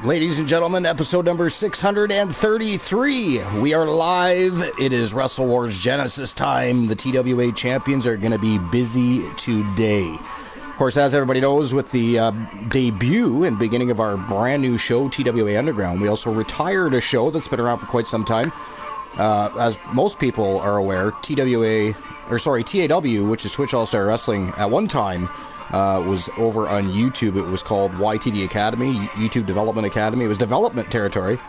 Ladies and gentlemen, episode number 633. We are live. It is Wrestle Wars Genesis time. The TWA champions are going to be busy today. Of course, as everybody knows, with the debut and beginning of our brand new show, TWA Underground, we also retired a show that's been around for quite some time. As most people are aware, TAW, which is Twitch All-Star Wrestling, at one time was over on YouTube. It was called YTD Academy, YouTube Development Academy. It was development territory.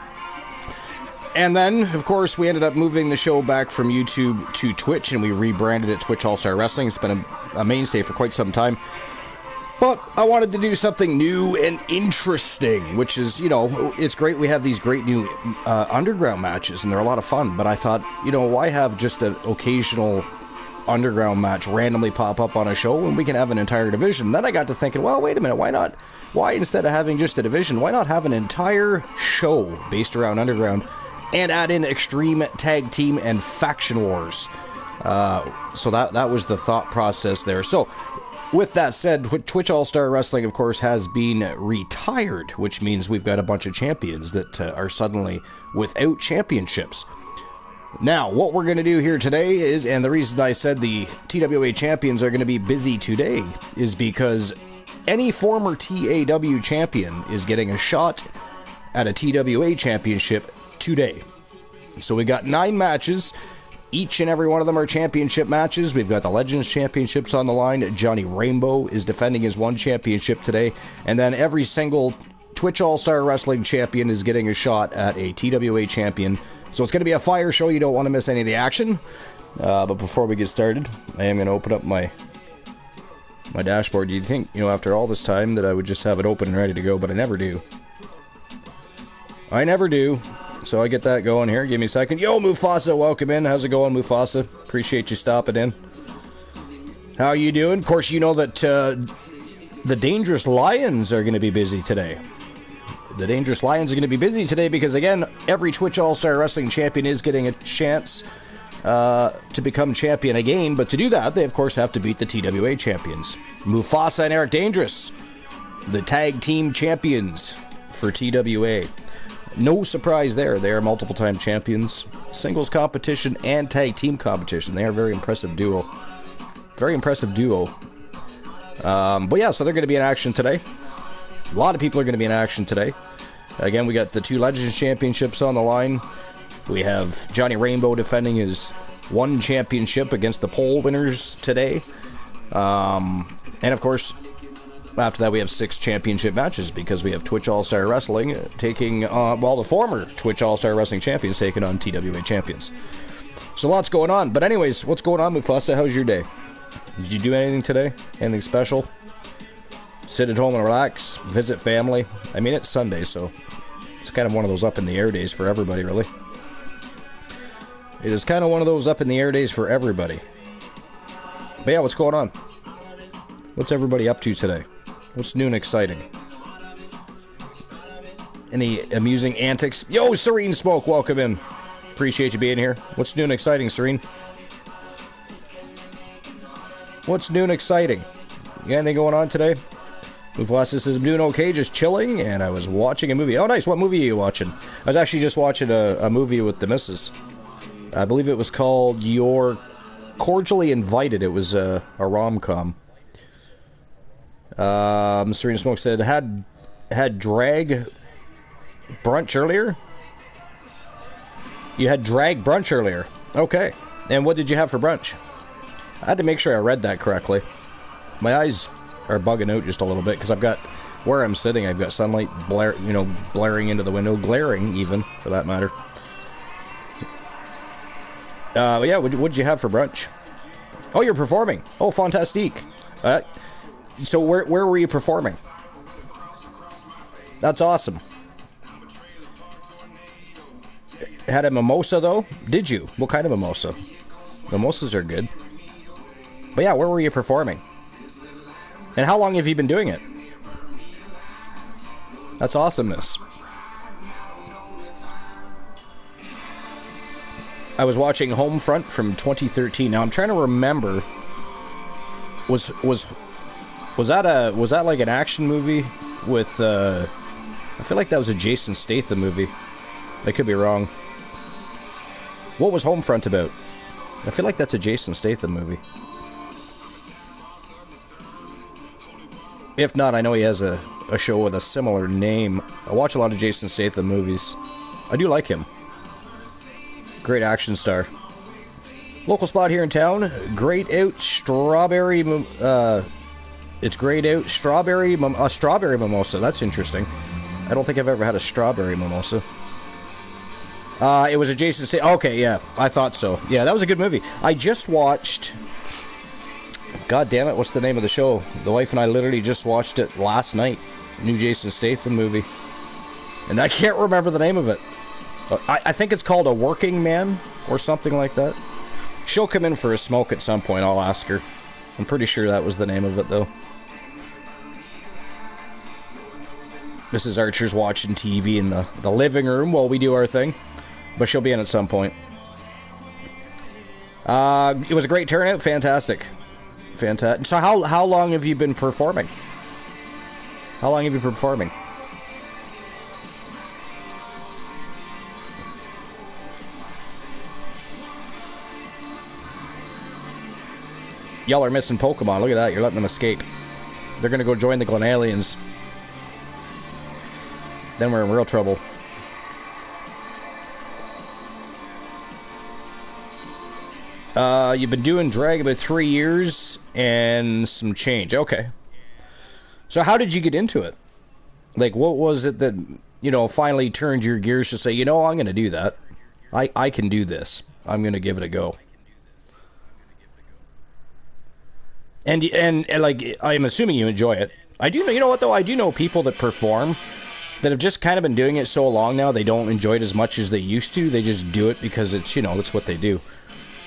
And then, of course, we ended up moving the show back from YouTube to Twitch, and we rebranded it Twitch All-Star Wrestling. It's been a mainstay for quite some time. But I wanted to do something new and interesting, which is, you know, it's great. We have these great new underground matches, and they're a lot of fun. But I thought, you know, why have just an occasional underground match randomly pop up on a show when we can have an entire division? Then I got to thinking, well, wait a minute, why not? Why, instead of having just a division, why not have an entire show based around underground and add in extreme tag team and faction wars? So that was the thought process there. So with that said, Twitch All-Star Wrestling, of course, has been retired, which means we've got a bunch of champions that are suddenly without championships. Now, what we're going to do here today is, and the reason I said the TWA champions are going to be busy today, is because any former TAW champion is getting a shot at a TWA championship today. So we got 9 matches. Each and every one of them are championship matches. We've got the Legends Championships on the line. Johnny Rainbow is defending his one championship today. And then every single Twitch All-Star Wrestling champion is getting a shot at a TWA champion. So it's going to be a fire show. You don't want to miss any of the action. But before we get started, I am going to open up my dashboard. Do you think, you know, after all this time that I would just have it open and ready to go? But I never do. I never do. So I get that going here. Give me a second. Yo, Mufasa, welcome in. How's it going, Mufasa? Appreciate you stopping in. How are you doing? Of course, you know that the Dangerous Lions are going to be busy today. The Dangerous Lions are going to be busy today because, again, every Twitch All-Star Wrestling champion is getting a chance to become champion again. But to do that, they, of course, have to beat the TWA champions. Mufasa and Eric Dangerous, the tag team champions for TWA. No surprise there. They are multiple-time champions. Singles competition and tag team competition. They are a very impressive duo. Very impressive duo. But yeah, so they're going to be in action today. A lot of people are going to be in action today. Again, we got the 2 Legends Championships on the line. We have Johnny Rainbow defending his one championship against the poll winners today. And of course, after that we have 6 championship matches because we have Twitch All-Star Wrestling taking, the former Twitch All-Star Wrestling champions taking on TWA champions. So lots going on. But anyways, what's going on, Mufasa? How's your day? Did you do anything today? Anything special? Sit at home and relax, visit family. I mean, it's Sunday, so it's kind of one of those up-in-the-air days for everybody, really. It is kind of one of those up-in-the-air days for everybody. But yeah, what's going on? What's everybody up to today? What's new and exciting? Any amusing antics? Yo, Serene Smoke, welcome in. Appreciate you being here. What's new and exciting, Serene? What's new and exciting? You got anything going on today? Mufasa says, I'm doing okay, just chilling, and I was watching a movie. Oh, nice. What movie are you watching? I was actually just watching a movie with the missus. I believe it was called You're Cordially Invited. It was a rom-com. Serena Smoke said, had drag brunch earlier? You had drag brunch earlier. Okay. And what did you have for brunch? I had to make sure I read that correctly. My eyes are bugging out just a little bit because I've got, where I'm sitting, I've got sunlight blaring into the window, glaring even, for that matter. But yeah, what'd you have for brunch? Oh, you're performing. Oh, fantastique. So where were you performing? That's awesome. Had a mimosa, though? Did you? What kind of mimosa? Mimosas are good. But yeah, where were you performing? And how long have you been doing it? That's awesomeness. I was watching Homefront from 2013. Now I'm trying to remember. Was that like an action movie with I feel like that was a Jason Statham movie. I could be wrong. What was Homefront about? I feel like that's a Jason Statham movie. If not, I know he has a show with a similar name. I watch a lot of Jason Statham movies. I do like him. Great action star. Local spot here in town. Grayed out strawberry. It's grayed out strawberry mimosa. That's interesting. I don't think I've ever had a strawberry mimosa. It was a Jason Statham. Okay, yeah, I thought so. Yeah, that was a good movie. I just watched. God damn it, what's the name of the show? The wife and I literally just watched it last night. New Jason Statham movie. And I can't remember the name of it. I think it's called A Working Man or something like that. She'll come in for a smoke at some point, I'll ask her. I'm pretty sure that was the name of it, though. Mrs. Archer's watching TV in the living room while we do our thing. But she'll be in at some point. It was a great turnout. Fantastic. Fantastic. So how long have you been performing? How long have you been performing? Y'all are missing Pokemon. Look at that. You're letting them escape. They're going to go join the Glenalians. Then we're in real trouble. You've been doing drag about 3 years and some change. Okay. So how did you get into it? Like, what was it that, finally turned your gears to say, I'm going to do that. I can do this. I'm going to give it a go. And like, I'm assuming you enjoy it. I do, you know what, though? I do know people that perform that have just kind of been doing it so long now, they don't enjoy it as much as they used to. They just do it because it's, it's what they do.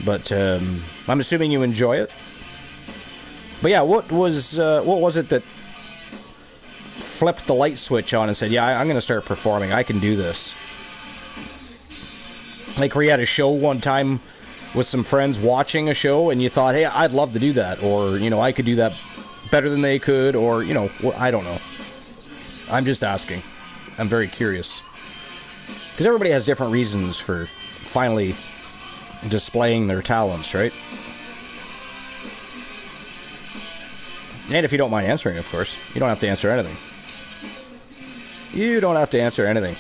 But I'm assuming you enjoy it. But yeah, what was it that flipped the light switch on and said, yeah, I'm going to start performing. I can do this. Like, where you had a show one time with some friends watching a show and you thought, hey, I'd love to do that. Or, I could do that better than they could. Or, I don't know. I'm just asking. I'm very curious. Because everybody has different reasons for finally displaying their talents, right? And if you don't mind answering, of course. You don't have to answer anything. You don't have to answer anything.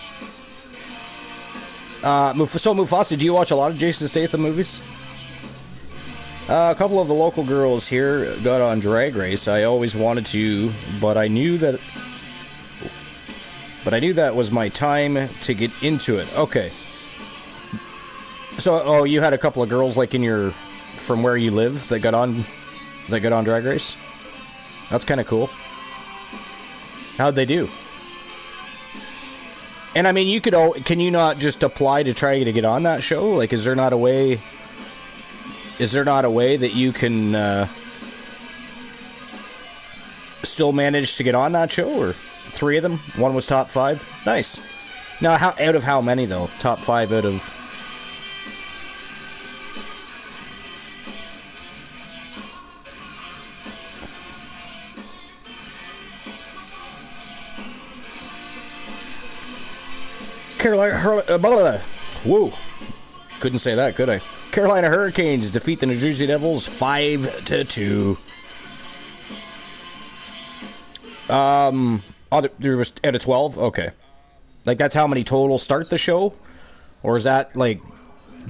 So Mufasa, do you watch a lot of Jason Statham movies? A couple of the local girls here got on Drag Race. I always wanted to, but I knew that was my time to get into it. Okay. So, you had a couple of girls like from where you live that got on Drag Race? That's kind of cool. How'd they do? And I mean, can you not just apply to try to get on that show? Like, is there not a way that you can still manage to get on that show? Or 3 of them? One was top 5? Nice. Now, out of how many, though? Top 5 out of... Whoa. Couldn't say that, could I? Carolina Hurricanes defeat the New Jersey Devils 5-2. There was out of 12? Okay. Like, that's how many total start the show? Or is that, like,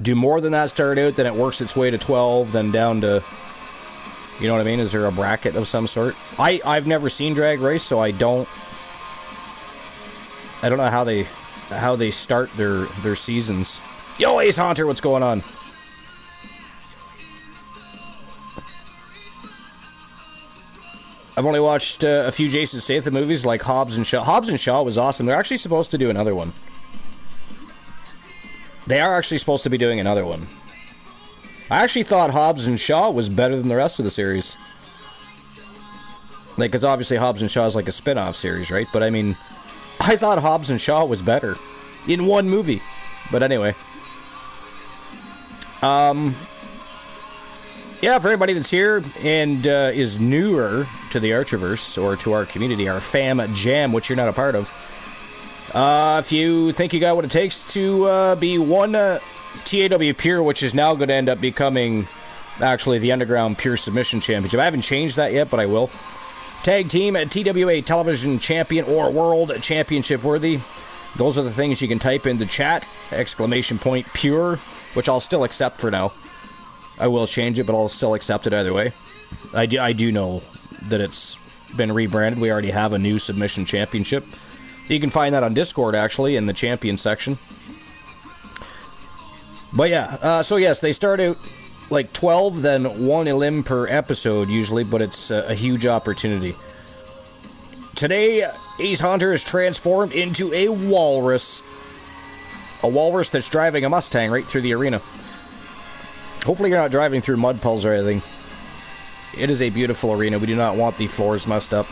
do more than that start out, then it works its way to 12, then down to... You know what I mean? Is there a bracket of some sort? I've never seen Drag Race, so I don't know how they start their seasons. Yo, Ace Haunter, what's going on? I've only watched a few Jason Statham movies like Hobbs and Shaw. Hobbs and Shaw was awesome. They're actually supposed to do another one. They are actually supposed to be doing another one. I actually thought Hobbs and Shaw was better than the rest of the series. Like, because obviously Hobbs and Shaw is like a spin-off series, right? But I mean, I thought Hobbs and Shaw was better in one movie. But anyway. Yeah, for everybody that's here and is newer to the Archerverse or to our community, our fam jam, which you're not a part of, If you think you got what it takes to be one TAW Pure, which is now going to end up becoming actually the Underground Pure Submission Championship. I haven't changed that yet, but I will. Tag Team TWA Television Champion or World Championship worthy. Those are the things you can type into chat. Exclamation point Pure, which I'll still accept for now. I will change it, but I'll still accept it either way. I do know that it's been rebranded. We already have a new Submission Championship. You can find that on Discord, actually, in the Champion section. But yeah, so yes, they start out like 12, then 1 elim per episode usually, but it's a huge opportunity. Today, Ace Hunter is transformed into a walrus. A walrus that's driving a Mustang right through the arena. Hopefully you're not driving through mud puddles or anything. It is a beautiful arena. We do not want the floors messed up.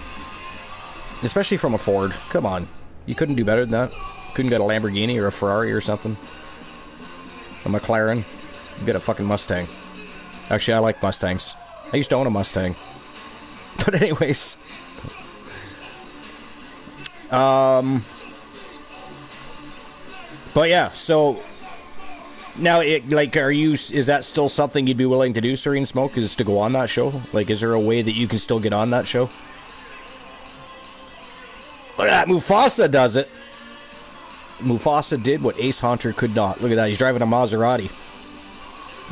Especially from a Ford. Come on. You couldn't do better than that. Couldn't get a Lamborghini or a Ferrari or something. A McLaren. You get a fucking Mustang. Actually, I like Mustangs. I used to own a Mustang. But anyways. But yeah, so now, is that still something you'd be willing to do, Serene Smoke, is to go on that show? Like, is there a way that you can still get on that show? Look at that, Mufasa does it. Mufasa did what Ace Hunter could not. Look at that, he's driving a Maserati.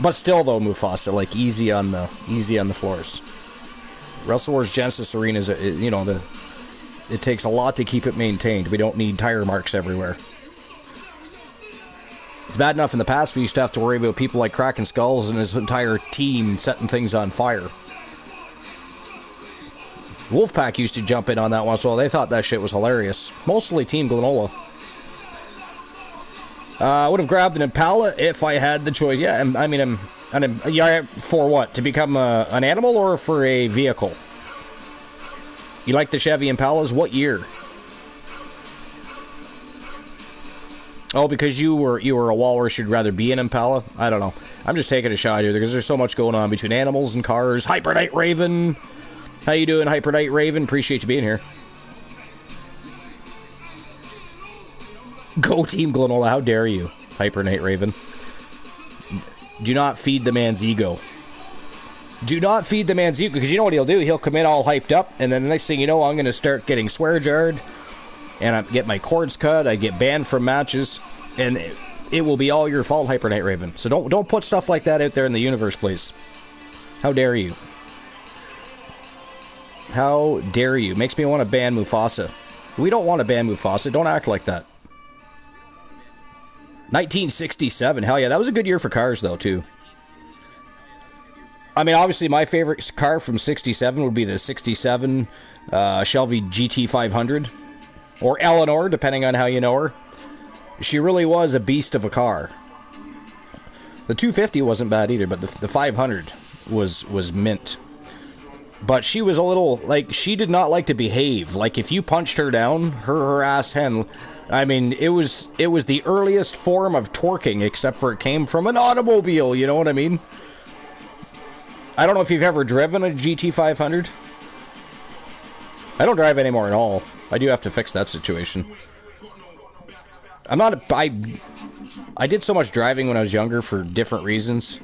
But still, though, Mufasa, like, easy on the floors. Wrestle Wars Genesis Arena is, it takes a lot to keep it maintained. We don't need tire marks everywhere. It's bad enough in the past we used to have to worry about people like Kraken Skulls and his entire team setting things on fire. Wolfpack used to jump in on that once in a while. They thought that shit was hilarious. Mostly Team Glenola. I would have grabbed an Impala if I had the choice. Yeah, for what? To become an animal or for a vehicle? You like the Chevy Impalas? What year? Oh, because you were a walrus, you'd rather be an Impala? I don't know. I'm just taking a shot here because there's so much going on between animals and cars. Hyper Knight Raven! How you doing, Hyper Knight Raven? Appreciate you being here. Go Team Glenola, how dare you, Hyper Knight Raven. Do not feed the man's ego. Do not feed the man's ego, because you know what he'll do? He'll come in all hyped up, and then the next thing you know, I'm going to start getting swear-jarred, and I get my cords cut, I get banned from matches, and it will be all your fault, Hyper Knight Raven. So don't put stuff like that out there in the universe, please. How dare you? How dare you? Makes me want to ban Mufasa. We don't want to ban Mufasa. Don't act like that. 1967. Hell yeah, that was a good year for cars, though, too. I mean, obviously, my favorite car from 67 would be the 67 Shelby GT500. Or Eleanor, depending on how you know her. She really was a beast of a car. The 250 wasn't bad either, but the 500 was mint. But she was a little, like, she did not like to behave. Like, if you punched her down, her ass hen, I mean, it was the earliest form of twerking, except for it came from an automobile, you know what I mean? I don't know if you've ever driven a GT500. I don't drive anymore at all. I do have to fix that situation. I did so much driving when I was younger for different reasons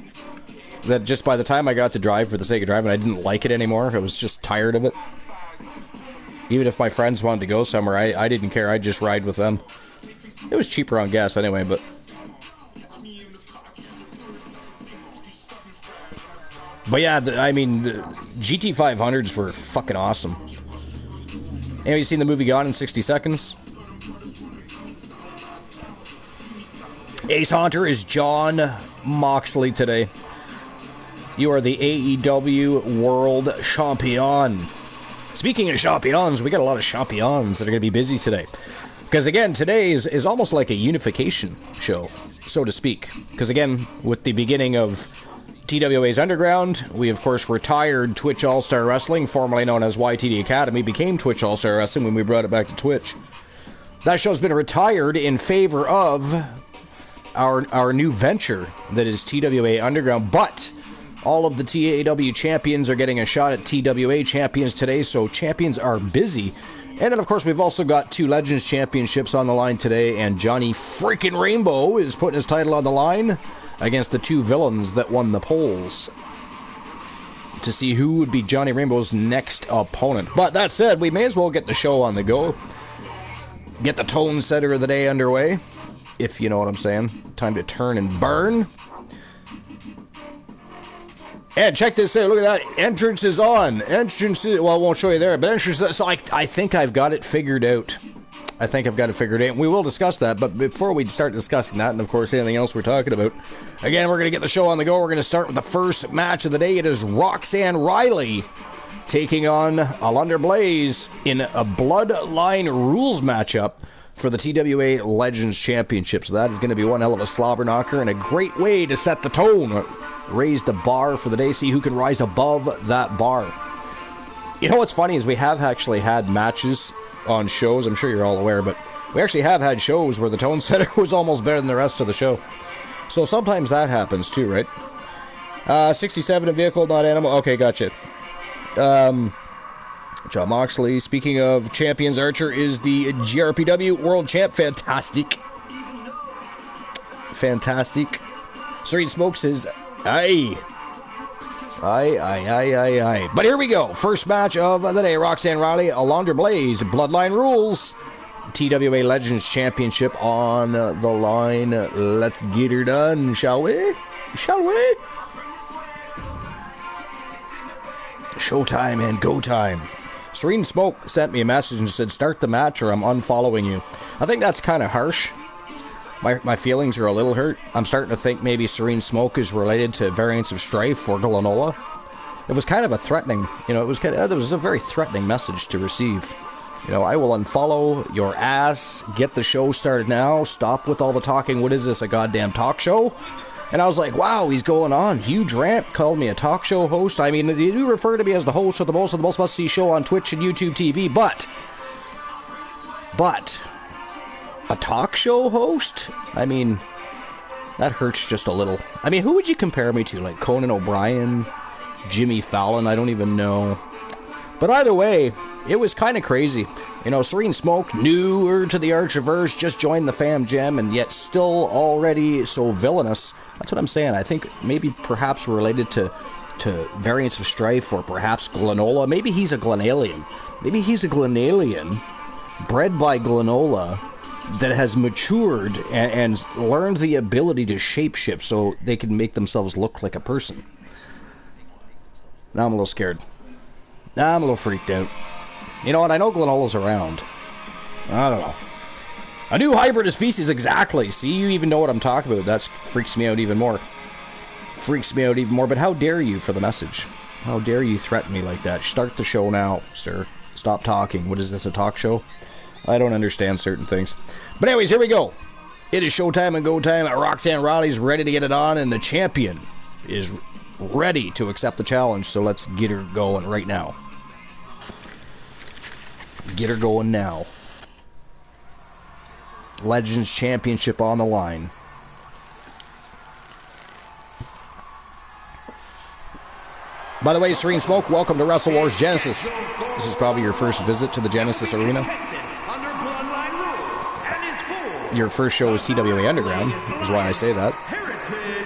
that just by the time I got to drive for the sake of driving, I didn't like it anymore. I was just tired of it. Even if my friends wanted to go somewhere, I didn't care. I'd just ride with them. It was cheaper on gas anyway, but... But yeah, I mean, the GT500s were fucking awesome. Have you seen the movie Gone in 60 Seconds? Ace Hunter is John Moxley today. You are the AEW World Champion. Speaking of champions, we got a lot of champions that are going to be busy today. Because again, today is almost like a unification show, so to speak. Because again, with the beginning of TWA's Underground, we of course retired Twitch All-Star Wrestling, formerly known as YTD Academy, became Twitch All-Star Wrestling when we brought it back to Twitch. That show's been retired in favor of our new venture that is TWA Underground, but all of the TAW champions are getting a shot at TWA champions today, so champions are busy. And then, of course, we've also got 2 Legends Championships on the line today, and Johnny freaking Rainbow is putting his title on the line against the 2 villains that won the polls to see who would be Johnny Rainbow's next opponent. But that said, we may as well get the show on the go. Get the tone setter of the day underway, if you know what I'm saying. Time to turn and burn. And check this out, look at that, entrance is on. Entrance is, well, I won't show you there, but entrance is, so I think I've got it figured out. I think I've got it figured out. We will discuss that, but before we start discussing that, and of course anything else we're talking about, again, we're going to get the show on the go. We're going to start with the first match of the day. It is Roxanne Riley taking on Alundra Blaze in a Bloodline Rules matchup for the TWA Legends Championship. So that is going to be one hell of a slobber knocker and a great way to set the tone. Raise the bar for the day, see who can rise above that bar. You know what's funny is we have actually had matches on shows, I'm sure you're all aware, but we actually have had shows where the tone setter was almost better than the rest of the show. So sometimes that happens too, right? 67 a vehicle, not animal. Okay, gotcha. John Moxley, speaking of champions, Archer is the GRPW World Champ. Fantastic. Fantastic. Serene Smokes is... Aye. But here we go. First match of the day. Roxanne Riley, Alundra Blaze, Bloodline Rules. TWA Legends Championship on the line. Let's get her done, shall we? Shall we? Showtime and go time. Serene Smoke sent me a message and said, start the match or I'm unfollowing you. I think that's kind of harsh. My feelings are a little hurt. I'm starting to think maybe Serene Smoke is related to Variants of Strife for Glenola. It was kind of a threatening, it was a very threatening message to receive. I will unfollow your ass, get the show started now, stop with all the talking, what is this, a goddamn talk show? And I was like, wow, he's going on. Huge rant, called me a talk show host. I mean, they do refer to me as the host of the most must-see show on Twitch and YouTube TV, but... a talk show host? I mean, that hurts just a little. I mean, who would you compare me to? Like Conan O'Brien, Jimmy Fallon? I don't even know. But either way, it was kind of crazy. Serene Smoke, newer to the Archerverse, just joined the Fam Gem, and yet still already so villainous. That's what I'm saying. I think maybe perhaps related to Variants of Strife or perhaps Glenola. Maybe he's a Glenalian. Maybe he's a Glenalian bred by Glenola that has matured and learned the ability to shapeshift so they can make themselves look like a person. Now I'm a little scared. Now I'm a little freaked out. You know what? I know Glenola's around. I don't know. A new hybrid of species, exactly. See, you even know what I'm talking about. That freaks me out even more. Freaks me out even more. But how dare you for the message? How dare you threaten me like that? Start the show now, sir. Stop talking. What is this, a talk show? I don't understand certain things. But anyways, here we go. It is showtime and go time. Roxanne Riley's ready to get it on, and the champion is ready to accept the challenge. So let's get her going right now. Get her going now. Legends Championship on the line. By the way, Serene Smoke, welcome to Wrestle Wars Genesis. This is probably your first visit to the Genesis Arena. Your first show is TWA Underground, is why I say that.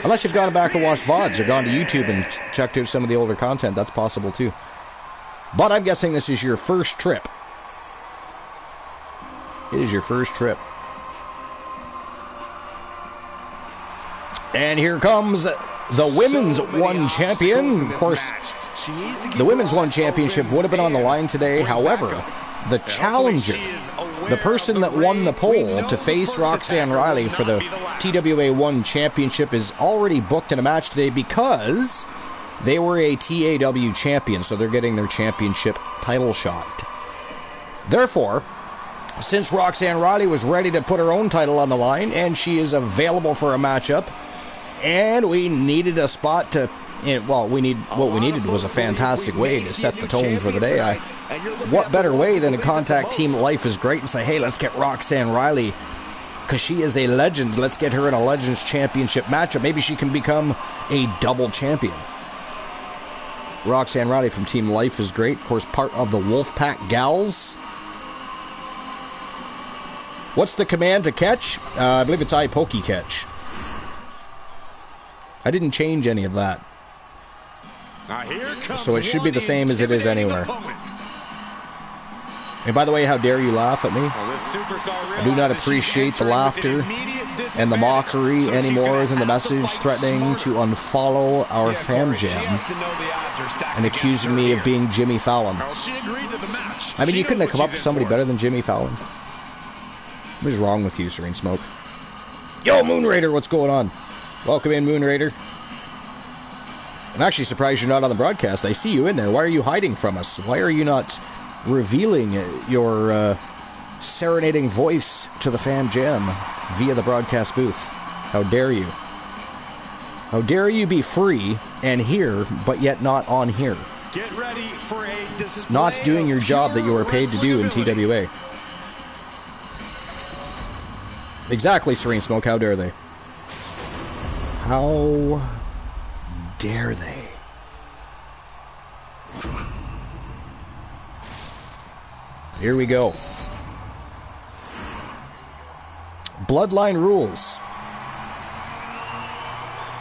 Unless you've gone back and watched VODs or gone to YouTube and checked out some of the older content, that's possible too. But I'm guessing this is your first trip. It is your first trip. And here comes the Women's One Champion. Of course, the Women's One Championship would have been on the line today. However, the challenger, the person that won the poll to face Roxanne Riley for the TWA 1 Championship is already booked in a match today because they were a TAW champion, so they're getting their championship title shot. Therefore, since Roxanne Riley was ready to put her own title on the line, and she is available for a matchup, and we needed a spot to... what we needed was a fantastic way to set the tone for the day. What better way than to contact Team Life is Great and say, hey, let's get Roxanne Riley, because she is a legend. Let's get her in a Legends Championship matchup. Maybe she can become a double champion. Roxanne Riley from Team Life is Great, of course, part of the Wolfpack Gals. What's the command to catch? I believe it's I pokey catch. I didn't change any of that. So it should be the same as it is anywhere. And by the way, how dare you laugh at me? I do not appreciate the laughter and the mockery any more than the message threatening to unfollow our Fam Jam and accusing me of being Jimmy Fallon. I mean, you couldn't have come up with somebody better than Jimmy Fallon. What is wrong with you, Serene Smoke? Yo, Moon Raider, what's going on? Welcome in, Moon Raider. I'm actually surprised you're not on the broadcast. I see you in there. Why are you hiding from us? Why are you not revealing your serenading voice to the Fam Jam via the broadcast booth? How dare you? How dare you be free and here, but yet not on here? Get ready for a display not doing your job that you were paid to do in TWA. Exactly, Serene Smoke. How dare they? How dare they? Here we go. Bloodline rules.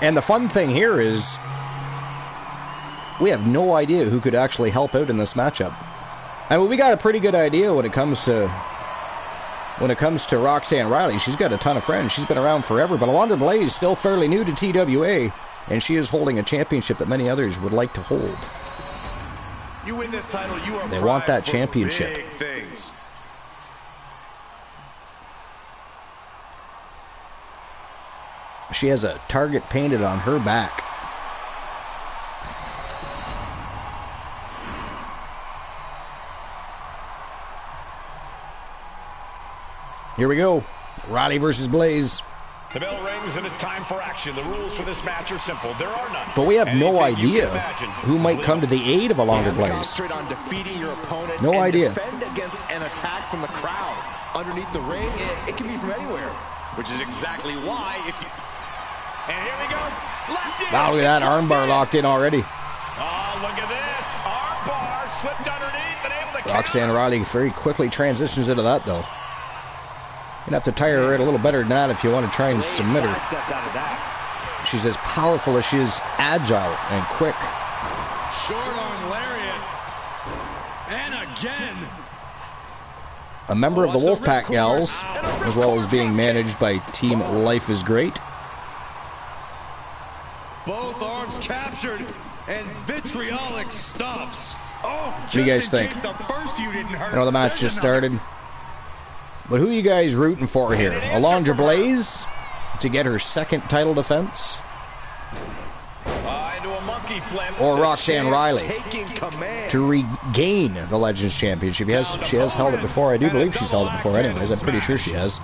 And the fun thing here is we have no idea who could actually help out in this matchup. I mean, we got a pretty good idea when it comes to Roxanne Riley. She's got a ton of friends. She's been around forever, but Alondra Blaze is still fairly new to TWA, and she is holding a championship that many others would like to hold. You win this title, you are they want that championship. Big things. She has a target painted on her back. Here we go. Riley versus Blaze. The bell rings and it's time for action. The rules for this match are simple. There are none. But we have no idea who might come to the aid of Alondra Blaze. Concentrate on defeating your opponent. No idea. Defend against an attack from the crowd. Underneath the ring, it can be from anywhere. Which is exactly why if you... And here we go. Left in. Wow, look at that armbar locked in already. Oh, look at this. Armbar slipped underneath and able to Roxanne Riley very quickly transitions into that, though. You'd have to tire her out a little better than that if you want to try and submit her. She's as powerful as she is agile and quick. Short arm lariat. And again. A member of the Wolfpack Gals, as well as being managed by Team Life is Great. Both arms captured and vitriolic stops. Oh, what do you guys think? I know the match just started. But who are you guys rooting for here? Alondra Blaze to get her second title defense? Or Roxanne Riley to regain the Legends Championship? She has held it before. I do believe she's held it before anyways. I'm pretty sure she has.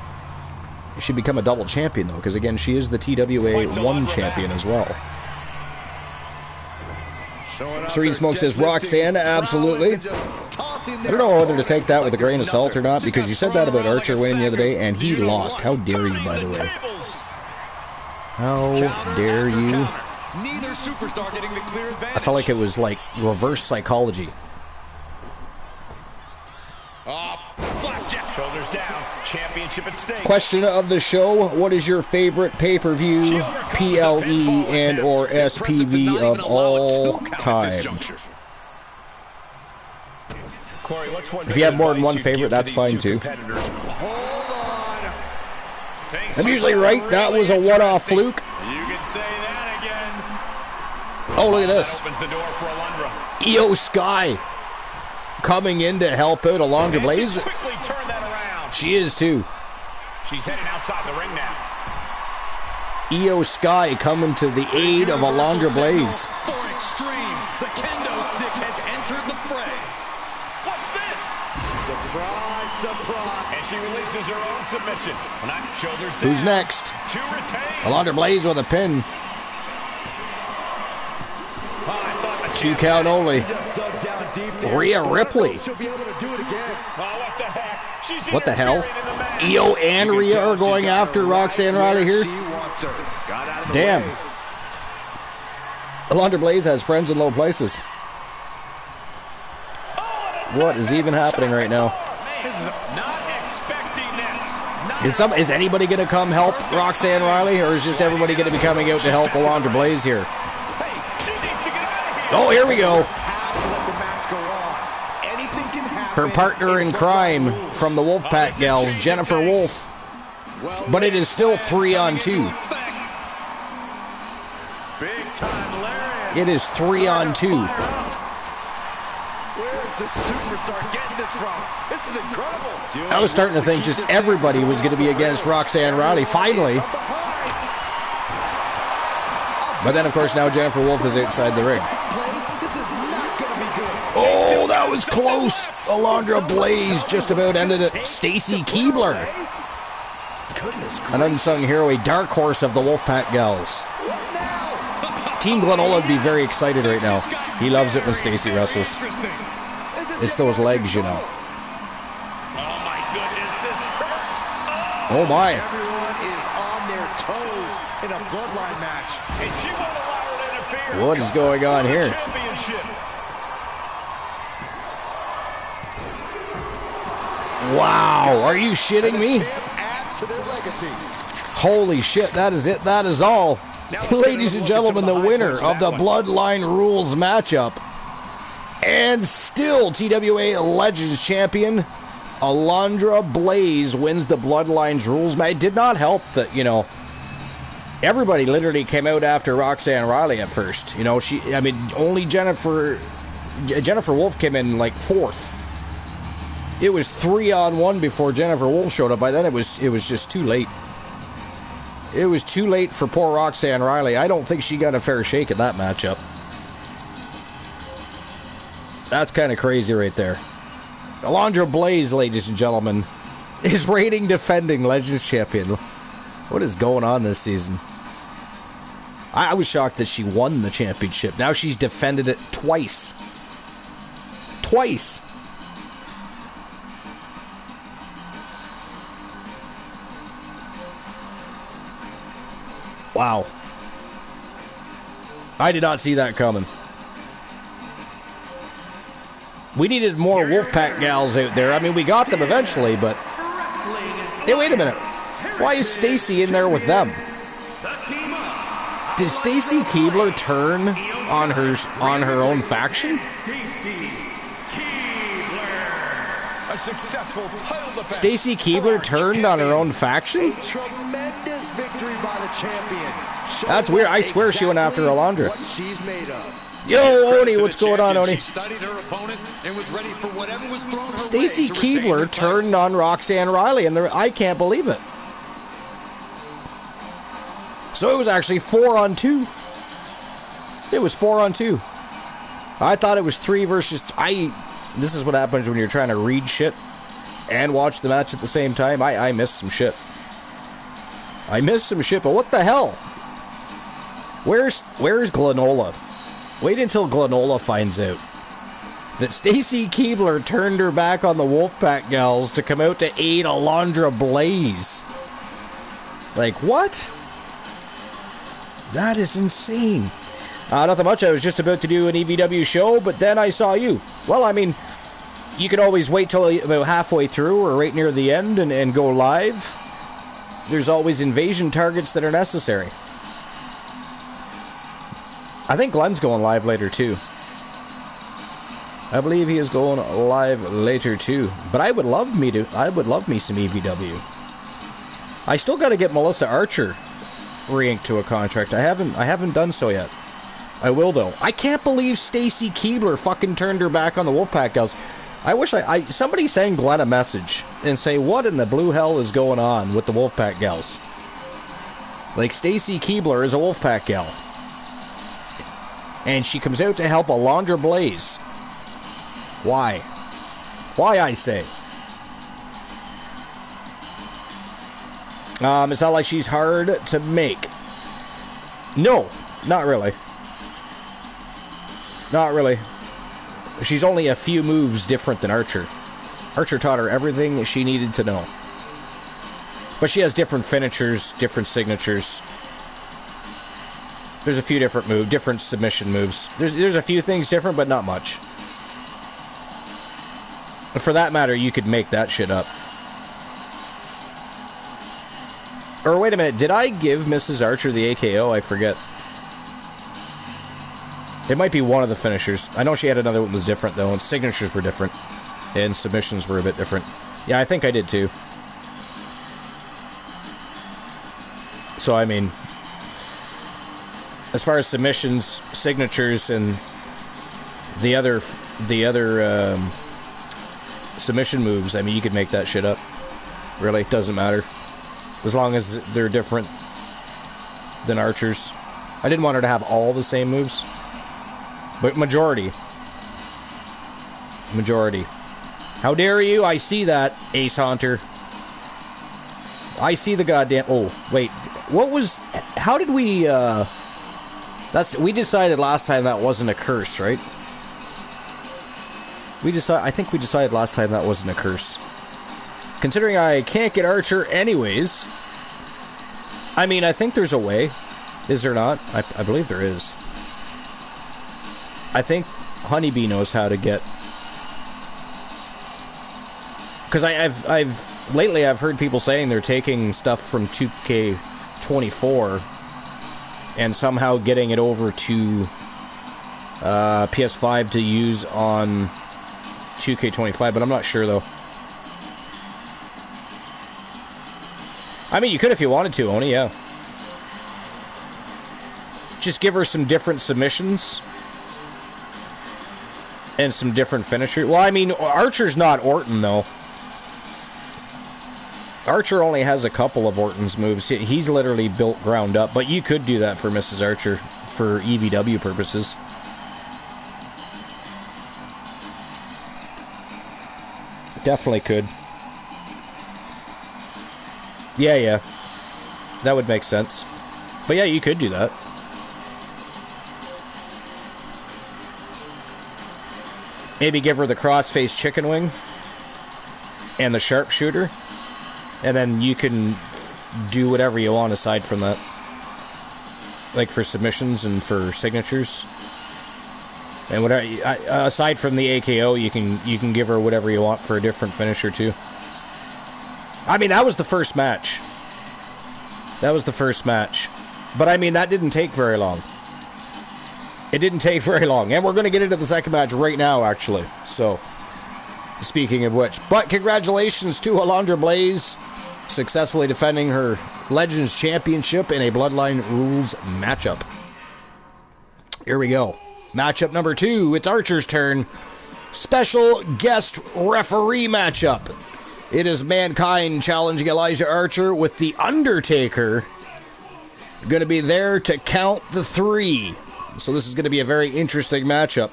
She should become a double champion, though, because, again, she is the TWA 1 champion as well. Serene Smoke says, Roxanne, absolutely. I don't know whether to take that with a grain of salt or not, because you said that about Archer winning the other day, and he lost. How dare you, by the way? How dare you? I felt like it was like reverse psychology. Shoulders down. Championship at stake. Question of the show: what is your favorite pay-per-view, PLE and or SPV of all time? If you have more than one favorite, that's fine too. I'm usually right. That was a one-off fluke. You can say that again. Oh, look at this. Opens the door for Alondra. Io Sky coming in to help out Alondra Blaze. Quickly turn that around. She is too. She's heading outside the ring now. Io Sky coming to the aid of Alondra Blaze. For Extreme, the kendo stick has entered the fray. What's this? Surprise, surprise. And she releases her own submission. Shoulders down. Who's next? To retain. Alondra Blaze with a pin. 2 count only. Rhea Ripley. What the hell? Io and Rhea are going after Roxanne Riley here? Damn. Alondra Blaze has friends in low places. What is even happening right now? Not expecting this. Is anybody going to come help Roxanne Riley, or is just everybody going to be coming out to help Alundra Blaze here? Oh, here we go. Her partner in crime from the Wolfpack gals, Jennifer Wolf. But it is still 3-on-2. It is 3-on-2. I was starting to think just everybody was going to be against Roxanne Riley, finally. But then, of course, now Jennifer Wolf is outside the ring. Oh, that was close. Alundra Blaze just about ended it. Stacy Keibler, an unsung hero, a dark horse of the Wolfpack gals. Team Glenola would be very excited right now. He loves it when Stacy wrestles. It's those legs, you know. Oh my goodness, this hurts. Oh my. Everyone is on their toes in a bloodline match. And she won't allow her to interfere. What is going on here? Championship. Wow, are you shitting me? Adds to their legacy. Holy shit, that is it. That is all. Ladies and gentlemen, the winner of the Bloodline Rules matchup, and still TWA Legends champion, Alundra Blaze wins the Bloodlines Rules match. It did not help that, you know, everybody literally came out after Roxanne Riley at first. You know, only Jennifer Wolf came in like 4th. It was 3-on-1 before Jennifer Wolf showed up. By then it was just too late. It was too late for poor Roxanne Riley. I don't think she got a fair shake in that matchup. That's kind of crazy right there. Alundra Blaze, ladies and gentlemen, is reigning defending Legends champion. What is going on this season? I was shocked that she won the championship. Now she's defended it twice. Twice. Wow. I did not see that coming. We needed more Wolfpack gals out there. I mean, we got them eventually, but... Hey, wait a minute. Why is Stacy in there with them? Did Stacy Keibler turn on her own faction? Stacy Keibler turned on her own faction? Tremendous victory by the champion. That's weird. I swear she went after Alundra. What she's made of. Yo, Oni, what's going on, Oni? She studied her opponent and was ready for whatever was thrown her way Stacy to retain her Keibler title. turned on Roxanne Riley, and I can't believe it. So it was actually 4-on-2. It was 4-on-2. I thought it was 3 versus... This is what happens when you're trying to read shit and watch the match at the same time. I missed some shit. I missed some shit, but what the hell? Where's Glenola? Wait until Glenola finds out that Stacy Keibler turned her back on the Wolfpack gals to come out to aid Alundra Blaze. Like, what? That is insane. Nothing much. I was just about to do an EVW show, but then I saw you. Well, I mean, you can always wait till about halfway through or right near the end and go live. There's always invasion targets that are necessary. I think Glenn's going live later too. I believe he is going live later too. But I would love me some EVW. I still got to get Melissa Archer re-inked to a contract. I haven't done so yet. I will though. I can't believe Stacy Keibler fucking turned her back on the Wolfpack gals. I wish somebody send Glenn a message and say what in the blue hell is going on with the Wolfpack gals. Like, Stacy Keibler is a Wolfpack gal, and she comes out to help Alundra Blaze. Why? Why, I say? It's not like she's hard to make. No, not really. Not really. She's only a few moves different than Archer. Archer taught her everything that she needed to know. But she has different finishers, different signatures. There's a few different submission moves. There's a few things different, but not much. For that matter, you could make that shit up. Or wait a minute, did I give Mrs. Archer the AKO? I forget. It might be one of the finishers. I know she had another one that was different, though, and signatures were different. And submissions were a bit different. Yeah, I think I did, too. So, I mean, as far as submissions, signatures, and the other submission moves, I mean, you could make that shit up. Really, it doesn't matter. As long as they're different than Archer's. I didn't want her to have all the same moves. But majority. Majority. How dare you? I see that, Ace Haunter. I see the goddamn... Oh, wait. What was... How did we... we decided last time that wasn't a curse, right? I think we decided last time that wasn't a curse. Considering I can't get Archer anyways... I mean, I think there's a way. Is there not? I believe there is. I think Honeybee knows how to get... Because lately I've heard people saying they're taking stuff from 2K24 and somehow getting it over to PS5 to use on 2K25, but I'm not sure though. I mean, you could if you wanted to, Oni, yeah. Just give her some different submissions. And some different finishers. Well, I mean, Archer's not Orton, though. Archer only has a couple of Orton's moves. He's literally built ground up. But you could do that for Mrs. Archer for EVW purposes. Definitely could. Yeah. That would make sense. But yeah, you could do that. Maybe give her the crossface chicken wing and the sharpshooter, and then you can do whatever you want aside from that, like for submissions and for signatures, and whatever. Aside from the AKO, you can give her whatever you want for a different finisher too. I mean, that was the first match. That was the first match, but I mean that didn't take very long. It didn't take very long. And we're going to get into the second match right now, actually. So, speaking of which. But congratulations to Alundra Blaze, successfully defending her Legends Championship in a Bloodline Rules matchup. Here we go. Matchup number 2. It's Archer's turn. Special guest referee matchup. It is Mankind challenging Elijah Archer with The Undertaker going to be there to count the 3. So this is going to be a very interesting matchup.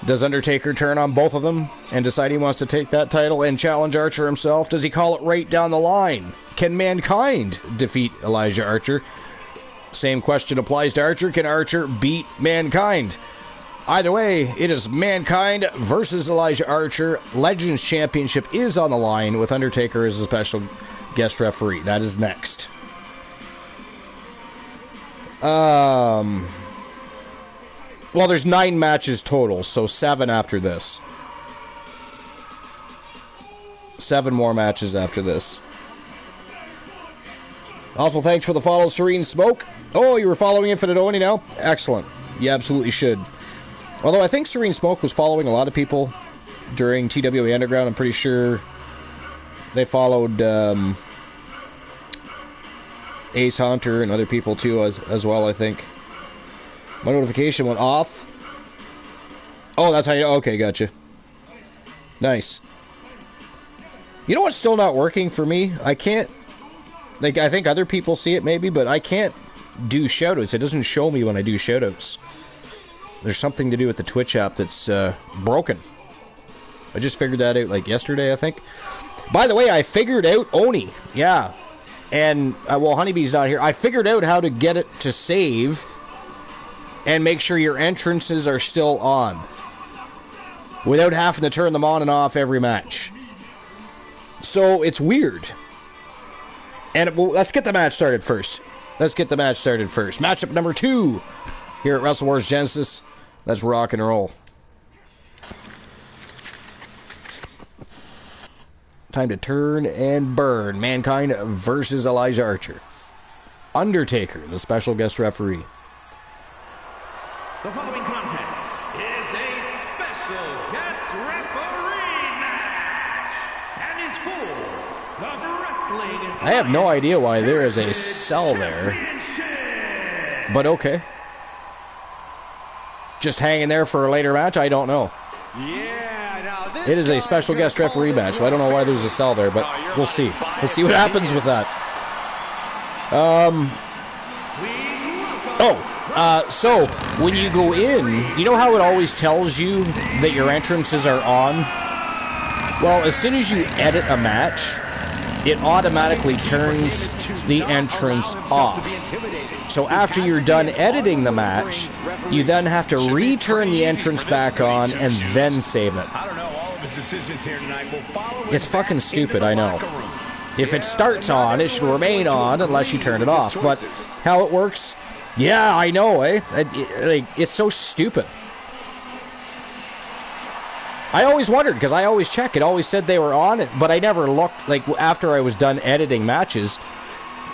Does Undertaker turn on both of them and decide he wants to take that title and challenge Archer himself? Does he call it right down the line? Can Mankind defeat Elijah Archer? Same question applies to Archer. Can Archer beat Mankind? Either way, it is Mankind versus Elijah Archer. Legends Championship is on the line with Undertaker as a special guest referee. That is next. Well, there's 9 matches total, so 7 after this. 7 more matches after this. Also, thanks for the follow, Serene Smoke. Oh, you were following Infinite Oni now? Excellent. You absolutely should. Although I think Serene Smoke was following a lot of people during TWA Underground. I'm pretty sure they followed Ace Haunter and other people too as well, I think. My notification went off. Oh, that's how you... Okay, gotcha. Nice. You know what's still not working for me? I can't... Like, I think other people see it maybe, but I can't do shoutouts. It doesn't show me when I do shoutouts. There's something to do with the Twitch app that's broken. I just figured that out, like, yesterday, I think. By the way, I figured out Oni. Yeah. And, well, Honeybee's not here. I figured out how to get it to save... and make sure your entrances are still on without having to turn them on and off every match. So it's weird. And well, let's get the match started first. Matchup number 2 here at Wrestle Wars Genesis. Let's rock and roll. Time to turn and burn. Mankind versus Elijah Archer. Undertaker, the special guest referee. The following contest is a special guest referee match and is for the Wrestling. I have no idea why there is a cell there. But okay. Just hanging there for a later match? I don't know. Yeah, now this It is a special guest referee match, so I don't know why there's a cell there, but we'll see. We'll see what happens with that. So when you go in, you know how it always tells you that your entrances are on? Well, as soon as you edit a match, it automatically turns the entrance off. So after you're done editing the match, you then have to return the entrance back on and then save it. It's fucking stupid, I know. If it starts on, it should remain on unless you turn it off. But how it works? Yeah, I know, eh? It's so stupid. I always wondered, because I always check. It always said they were on, but I never looked. Like, after I was done editing matches,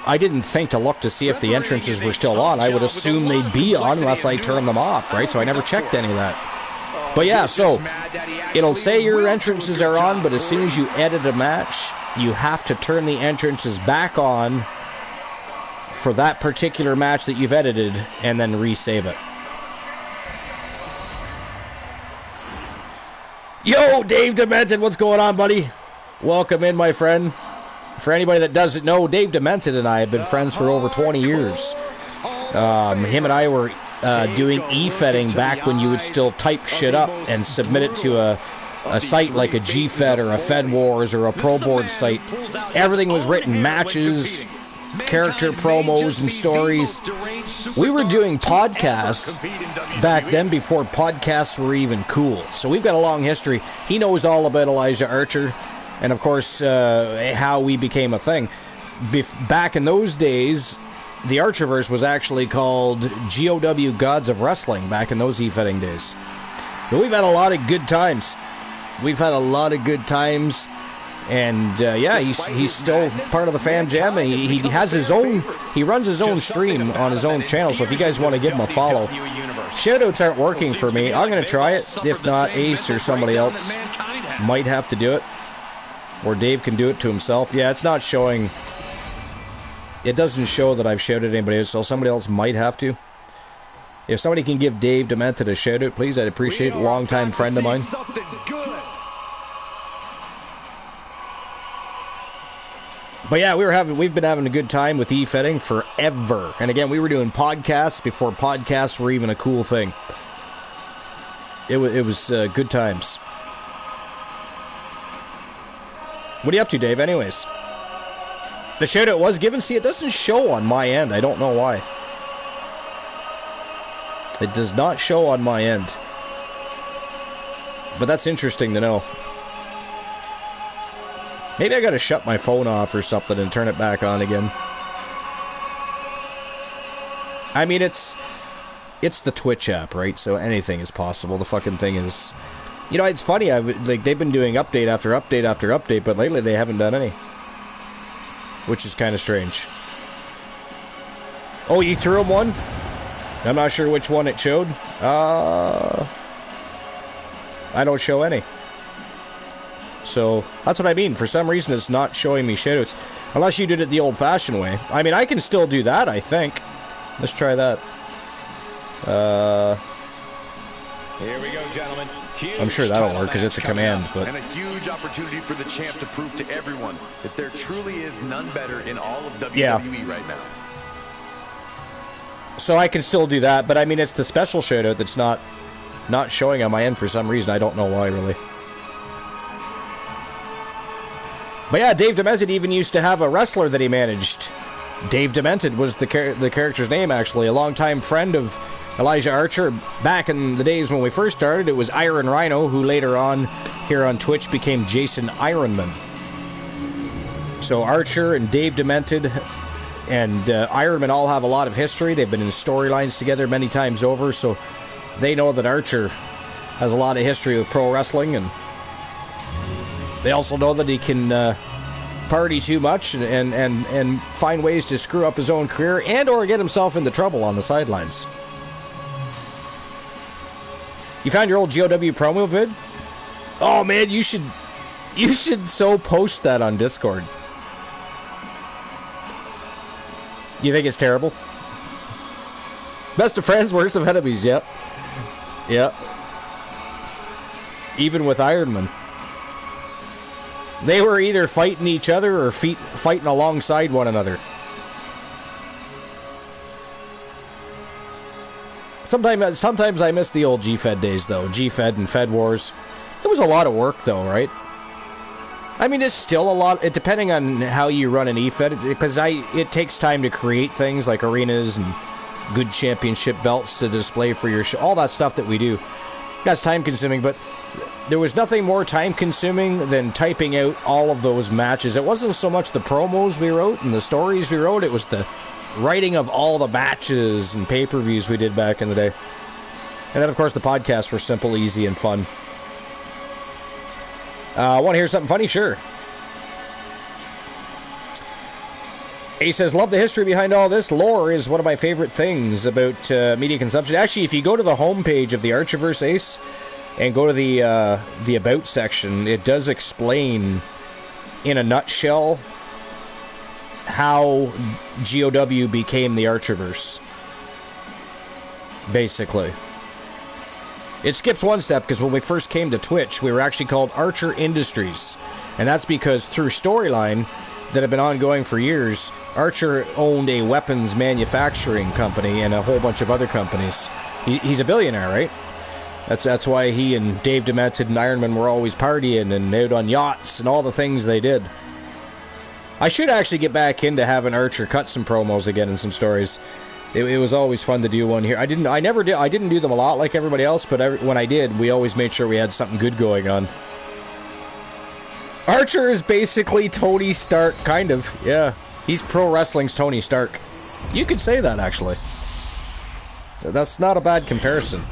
I didn't think to look to see if the entrances were still on. I would assume they'd be on unless I turned them off, right? So I never checked any of that. But yeah, so it'll say your entrances are on, but as soon as you edit a match, you have to turn the entrances back on for that particular match that you've edited and then resave it. Yo, Dave Demented, what's going on, buddy? Welcome in, my friend. For anybody that doesn't know, Dave Demented and I have been friends for over 20 years. Him and I were doing e-fetting back when you would still type shit up and submit it to a site like a G-Fed or a Fed Wars or a Pro Board site. Everything was written, matches, character promos and stories. We were doing podcasts back then before podcasts were even cool. So we've got a long history. He knows all about Elijah Archer and, of course, how we became a thing. Back in those days, the Archerverse was actually called GOW Gods of Wrestling back in those e-fetting days. But we've had a lot of good times. And yeah, he's still part of the Fan Jam. And he has his own. He runs his own stream on his own channel. So if you guys want to give him a follow, shoutouts aren't working for me. I'm gonna try it. If not, Ace or somebody else might have to do it, or Dave can do it to himself. Yeah, it's not showing. It doesn't show that I've shouted anybody, so somebody else might have to. If somebody can give Dave Demented a shout out, please, I'd appreciate it. Longtime friend of mine. But yeah, we've been having a good time with e-fetting forever. And again, we were doing podcasts before podcasts were even a cool thing. It was good times. What are you up to, Dave, anyways? The shout-out was given. See, it doesn't show on my end. I don't know why. It does not show on my end. But that's interesting to know. Maybe I gotta shut my phone off or something and turn it back on again. I mean, it's the Twitch app, right? So anything is possible. The fucking thing is... You know, it's funny. They've been doing update after update after update, but lately they haven't done any. Which is kind of strange. Oh, you threw him one? I'm not sure which one it showed. I don't show any. So, that's what I mean. For some reason, it's not showing me shoutouts. Unless you did it the old-fashioned way. I mean, I can still do that, I think. Let's try that. Here we go, gentlemen. I'm sure that'll work, because it's a command, but... And a huge opportunity for the champ to prove to everyone that there truly is none better in all of WWE right now. So I can still do that, but I mean, it's the special shoutout that's not showing on my end for some reason. I don't know why, really. But yeah, Dave Demented even used to have a wrestler that he managed. Dave Demented was the character's name, actually. A longtime friend of Elijah Archer. Back in the days when we first started, it was Iron Rhino, who later on, here on Twitch, became Jason Ironman. So Archer and Dave Demented and Ironman all have a lot of history. They've been in storylines together many times over, so they know that Archer has a lot of history with pro wrestling, and They also know that he can party too much and find ways to screw up his own career and or get himself into trouble on the sidelines. You found your old GOW promo vid? Oh man, you should so post that on Discord. You think it's terrible? Best of friends, worst of enemies, yep. Yep. Even with Ironman. They were either fighting each other or fighting alongside one another. Sometimes I miss the old G-Fed days, though. G-Fed and Fed Wars. It was a lot of work, though, right? I mean, it's still a lot, depending on how you run an E-Fed, because it takes time to create things like arenas and good championship belts to display for your show. All that stuff that we do. That's time-consuming, but there was nothing more time-consuming than typing out all of those matches. It wasn't so much the promos we wrote and the stories we wrote, it was the writing of all the matches and pay-per-views we did back in the day. And then, of course, the podcasts were simple, easy, and fun. Want to hear something funny? Sure. He says, love the history behind all this. Lore is one of my favorite things about media consumption. Actually, if you go to the homepage of the Archiverse, Ace, and go to the About section, it does explain, in a nutshell, how GOW became the Archiverse. Basically. It skips one step, because when we first came to Twitch, we were actually called Archer Industries. And that's because through storyline that had been ongoing for years, Archer owned a weapons manufacturing company and a whole bunch of other companies. He's a billionaire, right? That's why he and Dave Demented and Ironman were always partying and out on yachts and all the things they did. I should actually get back into having Archer cut some promos again and some stories. It was always fun to do one here. I didn't do them a lot like everybody else, but when I did, we always made sure we had something good going on. Archer is basically Tony Stark, kind of. Yeah, he's pro wrestling's Tony Stark. You could say that, actually. That's not a bad comparison.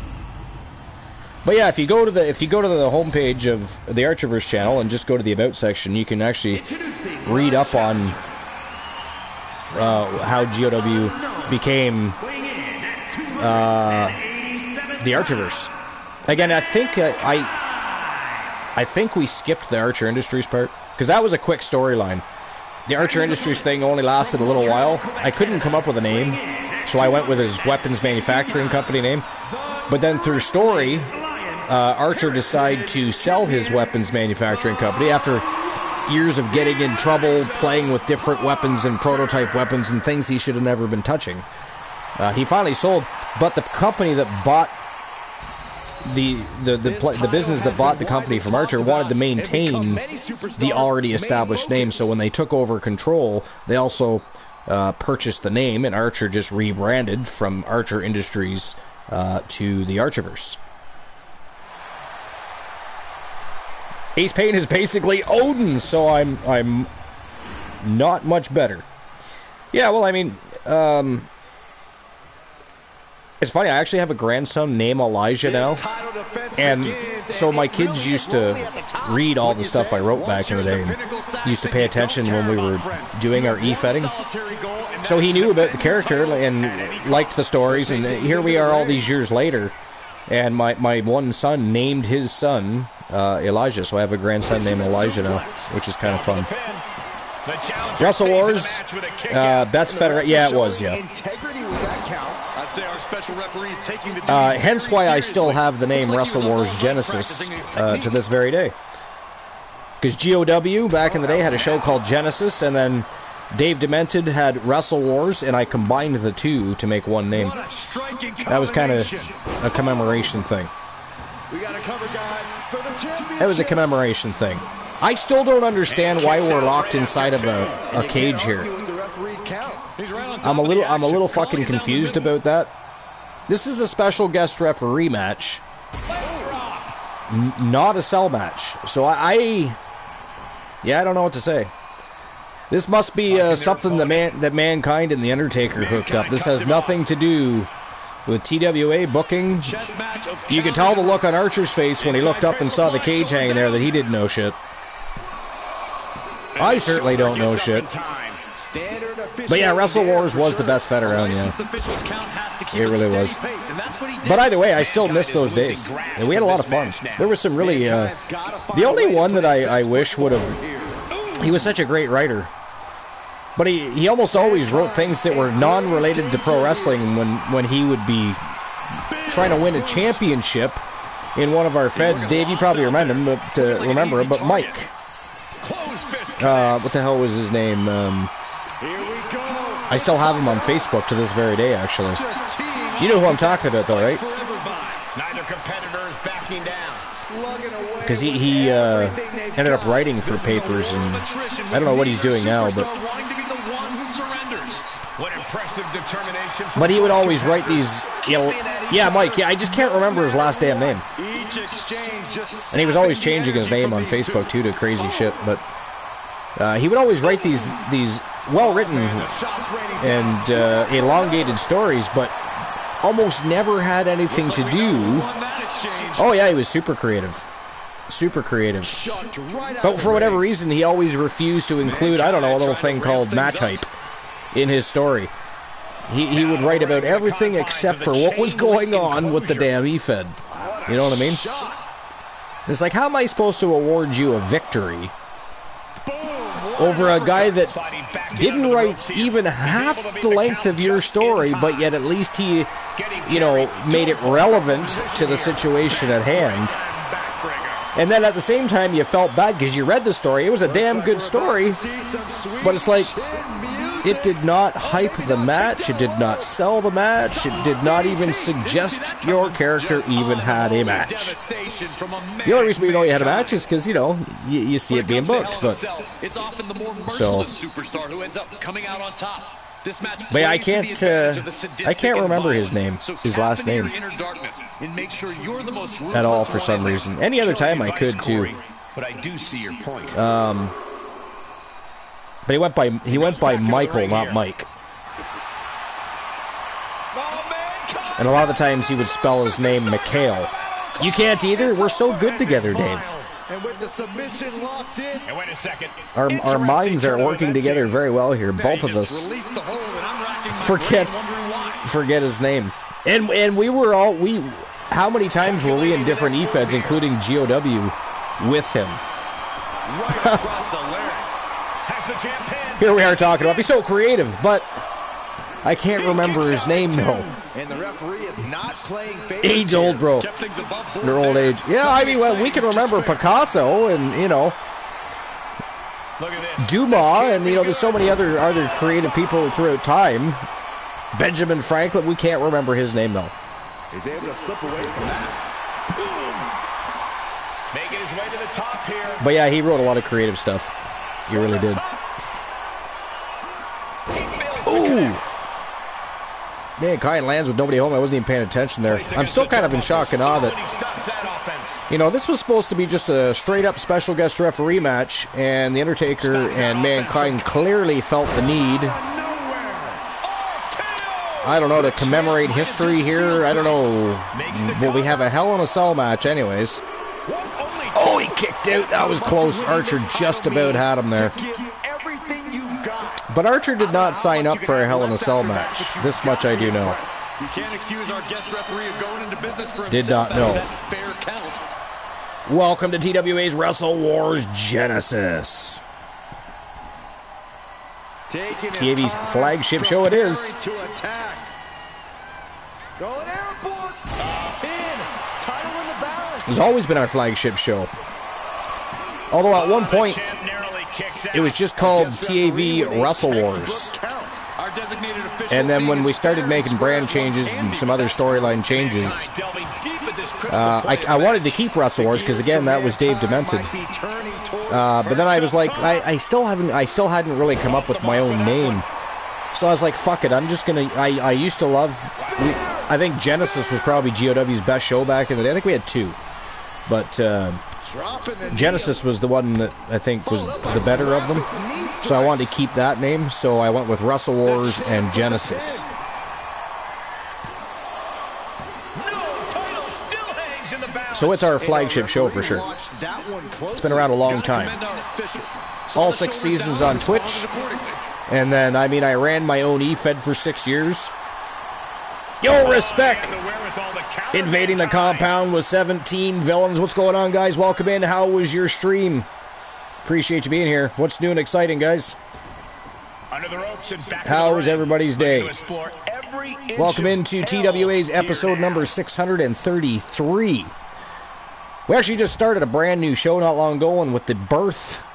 But yeah, if you go to the homepage of the Archiverse channel and just go to the About section, you can actually read up on how GOW became the Archiverse. Again, I think we skipped the Archer Industries part, because that was a quick storyline. The Archer Industries thing only lasted a little while. I couldn't come up with a name, so I went with his weapons manufacturing company name. But then through story, Archer decided to sell his weapons manufacturing company after years of getting in trouble, playing with different weapons and prototype weapons and things he should have never been touching. He finally sold, but the company that bought the business that bought the company from Archer wanted to maintain the already established name, so when they took over control, they also purchased the name, and Archer just rebranded from Archer Industries to the Archiverse. Ace Payne is basically Odin, so I'm not much better. Yeah, well, I mean, it's funny, I actually have a grandson named Elijah now, and so my kids used to read all the stuff I wrote back in the day, and used to pay attention when we were doing our e-fetting. So he knew about the character and liked the stories, and here we are all these years later, and my one son named his son Elijah, so I have a grandson named Elijah now, which is kind of fun. Wrestle Wars, best federation, yeah, it was, yeah. Hence why I still have the name Wrestle Wars Genesis to this very day. Because GOW back in the day had a show called Genesis, and then Dave Demented had Wrestle Wars, and I combined the two to make one name. That was kind of a commemoration thing. That was a commemoration thing. I still don't understand why we're locked inside of a cage here. I'm a little fucking confused about that. This is a special guest referee match, not a cell match. So I don't know what to say. This must be something that Mankind and The Undertaker hooked up. This has nothing to do with TWA booking. You could tell the look on Archer's face when he looked up and saw the cage hanging there that he didn't know shit. I certainly don't know shit. But yeah, Wrestle Wars was the best Fed around, yeah. It really was. But either way, I still miss those days. And we had a lot of fun. There was some really... the only one that I wish would have... He was such a great writer. But he almost always wrote things that were non-related to pro wrestling when he would be trying to win a championship in one of our Feds. Dave, you probably remember him, but Mike. What the hell was his name? I still have him on Facebook to this very day, actually. You know who I'm talking about, though, right? Neither competitor is backing down. Because he ended up writing for papers, and I don't know what he's doing now, but he would always write these. Yeah, Mike. Yeah, I just can't remember his last damn name. And he was always changing his name on Facebook too to crazy shit. But he would always write these well-written and elongated stories, but almost never had anything to do. Oh yeah, he was super creative. Super creative. But for whatever reason, he always refused to include, I don't know, a little thing called match hype in his story. He would write about everything except for what was going on with the damn E-Fed. You know what I mean? It's like, how am I supposed to award you a victory over a guy that didn't write even half the length of your story, but yet at least he, made it relevant to the situation at hand? And then at the same time, you felt bad because you read the story. It was a damn good story, but it's like, it did not hype the match. It did not sell the match. It did not even suggest your character even had a match. The only reason we know you had a match is because, you see it being booked. But so, but yeah, I can't remember his name, his last name, at all for some reason. Any other time I could too. But I do see your point. But he went by Michael, not Mike. And a lot of the times he would spell his name Mikhail. You can't either? We're so good together, Dave. And with the submission locked in. And wait a second. Our minds are working together very well here. Both of us. Forget his name. And we were all how many times were we in different E-Feds, including GOW, with him? Right across the larynx. Has the champ pinned. Here we are talking about. He's so creative, but I can't remember his name though. And the referee is not playing age old, bro. Their old age. Yeah, I mean, well, we can remember Picasso and Dumas, and there's so many other creative people throughout time. Benjamin Franklin. We can't remember his name though. He's able to slip away from that. Boom. Making his way to the top here. But yeah, he wrote a lot of creative stuff. He really did. Ooh. Man, Kyan lands with nobody home. I wasn't even paying attention there. I'm still kind of in shock and awe that, this was supposed to be just a straight-up special guest referee match, and The Undertaker and Mankind clearly felt the need, I don't know, to commemorate history here. I don't know. Well, we have a Hell in a Cell match anyways. Oh, he kicked out. That was close. Archer just about had him there. But Archer did not sign up for a Hell in a Cell match. This much I do know. You can't accuse our guest referee of going into business for himself. Did not know. Fair count. Welcome to TWA's Wrestle Wars Genesis. TV's flagship show it is. It's always been our flagship show. Although at one point, it was just called TAV Wrestle Wars. And then when we started making brand changes and some other storyline changes, I wanted to keep Wrestle Wars because, again, that was Dave Demented. But then I was like, I still hadn't really come up with my own name. So I was like, fuck it, I'm just gonna, I used to love, I think Genesis was probably GOW's best show back in the day. I think we had two. But Genesis was the one that I think was the better of them. So I wanted to keep that name, so I went with Wrestle Wars and Genesis. So it's our flagship show for sure. It's been around a long time. all 6 seasons on Twitch. And then, I mean, I ran my own E-Fed for 6 years. Yo, respect! Invading the compound with 17 villains. What's going on, guys? Welcome in. How was your stream? Appreciate you being here. What's new and exciting, guys? Under the ropes and back How was everybody's day? Welcome into TWA's TWA's episode number 633. We actually just started a brand new show not long ago, and with the birth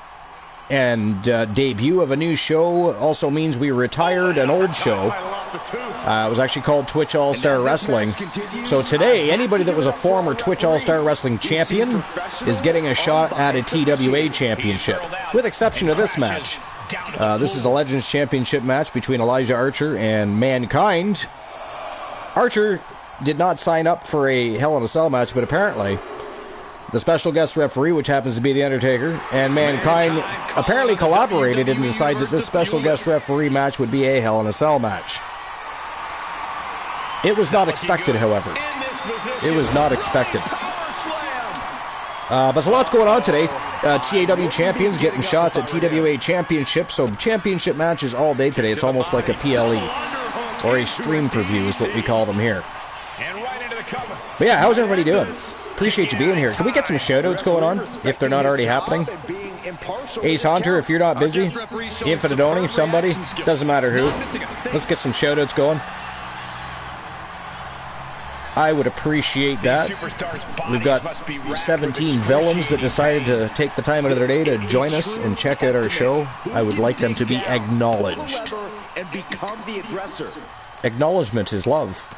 and debut of a new show also means we retired an old show. It was actually called Twitch All-Star Wrestling. So today, anybody that was a former Twitch All-Star Wrestling champion is getting a shot at a TWA championship, with exception of this match. This is a Legends Championship match between Elijah Archer and Mankind. Archer did not sign up for a Hell in a Cell match, but apparently the special guest referee, which happens to be The Undertaker, and Mankind apparently collaborated and decided that this special guest referee match would be a Hell in a Cell match. It was not expected, however. It was not expected. But there's lots going on today. TAW champions getting shots at TWA championships, so championship matches all day today. It's almost like a PLE, or a stream preview is what we call them here. But yeah, how's everybody doing? Appreciate you being here. Can we get some shoutouts going on, if they're not already happening? Ace Hunter, if you're not busy. Infinitoni, somebody. Doesn't matter who. Let's get some shoutouts going. I would appreciate that. We've got 17 villains that decided to take the time out of their day to join us and check out our show. I would like them to be acknowledged. Acknowledgement is love.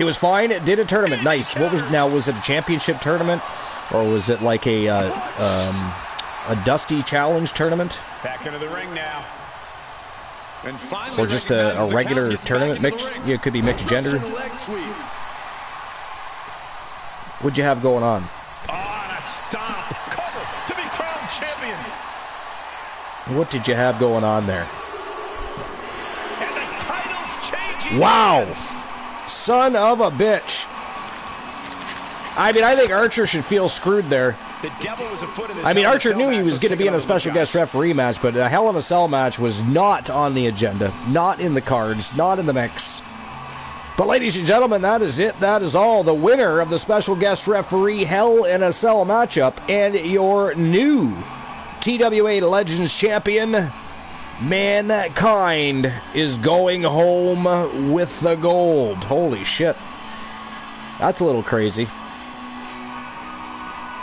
It was fine. It did a tournament. Nice. Was it a championship tournament, or was it like a Dusty Challenge tournament? Back into the ring now. And finally, or just a regular tournament? It could be mixed gender. What'd you have going on? On a stomp. Cover to be crowned champion. What did you have going on there? And the title's changing. Wow! Son of a bitch. I mean, I think Archer should feel screwed there. The devil was a foot in this. I mean, Archer knew he was going to be in a special guest referee match, but a Hell in a Cell match was not on the agenda, not in the cards, not in the mix. But ladies and gentlemen, that is it. That is all. The winner of the special guest referee Hell in a Cell matchup and your new TWA Legends champion, Mankind, is going home with the gold. Holy shit. That's a little crazy.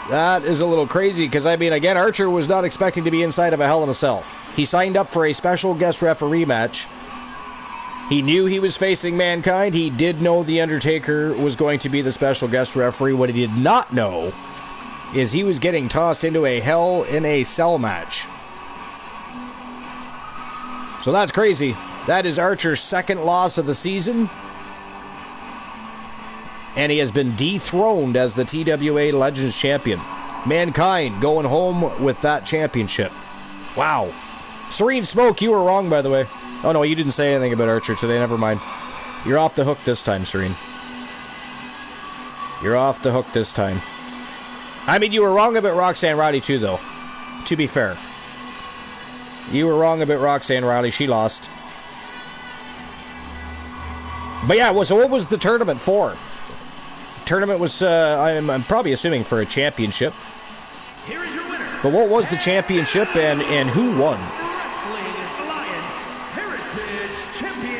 That is a little crazy because, I mean, again, Archer was not expecting to be inside of a Hell in a Cell. He signed up for a special guest referee match. He knew he was facing Mankind. He did know The Undertaker was going to be the special guest referee. What he did not know is he was getting tossed into a Hell in a Cell match. So that's crazy. That is Archer's second loss of the season. And he has been dethroned as the TWA Legends Champion. Mankind going home with that championship. Wow. Serene Smoke, you were wrong, by the way. Oh, no, you didn't say anything about Archer today. Never mind. You're off the hook this time, Serene. You're off the hook this time. I mean, you were wrong about Roxanne Riley, too, though. To be fair. You were wrong about Roxanne Riley. She lost. But yeah, so what was the tournament for? Tournament was, I'm probably assuming, for a championship. Here is your winner. But what was the championship and who won?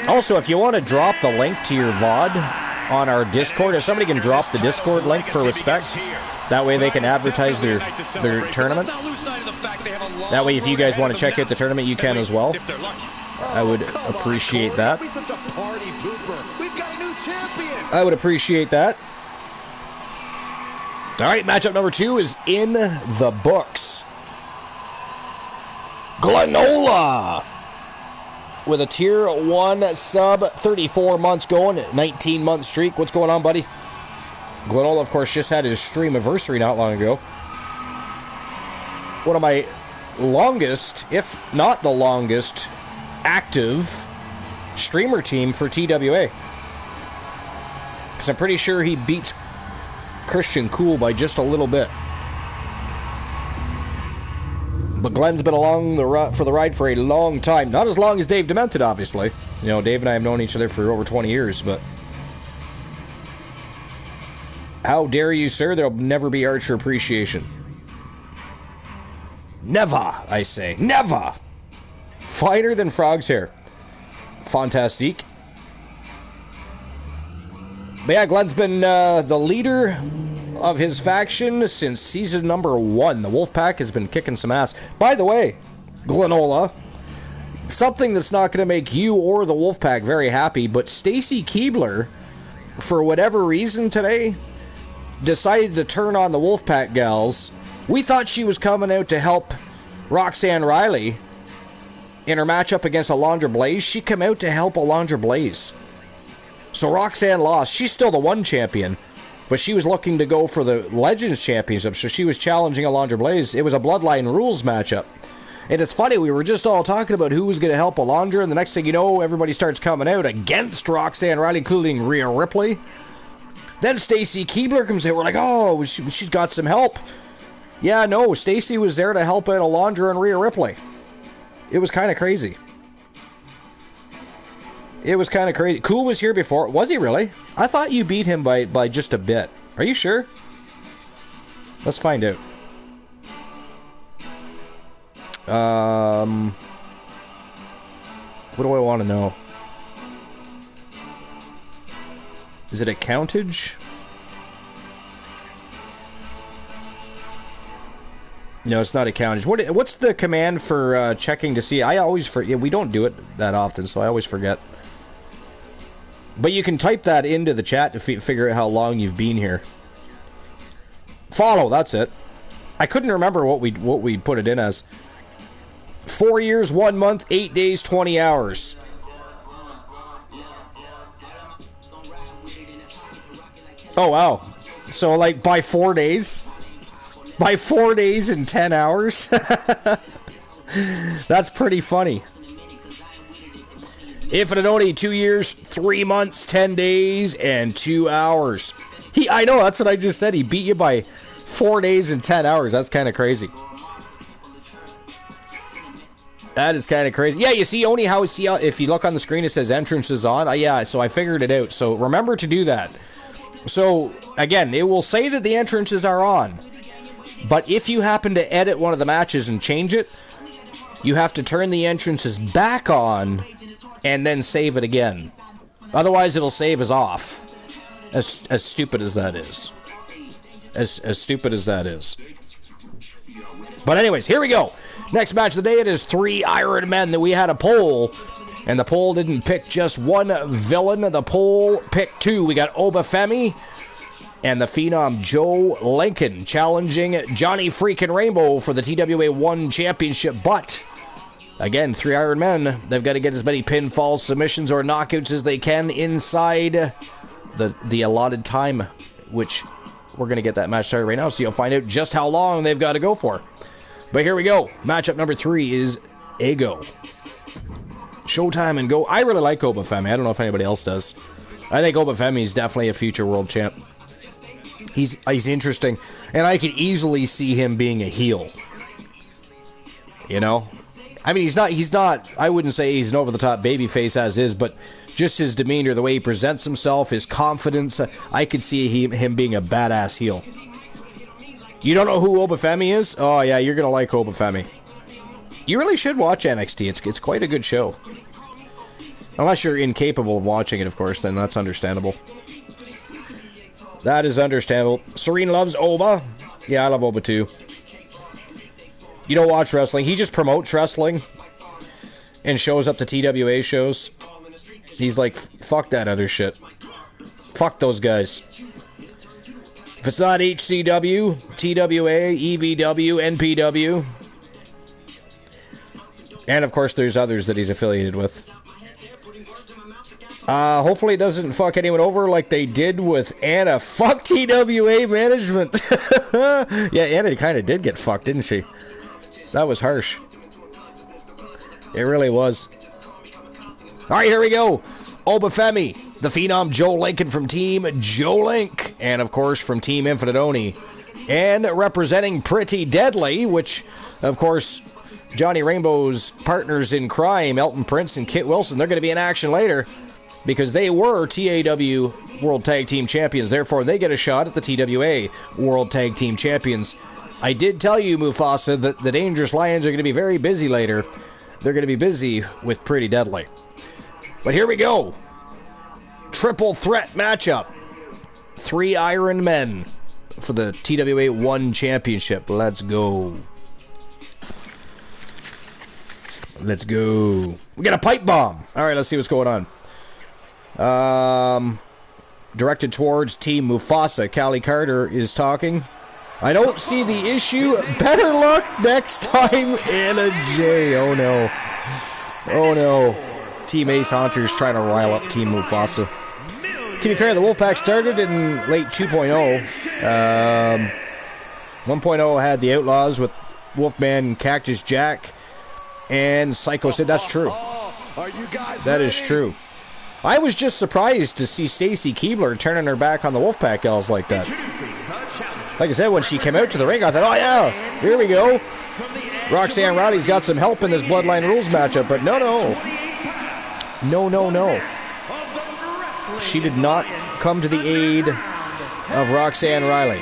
Also, if you want to drop the link to your VOD on our Discord, if somebody can drop the Discord link for respect, that way they can advertise their tournament. That way, if you guys want to check out the tournament, you can as well. I would appreciate that. I would appreciate that. All right, matchup number 2 is in the books. Glenola with a tier 1 sub, 34 months going, 19-month streak. What's going on, buddy? Glenola, of course, just had his stream anniversary not long ago. One of my longest, if not the longest, active streamer team for TWA. Because I'm pretty sure he beats Christian Cool by just a little bit. But Glenn's been along for the ride for a long time. Not as long as Dave Demented, obviously. You know, Dave and I have known each other for over 20 years, but... How dare you, sir? There'll never be Archer appreciation. Never, I say. Never! Finer than Frog's hair. Fantastique. But yeah, Glenn's been the leader of his faction since season number 1. The Wolfpack has been kicking some ass. By the way, Glenola, something that's not going to make you or the Wolfpack very happy, but Stacy Keibler, for whatever reason today, decided to turn on the Wolfpack gals. We thought she was coming out to help Roxanne Riley in her matchup against Alundra Blaze. She came out to help Alundra Blaze. So Roxanne lost. She's still the 1 champion, but she was looking to go for the Legends Championship, so she was challenging Alundra Blaze. It was a Bloodline Rules matchup. And it's funny, we were just all talking about who was going to help Alundra, and the next thing you know, everybody starts coming out against Roxanne Riley, including Rhea Ripley. Then Stacy Keibler comes in. We're like, oh, she's got some help. Yeah, no, Stacy was there to help out Alundra and Rhea Ripley. It was kind of crazy. It was kind of crazy. Cool was here before. Was he really? I thought you beat him by just a bit. Are you sure? Let's find out. What do I want to know? Is it a countage? No, it's not a countage. What's the command for checking to see? I always forget. We don't do it that often, so I always forget. But you can type that into the chat to figure out how long you've been here. Follow, that's it. I couldn't remember what we put it in as. 4 years, 1 month, 8 days, 20 hours. Oh, wow. So, like, by 4 days? By 4 days and 10 hours? That's pretty funny. Infinite only 2 years, 3 months, 10 days, and 2 hours. I know, that's what I just said. He beat you by 4 days and 10 hours. That's kind of crazy. That is kind of crazy. Yeah, you see only how if you look on the screen, it says entrance is on. Yeah, so I figured it out. So remember to do that. So, again, it will say that the entrances are on. But if you happen to edit one of the matches and change it, you have to turn the entrances back on and then save it again. Otherwise, it'll save as off. As stupid as that is. As stupid as that is. But anyways, here we go. Next match of the day, it is 3 Iron Men. That we had a poll, and the poll didn't pick just one villain. The poll picked 2. We got Obafemi and the Phenom Joe Lincoln challenging Johnny Freakin' Rainbow for the TWA 1 Championship. But again, 3 Iron Men. They've got to get as many pinfalls, submissions, or knockouts as they can inside the allotted time, which we're going to get that match started right now, so you'll find out just how long they've got to go for. But here we go. Matchup number 3 is Ego. Showtime and go. I really like Obafemi. I don't know if anybody else does. I think Obafemi is definitely a future world champ. He's interesting, and I could easily see him being a heel. You know? I mean, he's not, I wouldn't say he's an over-the-top babyface as is, but just his demeanor, the way he presents himself, his confidence, I could see him being a badass heel. You don't know who Obafemi is? Oh, yeah, you're going to like Obafemi. You really should watch NXT. It's quite a good show. Unless you're incapable of watching it, of course, then that's understandable. That is understandable. Serene loves Oba. Yeah, I love Oba too. You don't watch wrestling. He just promotes wrestling and shows up to TWA shows. He's like, fuck that other shit. Fuck those guys. If it's not HCW, TWA, EVW, NPW. And of course there's others that he's affiliated with. Hopefully it doesn't fuck anyone over like they did with Anna. Fuck TWA management. Yeah, Anna kind of did get fucked, didn't she? That was harsh. It really was. Alright, here we go. Obafemi, the Phenom Joe Lincoln from Team Joe Link. And of course from Team Infinite Oni, And representing Pretty Deadly, which, of course, Johnny Rainbow's partners in crime, Elton Prince and Kit Wilson, they're going to be in action later because they were TAW World Tag Team Champions. Therefore, they get a shot at the TWA World Tag Team Champions. I did tell you, Mufasa, that the Dangerous Lions are going to be very busy later. They're going to be busy with Pretty Deadly. But here we go. Triple threat matchup. 3 Iron Men for the TWA 1 Championship. Let's go. Let's go. We got a pipe bomb. All right, let's see what's going on. Directed towards Team Mufasa. Callie Carter is talking. I don't see the issue. Better luck next time. Anna J. Oh, no. Oh, no. Team Ace Hunter's trying to rile up Team Mufasa. To be fair, the Wolfpack started in late 2.0. 1.0 had the Outlaws with Wolfman, Cactus Jack, and Psycho Sid. That's true. That is true. I was just surprised to see Stacy Keebler turning her back on the Wolfpack gals like that. Like I said, when she came out to the ring, I thought, oh yeah, here we go. Roxanne Riley's got some help in this Bloodline Rules matchup, but no. She did not come to the aid of Roxanne Riley.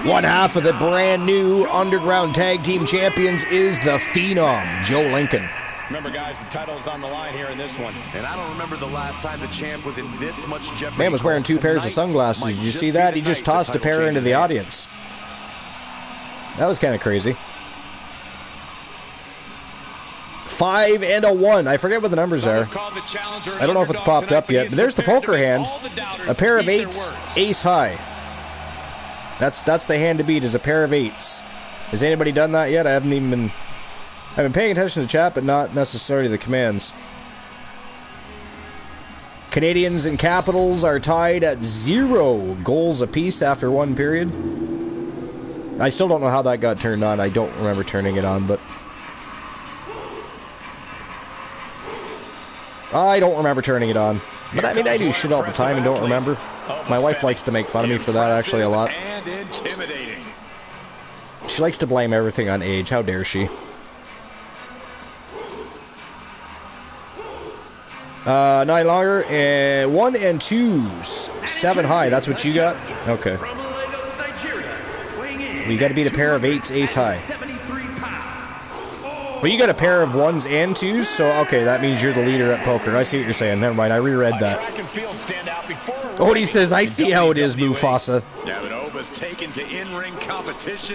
One half of the brand new Underground Tag Team Champions is the Phenom, Joe Lincoln. Remember, guys, the title is on the line here in this one. And I don't remember the last time the champ was in this much jeopardy. Man was wearing 2 pairs of sunglasses. Did you see that? He just tossed a pair into the audience. That was kind of crazy. 5 and a 1. I forget what the numbers are. I don't know if it's popped up yet. But there's the poker hand. A pair of 8s, ace high. That's the hand to beat, is a pair of 8s. Has anybody done that yet? I've been paying attention to the chat, but not necessarily the commands. Canadians and Capitals are tied at 0 goals apiece after 1 period. I still don't know how that got turned on. I don't remember turning it on, but I don't remember turning it on. But I mean, I do shit all the time and don't remember. My wife likes to make fun of me for that, actually, a lot. She likes to blame everything on age. How dare she? Not longer. 1 and 2s. 7 high. That's what you got? Okay. Well, you got to beat a pair of 8s, ace high. Well, you got a pair of 1s and 2s, so okay, that means you're the leader at poker. I see what you're saying. Never mind, I reread that. Oh, he says, I see how it is, Mufasa.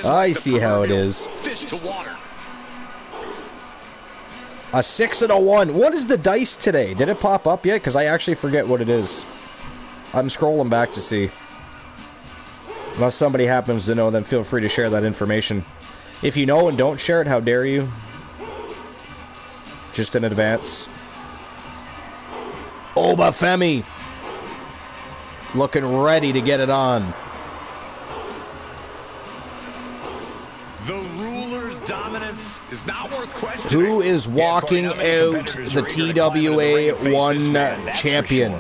I see how it is. A 6 and a 1. What is the dice today? Did it pop up yet? Because I actually forget what it is. I'm scrolling back to see. Unless somebody happens to know, then feel free to share that information. If you know and don't share it, how dare you? Just in advance. Obafemi. Looking ready to get it on. The ruler's dominance is not worth questioning. Who is walking out the TWA 1 champion?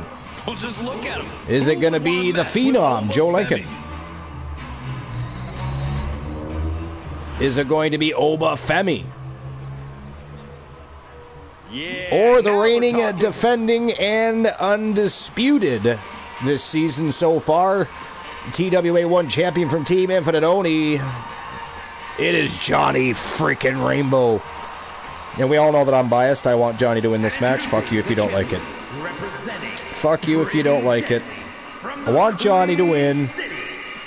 Well, just look at him. Is it going to be the Phenom, Joe Lincoln? Is it going to be Obafemi? Yeah, or the reigning, defending, and undisputed this season so far, TWA 1 champion from Team Infinite Oni, it is Johnny freaking Rainbow. And we all know that I'm biased. I want Johnny to win this match. Fuck you if you don't like it. Fuck you if you don't like it. I want Johnny to win.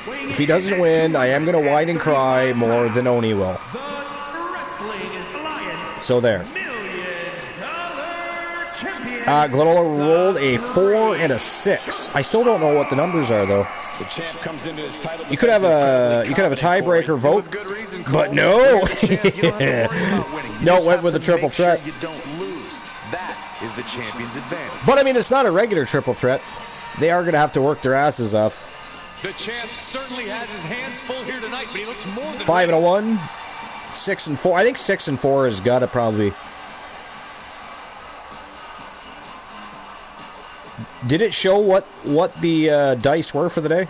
If he doesn't win, I am going to whine and cry more than Oni will. So there. Glenola rolled a 4 and a 6. I still don't know what the numbers are, though. You could have a tiebreaker vote, but no. No, it went with a triple threat. But I mean, it's not a regular triple threat. They are going to have to work their asses off. The champ certainly has his hands full here tonight, but he looks more than 5 and a 1, 6 and 4. I think 6 and 4 has got to probably. Did it show what the dice were for the day?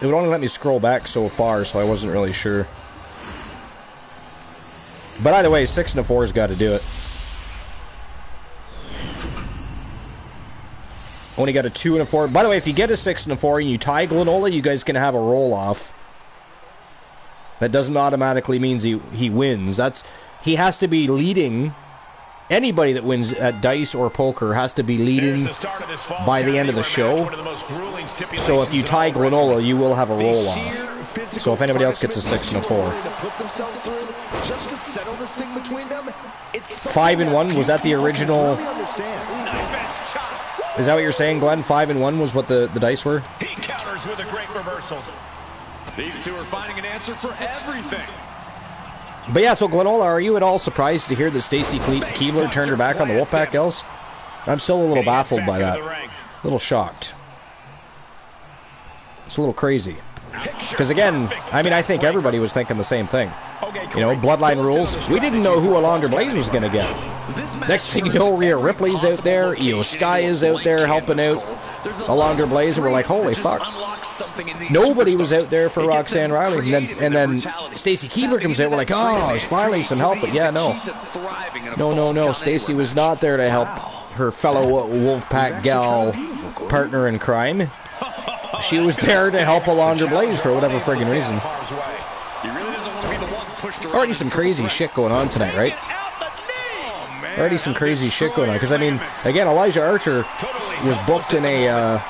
It would only let me scroll back so far, so I wasn't really sure. But either way, 6 and a 4's got to do it. Only got a 2 and a 4. By the way, if you get a 6 and a 4 and you tie Glenola, you guys can have a roll-off. That doesn't automatically mean he wins. He has to be leading. Anybody that wins at dice or poker has to be leading by the end of the show. So if you tie Glenola, you will have a roll-off. So if anybody else gets a 6 and a 4. 5 and 1, was that the original? Is that what you're saying, Glenn? 5 and 1 was what the dice were? He counters with a great reversal. These two are finding an answer for everything. But yeah, so Glenola, are you at all surprised to hear that Stacy Keibler turned her back on the Wolfpack Gals? I'm still a little baffled by that. A little shocked. It's a little crazy. Because again, I mean, I think everybody was thinking the same thing. You know, Bloodline rules. We didn't know who Alundra Blaze was going to get. Next thing you know, Rhea Ripley's out there. Io Sky is out there helping out Alundra Blaze. And we're like, holy fuck. Nobody was out there for Roxanne Riley. And then Stacy Keibler comes out. We're like, oh, there's finally some help. But yeah, no. No. Stacy was not there to help her fellow Wolfpack gal partner in crime. She was there to help Alundra Blaze for whatever friggin' reason. Already some crazy shit going on tonight, right? Already some crazy shit going on. Because, I mean, again, Elijah Archer was booked in a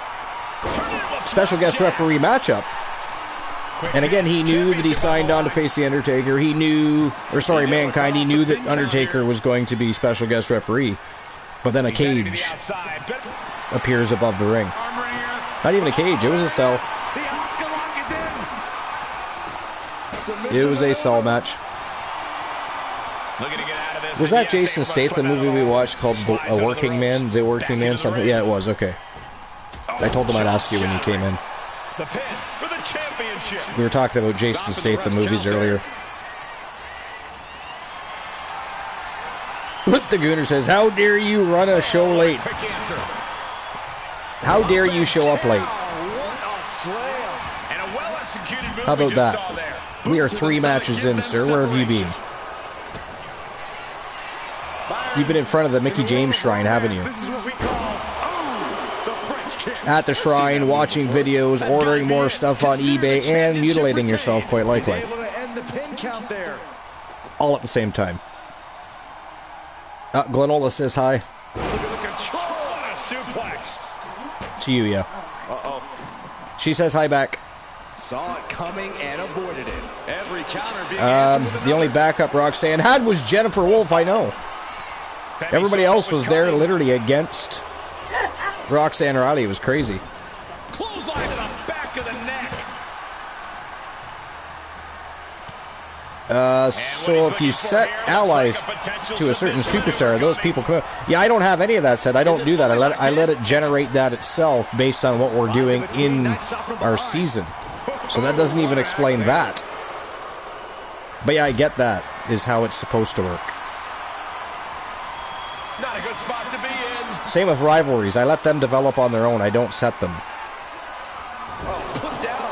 special guest referee matchup. And again, he knew that he signed on to face The Undertaker. He knew, or sorry, Mankind, he knew that Undertaker was going to be special guest referee. But then a cage appears above the ring. Not even a cage, it was a cell. It was a cell match. Was that Jason Statham movie we watched called A Working Man? The Working Man something? Yeah, it was, okay. I told him I'd ask you when you came in. We were talking about Jason Statham movies earlier. Look, the Gooner says, how dare you run a show late? How dare you show up late? How about that? We are 3 matches in, sir. Where have you been? You've been in front of the Mickey James Shrine, haven't you? At the shrine, watching videos, ordering more stuff on eBay, and mutilating yourself, quite likely. All at the same time. Glenola says hi. To you, yeah. She says hi back. Saw it coming and avoided it. Every counter being the only backup Roxanne had was Jennifer Wolf, I know. Everybody else was there literally against Roxanne Riley. It was crazy. Clothesline to the back of the neck. So if you set allies to a certain superstar, those people come out. Yeah, I don't have any of that set. I don't do that. I let it generate that itself based on what we're doing in our season. So that doesn't even explain that. But yeah, I get that is how it's supposed to work. Not a good spot to be in. Same with rivalries. I let them develop on their own. I don't set them.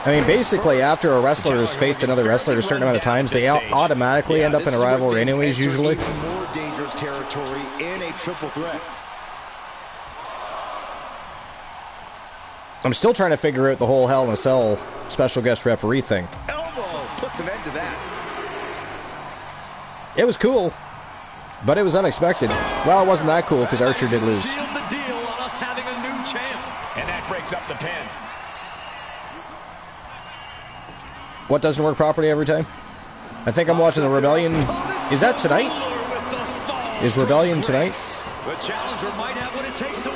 I mean, basically, after a wrestler has faced another wrestler a certain amount of times, they automatically end up in a rivalry anyways, usually. More dangerous territory in a triple threat. I'm still trying to figure out the whole Hell in a Cell special guest referee thing. Elbow puts an end to that. It was cool, but it was unexpected. Well, it wasn't that cool because Archer did lose. Sealed the deal on us having a new champ. And that breaks up the pin. What doesn't work properly every time? I think I'm watching the Rebellion. Is that tonight? Is Rebellion tonight?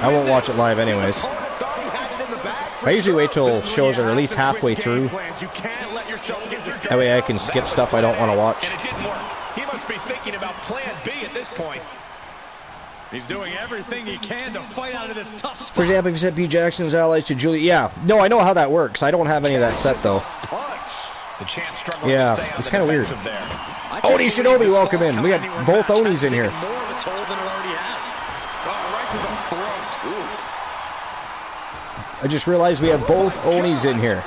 I won't watch it live anyways. I usually wait till shows are at least halfway through. That way I can skip stuff I don't want to watch. He must be thinking about plan B at this point. He's doing everything he can to fight out of this tough spot. For example, if you set B. Jackson's allies to Julia. Yeah. No, I know how that works. I don't have any of that set, though. Yeah, it's kind of weird. Oni Shinobi, welcome in. We got both Onis in here. I just realized we have both Onis in here.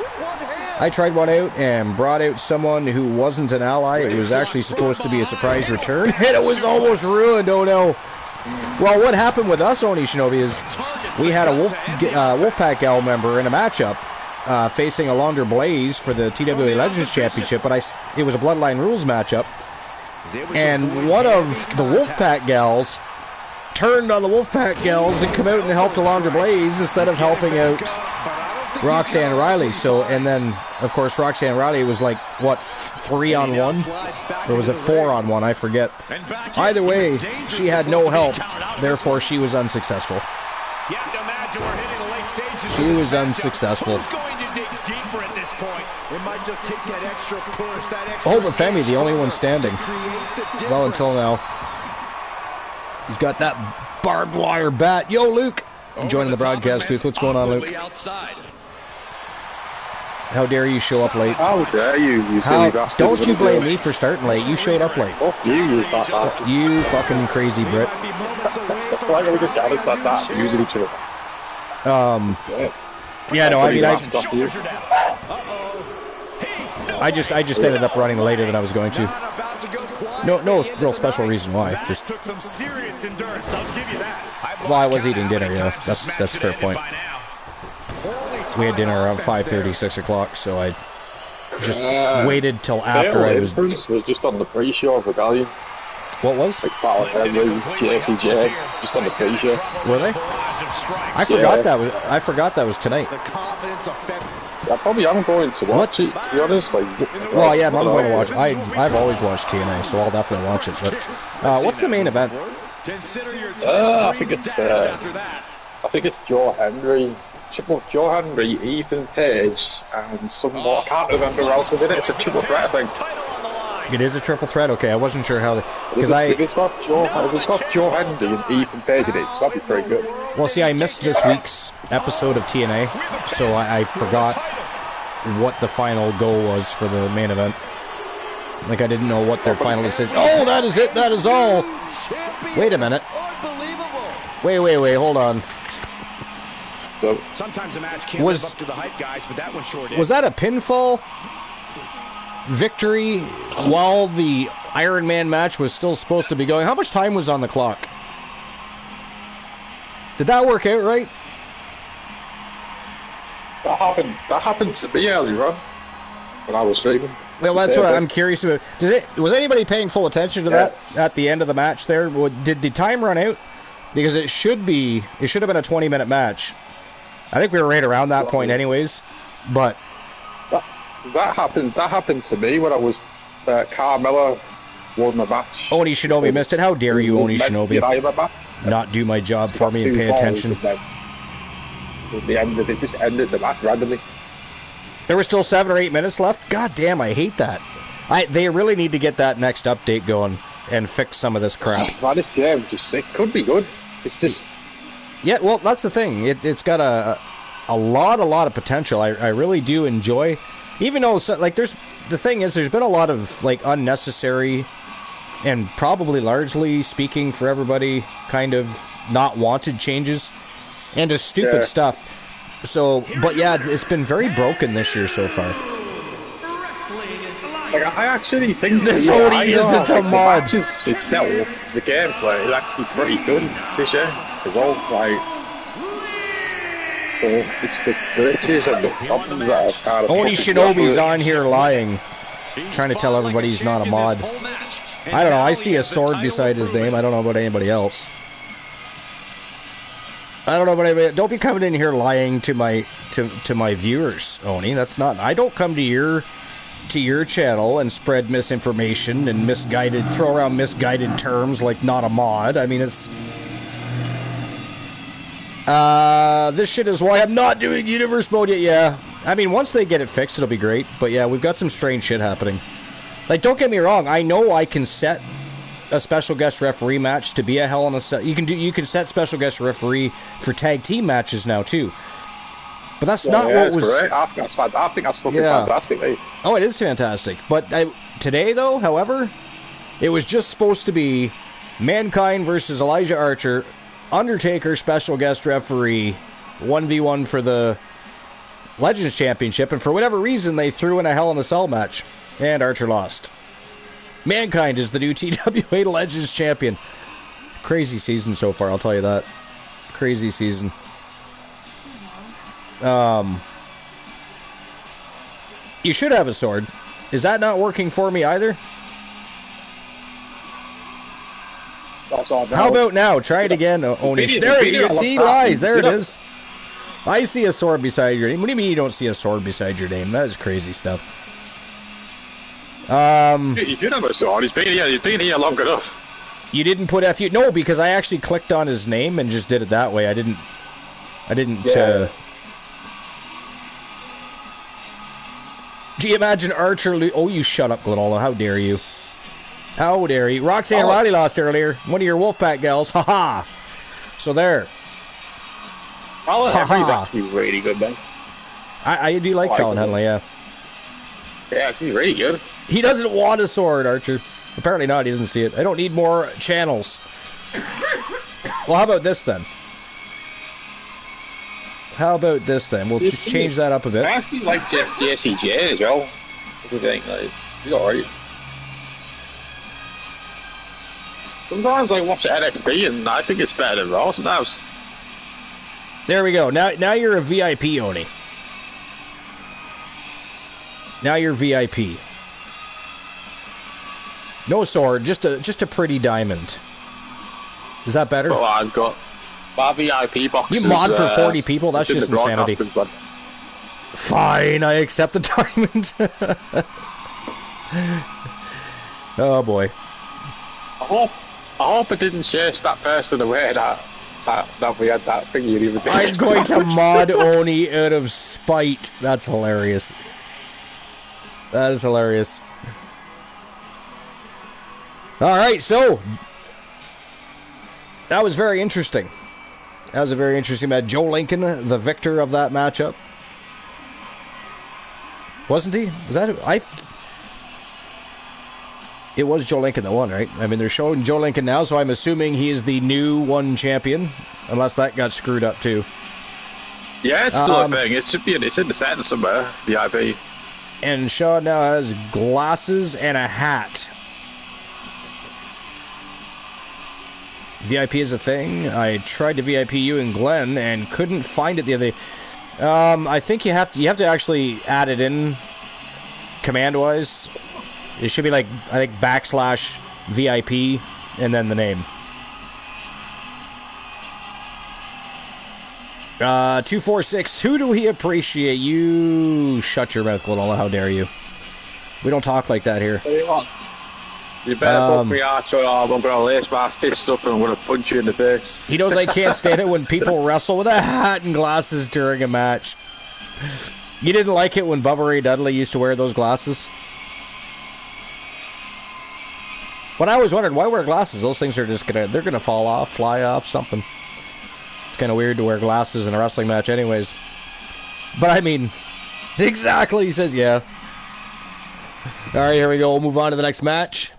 I tried one out and brought out someone who wasn't an ally. It was actually supposed to be a surprise return, and it was almost ruined. Oh no. Well, what happened with us, Oni Shinobi, is we had a Wolfpack Gal member in a matchup facing Alondra Blaze for the TWA Legends Championship, but it was a Bloodline Rules matchup, and one of the Wolfpack Gals turned on the Wolfpack Gals and come out and helped Alondra Blaze instead of helping out Roxanne Riley. So, and then, of course, Roxanne Riley was like, what, 3-on-1? Or was it 4-on-1? I forget. Either way, she had no help. Therefore, she was unsuccessful. She was unsuccessful. Oh, but Femi, the only one standing. Well, until now. He's got that barbed wire bat. Yo, Luke! Joining the broadcast booth. What's going on, Luke? How dare you show up late? How dare you silly bastard. Don't you blame me for starting late. You showed up late. Fuck you fat bastard. You fucking crazy Brit. Why are we just gathered to that? Using each other. Yeah, no, I mean, I just ended up running later than I was going to. No real special reason why. Just took some serious endurance, I'll give you that. Well, I was eating dinner, yeah. That's a fair point. We had dinner around 5:30, 6 o'clock, so I just waited till after I was... was just on the pre-show of Rebellion. What was? Like Fallon Henry, JCJ, just on the pre-show. Were they? I forgot that was tonight. I probably am going to watch it, to be honest. Like, well, yeah, I'm going to watch it. I've always watched TNA, so I'll definitely watch it. But what's the main event? I think it's Joe Henry. Joe Henry, Ethan Page, and some more. I can't remember who else is in it. It's a triple threat, I think. It is a triple threat. Okay, I wasn't sure how. Because if it's got Joe Henry and Ethan Page in it, so that'd be pretty good. Well, see, I missed this week's episode of TNA, so I forgot what the final goal was for the main event. Like, I didn't know what their final decision. Oh, that is it. That is all. Wait a minute. Wait. Hold on. So, sometimes a match can't live up to the hype, guys, but that one sure did. Was that a pinfall victory while the Iron Man match was still supposed to be going? How much time was on the clock? Did that work out right? That happened to me earlier on when I was streaming. Well, that's what I'm curious about. Was anybody paying full attention to that at the end of the match there? Did the time run out? Because it should have been a 20-minute match. I think we were right around that point anyways, but... That happened to me when I was... Carmella won the match. Oni Shinobi missed it. How dare you, Oni Shinobi? Not do my job for me and pay attention. They just ended the match randomly. There were still 7 or 8 minutes left? God damn, I hate that. They really need to get that next update going and fix some of this crap. Man, this game it could be good. It's just... Yeah, well, that's the thing. It's got a lot of potential. I really do enjoy, even though like there's been a lot of like unnecessary and probably largely speaking for everybody kind of not wanted changes and just stupid stuff. So, but yeah, it's been very broken this year so far. Like, I actually think this only isn't a mod. The matches itself, the gameplay is actually pretty good this year. As well, like, it's the glitches and the problems that are kind of... Oni Shinobi's on here lying, trying to tell everybody he's not a mod. I don't know, I see a sword beside his name. I don't know about anybody else. Don't be coming in here lying to my viewers, Oni. That's not... I don't come to your channel and spread misinformation and throw around misguided terms like not a mod. I mean, it's... this shit is why I'm not doing universe mode yet. Yeah, I mean, once they get it fixed, it'll be great. But yeah, we've got some strange shit happening. Like, don't get me wrong. I know I can set a special guest referee match to be a Hell in a Cell. You can set special guest referee for tag team matches now too. But that's not what was. Great. I think that's fucking fantastic, mate. Oh, it is fantastic. But today, though, however, it was just supposed to be Mankind versus Elijah Archer, Undertaker special guest referee, 1v1 for the Legends Championship, and for whatever reason, they threw in a Hell in a Cell match, and Archer lost. Mankind is the new TWA Legends Champion. Crazy season so far, I'll tell you that. Crazy season. You should have a sword. Is that not working for me either? How about now? Try it again, Oni. There you see lies. There it is. I see a sword beside your name. What do you mean you don't see a sword beside your name? That is crazy stuff. You should have a sword. He's been here long enough. You didn't put FU? No, because I actually clicked on his name and just did it that way. I didn't. Yeah. Do you imagine Archer? Oh, you shut up, Glenola. How dare you? How dare you? Roxanne Riley lost earlier. One of your Wolfpack gals. Haha. So there. Colin Henry's actually really good, man. I do like Colin Henley, yeah. Yeah, she's really good. He doesn't want a sword, Archer. Apparently not. He doesn't see it. I don't need more channels. Well, how about this then? How about this then? We'll just change that up a bit. I actually like just JCJ as well. I think he's alright. Sometimes I watch NXT and I think it's better than Raw sometimes. There we go. Now you're a VIP, Oni. Now you're VIP. No sword, just a pretty diamond. Is that better? Oh, I've got my VIP boxes. You mod for 40 people? That's just insanity. Fine, I accept the diamond. Oh boy. I hope it didn't chase that person away that we had that thingy the other day. I'm going to mod Oni out of spite. That's hilarious. That is hilarious. Alright, so that was very interesting. That was a very interesting match. Joe Lincoln, the victor of that matchup. Wasn't he? Was that it was Joe Lincoln that won, right? I mean, they're showing Joe Lincoln now, so I'm assuming he is the new one champion, unless that got screwed up too. Yeah, it's still a thing. It should be. It's in the sentence somewhere. VIP. And Shawn now has glasses and a hat. VIP is a thing. I tried to VIP you and Glenn and couldn't find it the other day. I think you have to actually add it in command-wise. It should be like, I think, / VIP and then the name. 246. Who do we appreciate? You shut your mouth, Glenola. How dare you? We don't talk like that here. What do you want? You better put me out, or I'm gonna lace my fist up and I'm gonna punch you in the face. He knows I can't stand it when people wrestle with a hat and glasses during a match. You didn't like it when Bubba Ray Dudley used to wear those glasses? But I always wondered, why wear glasses? Those things are just they're gonna fall off, fly off, something. It's kind of weird to wear glasses in a wrestling match anyways. But I mean, exactly, he says yeah. Alright, here we go. We'll move on to the next match.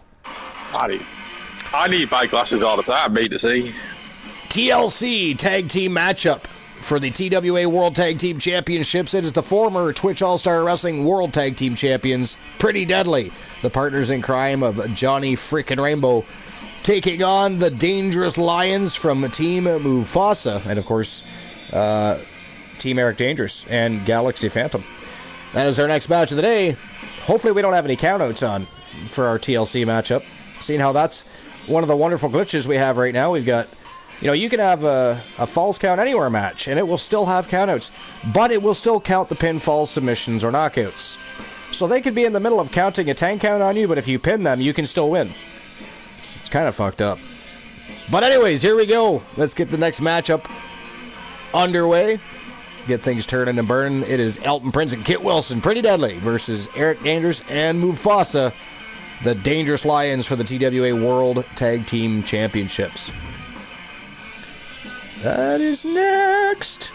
I need my glasses all the time, mate, to see. TLC Tag Team Matchup for the TWA World Tag Team Championships. It is the former Twitch All-Star Wrestling World Tag Team Champions, Pretty Deadly, the partners in crime of Johnny Frickin' Rainbow, taking on the Dangerous Lions from Team Mufasa, and of course, Team Eric Dangerous and Galaxy Phantom. That is our next match of the day. Hopefully we don't have any countouts on for our TLC matchup. Seeing how that's one of the wonderful glitches we have right now. We've got, you can have a falls count anywhere match, and it will still have countouts, but it will still count the pinfalls, submissions, or knockouts. So they could be in the middle of counting a 10 count on you, but if you pin them, you can still win. It's kind of fucked up. But anyways, here we go. Let's get the next matchup underway. Get things turning and burning. It is Elton Prince and Kit Wilson, Pretty Deadly, versus Eric Dangerous and Mufasa, the Dangerous Lions, for the TWA World Tag Team Championships. That is next.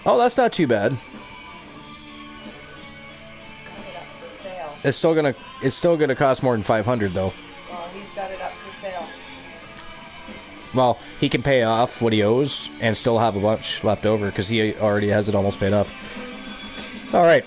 Oh, that's not too bad. It's still gonna cost more than $500 though. Well, he's got it up for sale. Well, he can pay off what he owes and still have a bunch left over because he already has it almost paid off. All right.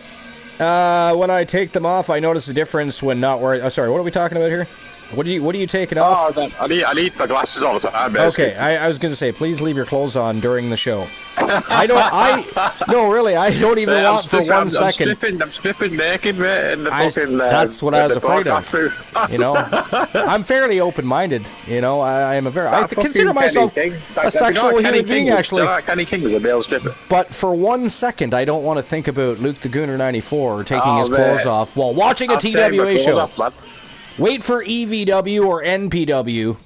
When I take them off, I notice a difference when not wearing... Oh, sorry, what are we talking about here? What are you taking off? Oh, I need my glasses all the time, basically. Okay, I was going to say, please leave your clothes on during the show. No, really, I don't even want for 1 second. I'm stripping naked, mate, in the fucking... That's what I was afraid of. You know, I'm fairly open-minded. You know, I am a very... I consider myself a sexual human being, actually. Kenny King was a male stripper. But for 1 second, I don't want to think about Luke the Gooner 94 taking his clothes off while watching a TWA show. Wait for EVW or NPW.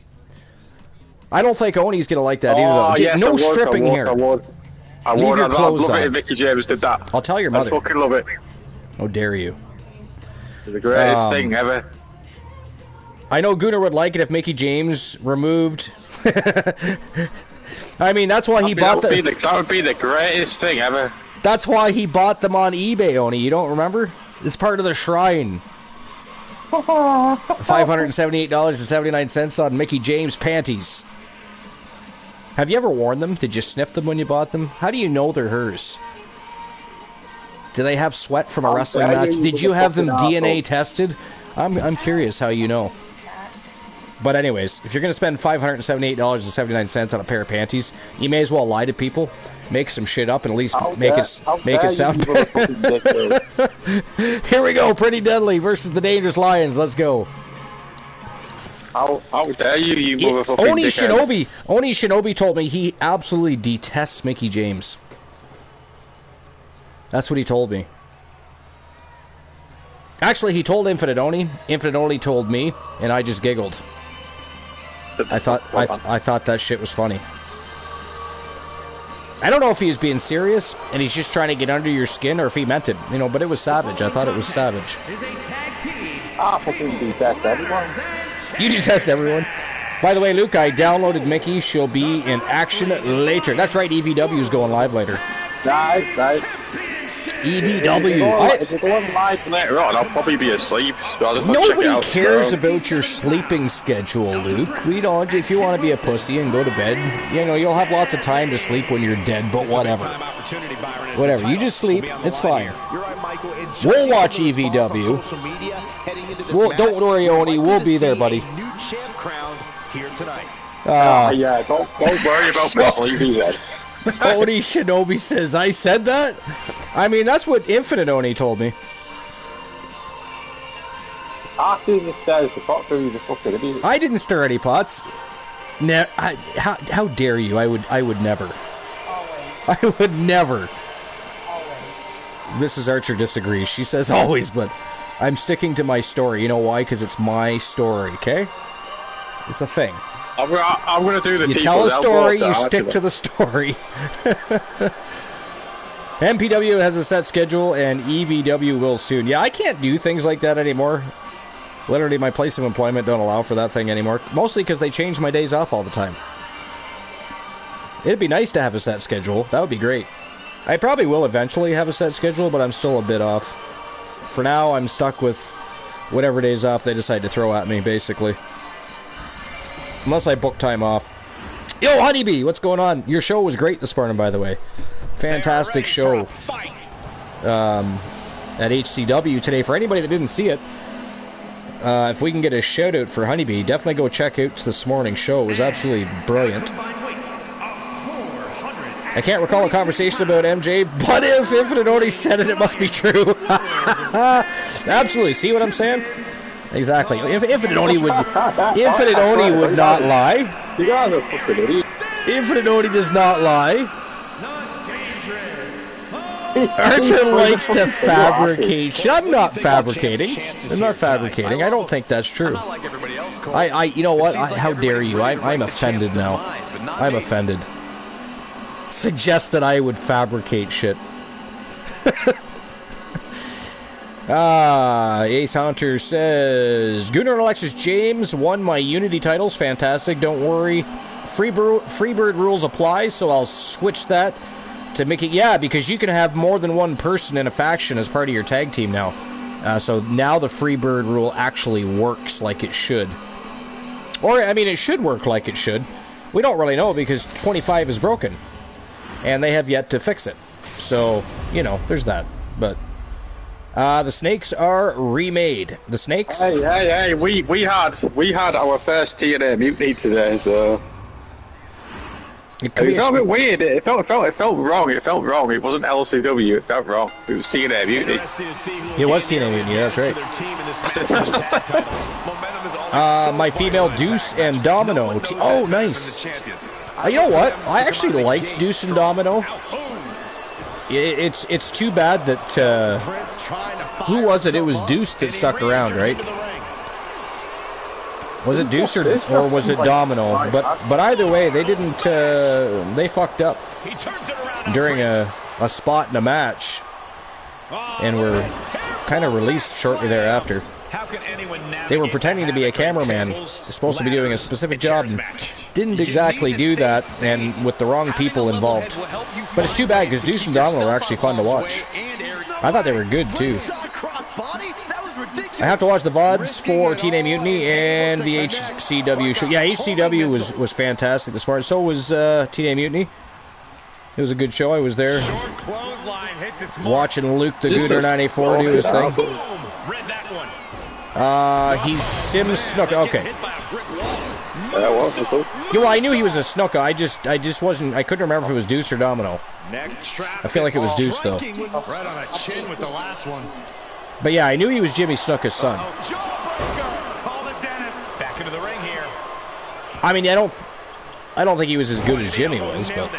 I don't think Oni's going to like that either, though. Yes, no stripping here. I would. I'd love it if Mickey James did that. I'll tell your mother. I fucking love it. How dare you. It's the greatest thing ever. I know Gooner would like it if Mickey James removed... I mean, that's why he bought them. That would be the greatest thing ever. That's why he bought them on eBay, Oni. You don't remember? It's part of the shrine. $578.79 on Mickey James panties. Have you ever worn them? Did you sniff them when you bought them? How do you know they're hers? Do they have sweat from a wrestling match? Did you have them DNA tested? I'm curious how you know. But anyways, if you're going to spend $578.79 on a pair of panties, you may as well lie to people, make some shit up, and at least make it sound better. Here we go, Pretty Deadly versus the Dangerous Lions. Let's go. How dare you motherfucking Oni Shinobi told me he absolutely detests Mickey James. That's what he told me. Actually, he told Infinite Oni. Infinite Oni told me, and I just giggled. I thought that shit was funny. I don't know if he was being serious and he's just trying to get under your skin or if he meant it, you know, but it was savage. I thought it was savage. I fucking detest everyone. You detest everyone. By the way, Luke, I downloaded Mickey. She'll be in action later. That's right, EVW is going live later. Nice. EVW. If we're going live later on, I'll probably be asleep. So nobody cares about your sleeping schedule, Luke. We don't. If you want to be a pussy and go to bed, you know, you'll have lots of time to sleep when you're dead, but whatever. Whatever. You just sleep. It's fine. We'll watch EVW. Don't worry, Oni. We'll be there, buddy. Yeah, don't worry about me sleeping yet. Oni Shinobi says, I said that? I mean, that's what Infinite Oni told me. Archie stirs the pot through the fucking idiot. I didn't stir any pots. No, how dare you? I would never. Always. I would never. Always. Mrs. Archer disagrees. She says always, but I'm sticking to my story. You know why? Because it's my story, okay? It's a thing. I'm gonna do the. You tell a story, you stick to the story. MPW has a set schedule, and EVW will soon. Yeah, I can't do things like that anymore. Literally, my place of employment don't allow for that thing anymore. Mostly because they change my days off all the time. It'd be nice to have a set schedule. That would be great. I probably will eventually have a set schedule, but I'm still a bit off. For now, I'm stuck with whatever days off they decide to throw at me, basically. Unless I book time off. Yo, Honeybee, what's going on? Your show was great this morning, by the way. Fantastic show. At HCW today. For anybody that didn't see it, if we can get a shout out for Honeybee, definitely go check out this morning's show. It was absolutely brilliant. I can't recall a conversation about MJ, but if Infinite Oni said it, it must be true. Absolutely. See what I'm saying? Exactly. Infinite Oni would not lie. You guys are fucking idiots. Infinite Oni does not lie. Archer likes to fabricate shit. I'm not fabricating. I'm not fabricating. I don't think that's true. You know what? How dare you? I'm offended now. I'm offended. Suggest that I would fabricate shit. Ace Hunter says, Gunnar and Alexis James won my Unity titles. Fantastic. Don't worry. Freebird rules apply, so I'll switch that to make it... Yeah, because you can have more than one person in a faction as part of your tag team now. So now the Freebird rule actually works like it should. Or, I mean, it should work like it should. We don't really know because 25 is broken, and they have yet to fix it. So, you know, there's that. But the snakes are remade. The snakes. Hey! We had our first TNA mutiny today, so. It felt a bit weird. It felt wrong. It felt wrong. It wasn't LCW. It felt wrong. It was TNA Mutiny. It was TNA Mutiny. That's right. My female Deuce and Domino. Oh, nice. You know what? I actually liked Deuce and Domino. It's too bad that who was it? It was Deuce that stuck around, right? Was it Deuce or was it Domino? But either way, they didn't. They fucked up during a spot in a match, and were kind of released shortly thereafter. They were pretending to be a cameraman, supposed to be doing a specific job, and didn't exactly do that, and with the wrong people involved. But it's too bad because Deuce and Domino were actually fun to watch. I thought they were good too. I have to watch the VODs for TNA Mutiny and the HCW show. Yeah, HCW was fantastic this part. So was TNA Mutiny. It was a good show. I was there watching Luke the Gooner 94 do his thing. He's Sim Snuka. Okay. Yeah, well, I knew he was a Snuka. I just wasn't. I couldn't remember if it was Deuce or Domino. I feel like it was Deuce though. Right on the chin with the last one. But yeah, I knew he was Jimmy Snuka's son. Back into the ring here. I mean, I don't think he was as good as Jimmy was, but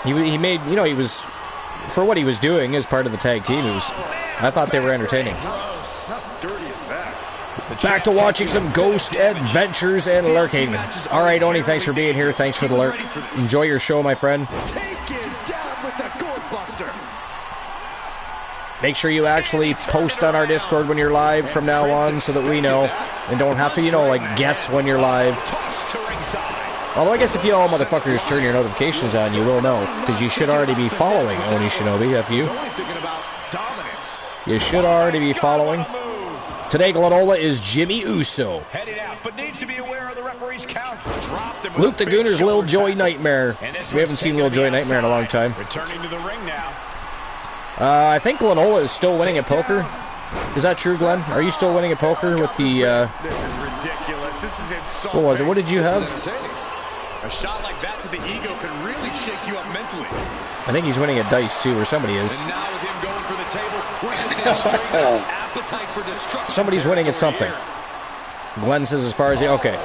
he made, you know, he was, for what he was doing as part of the tag team, I thought they were entertaining. Back to watching some Ghost Adventures and lurking. All right, Oni, thanks for being here. Thanks for the lurk. Enjoy your show, my friend. Make sure you actually post on our Discord when you're live from now on so that we know and don't have to, you know, like guess when you're live. Although I guess if you all motherfuckers turn your notifications on, you will know because you should already be following Oni Shinobi, F you. You should already be following. Today, Glenola is Jimmy Uso. Luke the Gooner's Lil Joy Nightmare. We haven't seen Lil Joy Nightmare in a long time. Returning to the ring now. I think Glenola is still winning at poker. Is that true, Glenn? Are you still winning at poker with the, This is ridiculous. This is insulting. What was it? What did you have? A shot like that to the ego could really shake you up mentally. I think he's winning at dice, too, or somebody is. And now with him going for the table, we're appetite for destruction. Somebody's winning at something. Glenn says as far as okay.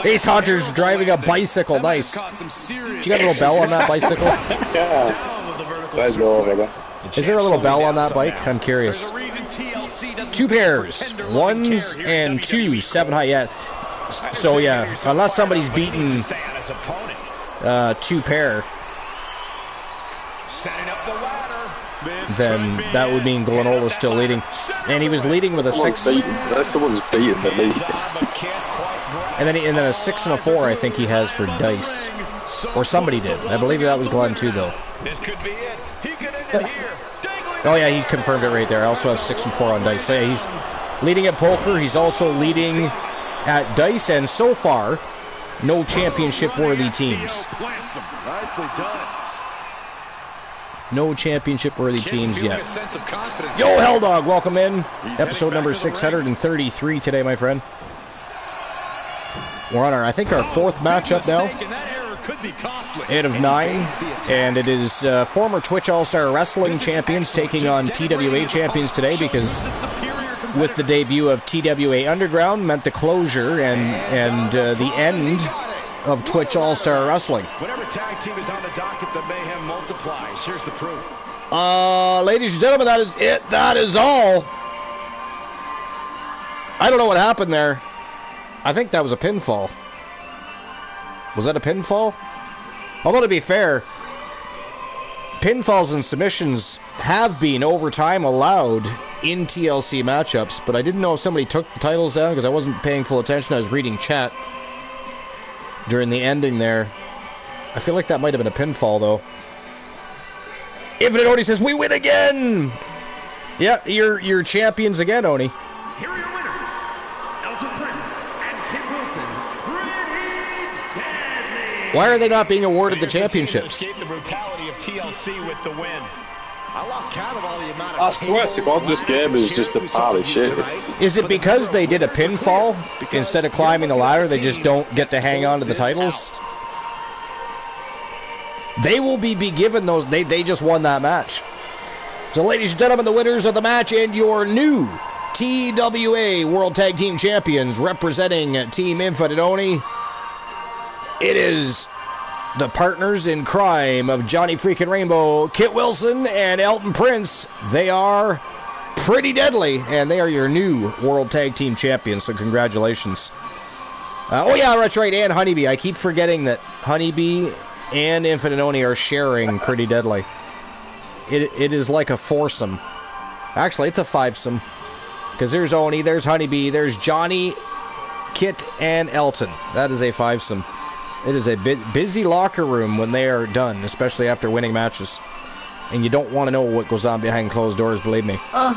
Ace Hunter's driving a bicycle. Nice. Did you got a little bell on that bicycle? Yeah. Is there a little bell on that bike? I'm curious. 2 pairs. 1s and 2s. 7 high. Yeah. So, yeah. Unless somebody's beaten 2 pair, then that would mean Glenola's still leading. And he was leading with a 6. Someone's beaten the lead. And then a 6 and a 4, I think he has for dice. Or somebody did. I believe that was Glenn too, though. This could be it. He could end it here. Oh yeah, he confirmed it right there. I also have 6 and 4 on dice. So yeah, he's leading at poker. He's also leading at dice, and so far, no championship-worthy teams. Nicely done. No championship-worthy teams yet. Yo, Helldog, welcome in. Episode number 633 today, my friend. We're on I think our 4th matchup now. 8 of 9, and it is former Twitch All-Star Wrestling champions taking on TWA champions today because with the debut of TWA Underground meant the closure and the end of Twitch All-Star Wrestling. Whatever tag team is on the docket, the mayhem multiplies. Here's the proof. Ladies and gentlemen, that is it. That is all. I don't know what happened there. I think that was a pinfall. Was that a pinfall? Although, to be fair, pinfalls and submissions have been, over time, allowed in TLC matchups, but I didn't know if somebody took the titles down because I wasn't paying full attention. I was reading chat during the ending there. I feel like that might have been a pinfall, though. Infinite Oni says, we win again! Yeah, you're champions again, Oni. Here are your winners, Elton Prince and Kit Wilson. Pretty Why are they not being awarded the championships? Escape the brutality of TLC with the win. I lost count of all the amount of I swear to God, this game is just a pile of shit. Is it because they did a pinfall instead of climbing the ladder? They just don't get to hang on to the titles? They will be given those. They just won that match. So, ladies and gentlemen, the winners of the match and your new TWA World Tag Team Champions representing Team Infinite Oni. It is the partners in crime of Johnny Freakin' Rainbow, Kit Wilson, and Elton Prince. They are Pretty Deadly, and they are your new World Tag Team Champions, so congratulations. Oh yeah, that's right, and Honeybee. I keep forgetting that Honeybee and Infinite Oni are sharing Pretty Deadly. It is like a foursome. Actually, it's a fivesome. Because there's Oni, there's Honeybee, there's Johnny, Kit, and Elton. That is a fivesome. It is a busy locker room when they are done, especially after winning matches. And you don't want to know what goes on behind closed doors, believe me. You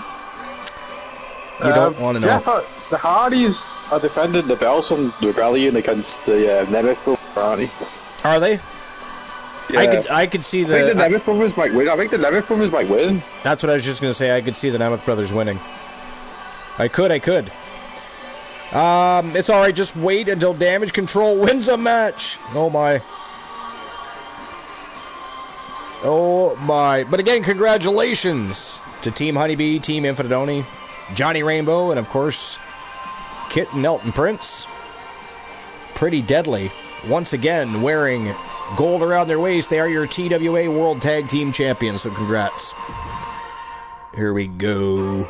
don't want to know. Jeff, the Hardys are defending the belts on the Rebellion against the Nemeth Brothers, aren't they? Are they? Yeah. I could see the... I think the Nemeth Brothers might win. I think the Nemeth Brothers might win. That's what I was just going to say. I could see the Nemeth Brothers winning. I could. It's alright, just wait until Damage Control wins a match. Oh my. Oh my. But again, congratulations to Team Honeybee, Team Infinite Oni, Johnny Rainbow, and of course, Kit and Elton Prince. Pretty Deadly. Once again, wearing gold around their waist. They are your TWA World Tag Team Champions, so congrats. Here we go.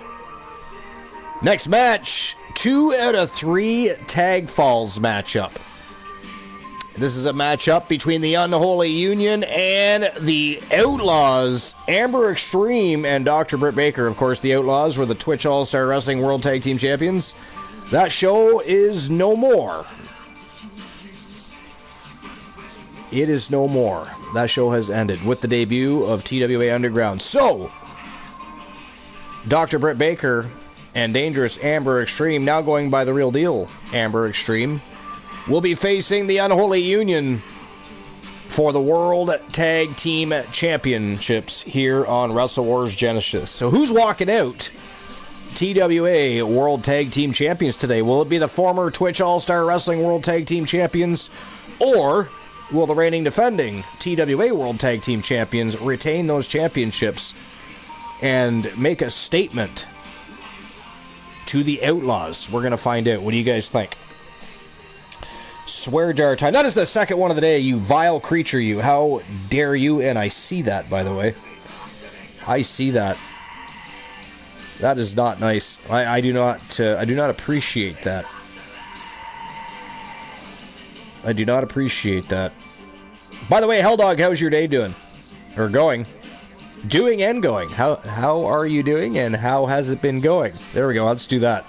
Next match, 2 out of 3 tag falls matchup. This is a matchup between the Unholy Union and the Outlaws, Amber Extreme and Dr. Britt Baker. Of course, the Outlaws were the Twitch All-Star Wrestling World Tag Team Champions. That show is no more. It is no more. That show has ended with the debut of TWA Underground. So, Dr. Britt Baker and Dangerous Amber Extreme, now going by the real deal Amber Extreme, will be facing the Unholy Union for the World Tag Team Championships here on Wrestle Wars Genesis. So who's walking out TWA World Tag Team Champions today? Will it be the former Twitch All-Star Wrestling World Tag Team Champions, or will the reigning defending TWA World Tag Team Champions retain those championships and make a statement to the Outlaws? We're going to find out. What do you guys think? Swear jar time. That is the second one of the day, you vile creature, you. How dare you? And I see that, by the way. I see that. That is not nice. I do not appreciate that. I do not appreciate that. By the way, Helldog, how's your day doing? Or going? Doing and going. How are you doing, and how has it been going? There we go. Let's do that.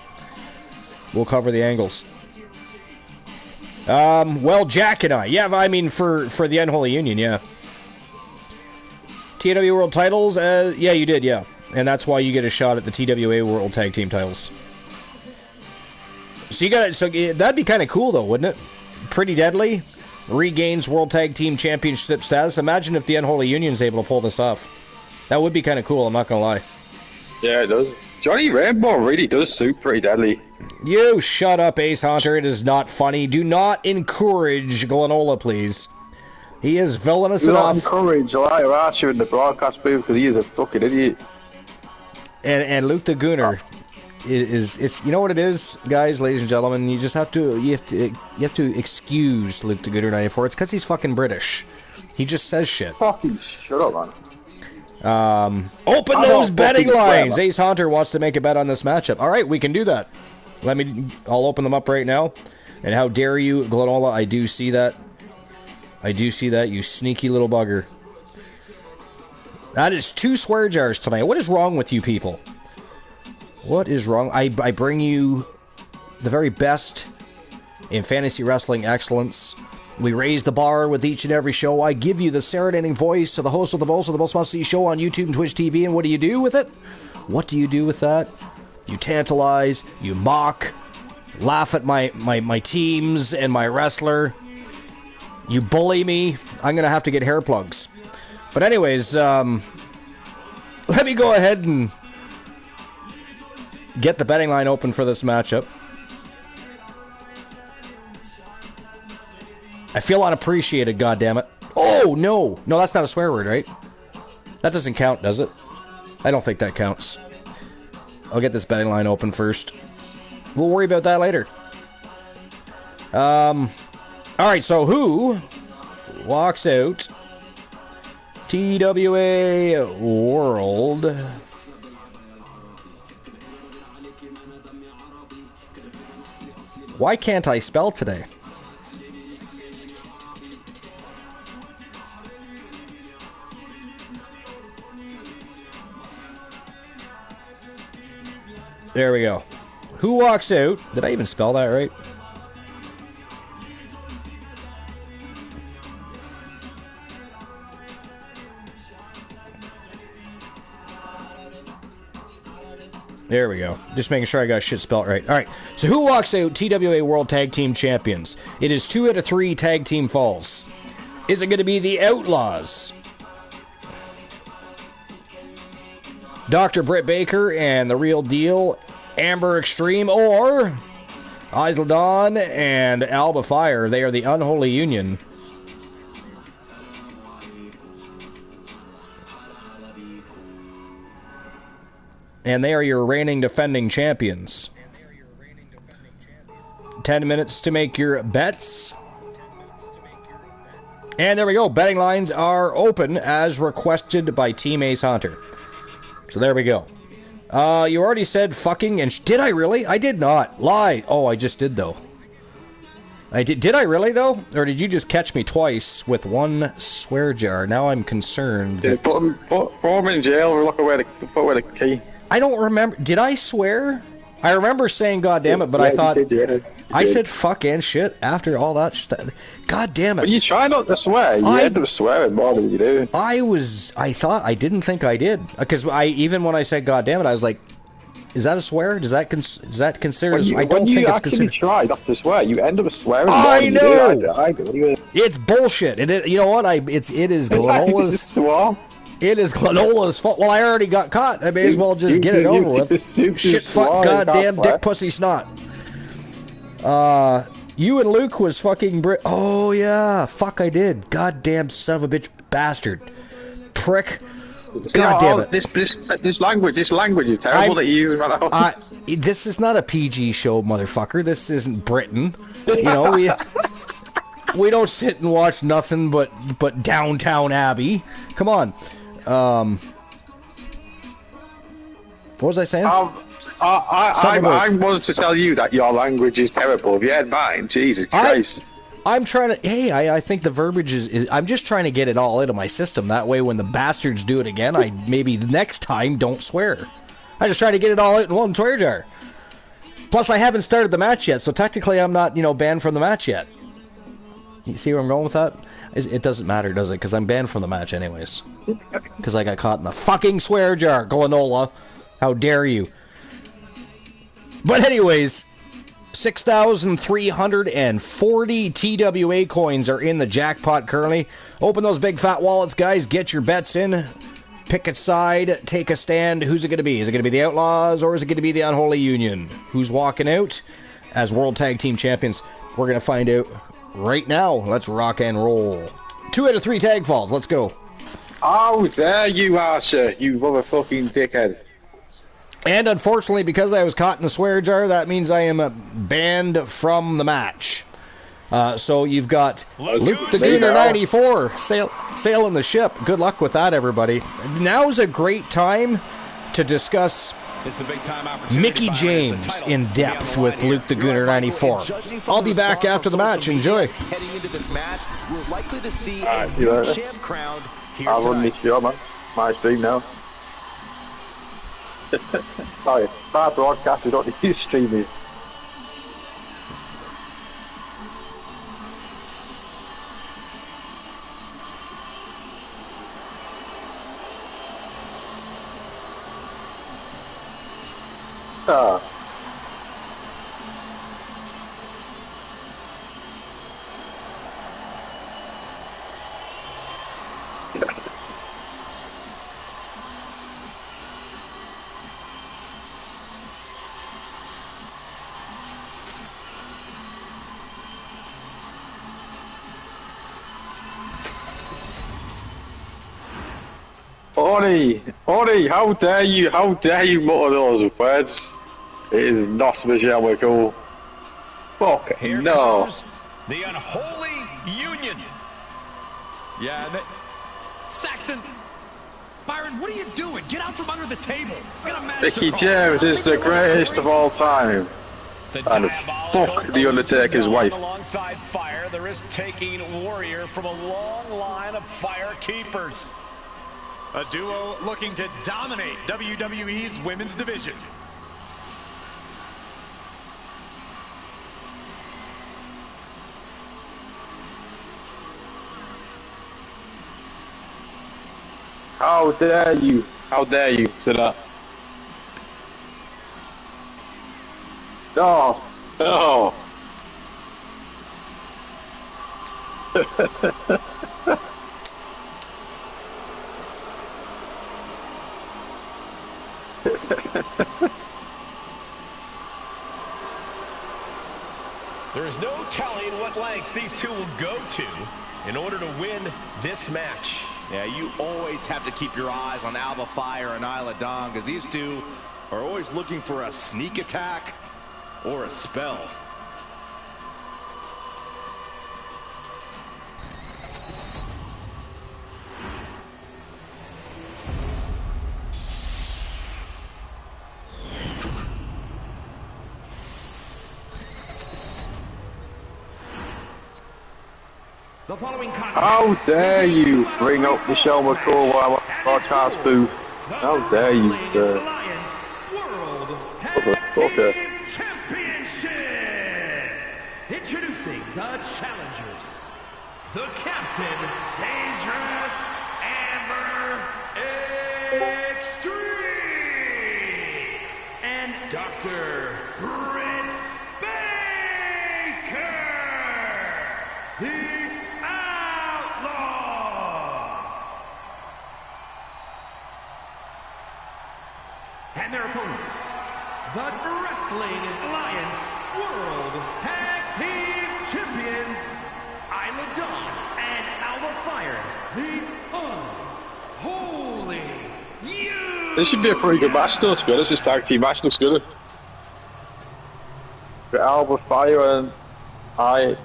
We'll cover the angles. Well, Jack and I. Yeah, I mean, for the Unholy Union, yeah. TWA World titles? Yeah, you did, yeah. And that's why you get a shot at the TWA World Tag Team titles. So you got it. So that'd be kind of cool, though, wouldn't it? Pretty Deadly regains World Tag Team Championship status. Imagine if the Unholy Union's able to pull this off. That would be kind of cool, I'm not going to lie. Yeah, it does. Johnny Rainbow really does suit Pretty Deadly. You shut up, Ace Hunter. It is not funny. Do not encourage Glenola, please. He is villainous enough. Do not encourage Elijah Archer in the broadcast booth because he is a fucking idiot. And Luke the Gooner is you know what it is, guys, ladies and gentlemen. You just have to excuse Luke the Gooner 94. It's because he's fucking British. He just says shit. Fucking shut up, man. Open those betting lines. Ace Hunter wants to make a bet on this matchup. All right, we can do that. I'll open them up right now. And how dare you, Glenola? I do see that. I do see that, you sneaky little bugger. That is 2 swear jars tonight. What is wrong with you people? What is wrong? I bring you the very best in fantasy wrestling excellence. We raise the bar with each and every show. I give you the serenading voice to the host of the most must-see show on YouTube and Twitch TV. And what do you do with it? What do you do with that? You tantalize, you mock, laugh at my teams and my wrestler. You bully me, I'm going to have to get hair plugs. But anyways, let me go ahead and get the betting line open for this matchup. I feel unappreciated, goddammit. Oh, no. No, that's not a swear word, right? That doesn't count, does it? I don't think that counts. I'll get this betting line open first. We'll worry about that later. Alright, so who walks out? TWA World. Why can't I spell today? There we go. Who walks out? Did I even spell that right? There we go. Just making sure I got shit spelled right. Alright, so who walks out TWA World Tag Team Champions? It is 2 out of 3 tag team falls. Is it going to be the Outlaws? Dr. Britt Baker and The Real Deal, Amber Extreme, or Isla Dawn and Alba Fire? They are the Unholy Union. And they are your reigning defending champions. 10 minutes to make your bets. And there we go. Betting lines are open as requested by Team Ace Hunter. So there we go. You already said fucking and... Did I really? I did not. Lie. Oh, I just did, though. I did. Did I really, though? Or did you just catch me twice with one swear jar? Now I'm concerned. Yeah, put him in jail or look away the key. I don't remember. Did I swear? I remember saying God damn it, but yeah, I thought... You did. I said fuck and shit after all that stuff. God damn it. But you try not to swear. You end up swearing more than you do. I didn't think I did. Because even when I said God damn it, I was like, is that a swear? Is that considered? I don't think it's considered. When you actually try not to swear, you end up swearing more I than know! You do. I do. It's bullshit. You know what? It is Glenola's... It is Glenola's fault. Well, I already got caught. I may as well just get it over with. Shit, fuck, goddamn dick, pussy, snot. You and Luke was fucking Oh, yeah. Fuck, I did. Goddamn son of a bitch bastard. Prick. God damn it. This language is terrible that you use right now. This is not a PG show, motherfucker. This isn't Britain. You know, we don't sit and watch nothing but Downtown Abbey. Come on. What was I saying? I wanted to tell you that your language is terrible. If you had mine, Jesus Christ. I'm trying to... Hey, I think the verbiage is... I'm just trying to get it all out of my system. That way, when the bastards do it again, I maybe next time don't swear. I just try to get it all out in one swear jar. Plus, I haven't started the match yet, so technically I'm not, banned from the match yet. You see where I'm going with that? It doesn't matter, does it? Because I'm banned from the match anyways. Because I got caught in the fucking swear jar, Glenola. How dare you? But anyways, 6,340 TWA coins are in the jackpot currently. Open those big fat wallets, guys. Get your bets in. Pick a side. Take a stand. Who's it going to be? Is it going to be the Outlaws or is it going to be the Unholy Union? Who's walking out as World Tag Team Champions? We're going to find out right now. Let's rock and roll. 2 out of 3 tag falls. Let's go. Oh, there you Archer. You motherfucking dickhead. And unfortunately, because I was caught in the swear jar, that means I am banned from the match. So you've got Luke the Gooner 94 sailing the ship. Good luck with that, everybody. Now's a great time to discuss Mickey James in depth with Luke the Gooner 94. I'll be back after the match. Enjoy. Heading into this match, we're likely to see a new champ crowned here I'll run this show, man. My stream now. Sorry, our broadcast, we don't need to stream it. Ori, how dare you mutter those words? It is not Michelle McCool. Fuck, Here no. comes the unholy union. Yeah, Saxton, Byron, what are you doing? Get out from under the table. Mickey James is the greatest of all time. And fuck the Undertaker's wife. Alongside Fire, the risk-taking warrior from a long line of Fire keepers. A duo looking to dominate WWE's women's division. How dare you say that? No. There is no telling what lengths these two will go to in order to win this match. Yeah, you always have to keep your eyes on Alba Fire and Isla Dawn, because these two are always looking for a sneak attack or a spell. The following How dare you bring up Michelle McCool while I'm on broadcast booth? How dare you, sir? Motherfucker. Championship! Introducing the challengers, the Captain Dangerous Amber Extreme and Dr. Britt Baker, the Outlaws, and their opponents, the Wrestling Alliance World Tag Team Champions, Isla Dawn and Alba Fire, the Unholy Union. This should be a pretty good match, though, to be honest. This tag team match looks good. Alba Fire and Isla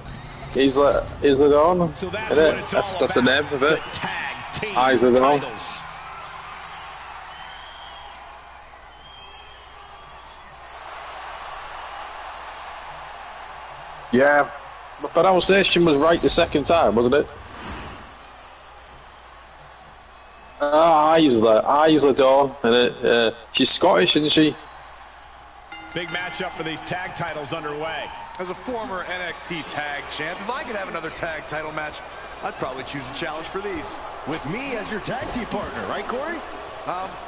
Dawn. So that's Isn't what it? it's That's all the about. name of it. The tag team Isla Dawn. titles. Yeah, the pronunciation was right the second time, wasn't it? Isla Dawn, and she's Scottish, isn't she? Big matchup for these tag titles underway. As a former NXT tag champ, if I could have another tag title match, I'd probably choose a challenge for these. With me as your tag team partner, right, Corey?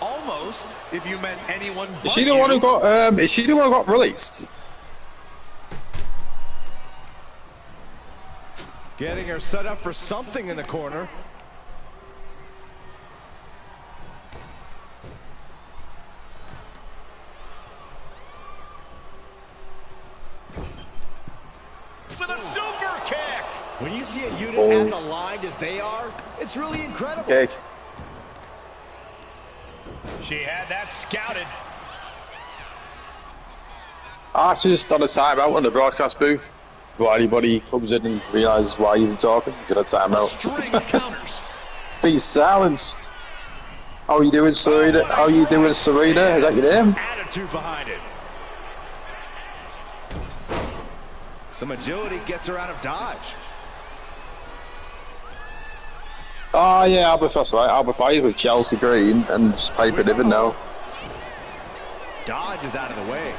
Almost, if you meant anyone but Is she the one who got? Is she the one who got released? Getting her set up for something in the corner. With a super kick. When you see a unit as aligned as they are, it's really incredible. Okay. She had that scouted. Just on a timeout on the broadcast booth. Before anybody comes in and realises why he's talking, get a timeout. String of counters. Be silenced. How are you doing, Serena? How are you doing, Serena? Is that your name? Attitude behind it. Some agility gets her out of dodge. Oh yeah, that's right. Alba Fire with Chelsea Green and Piper Niven now. Dodge is out of the way.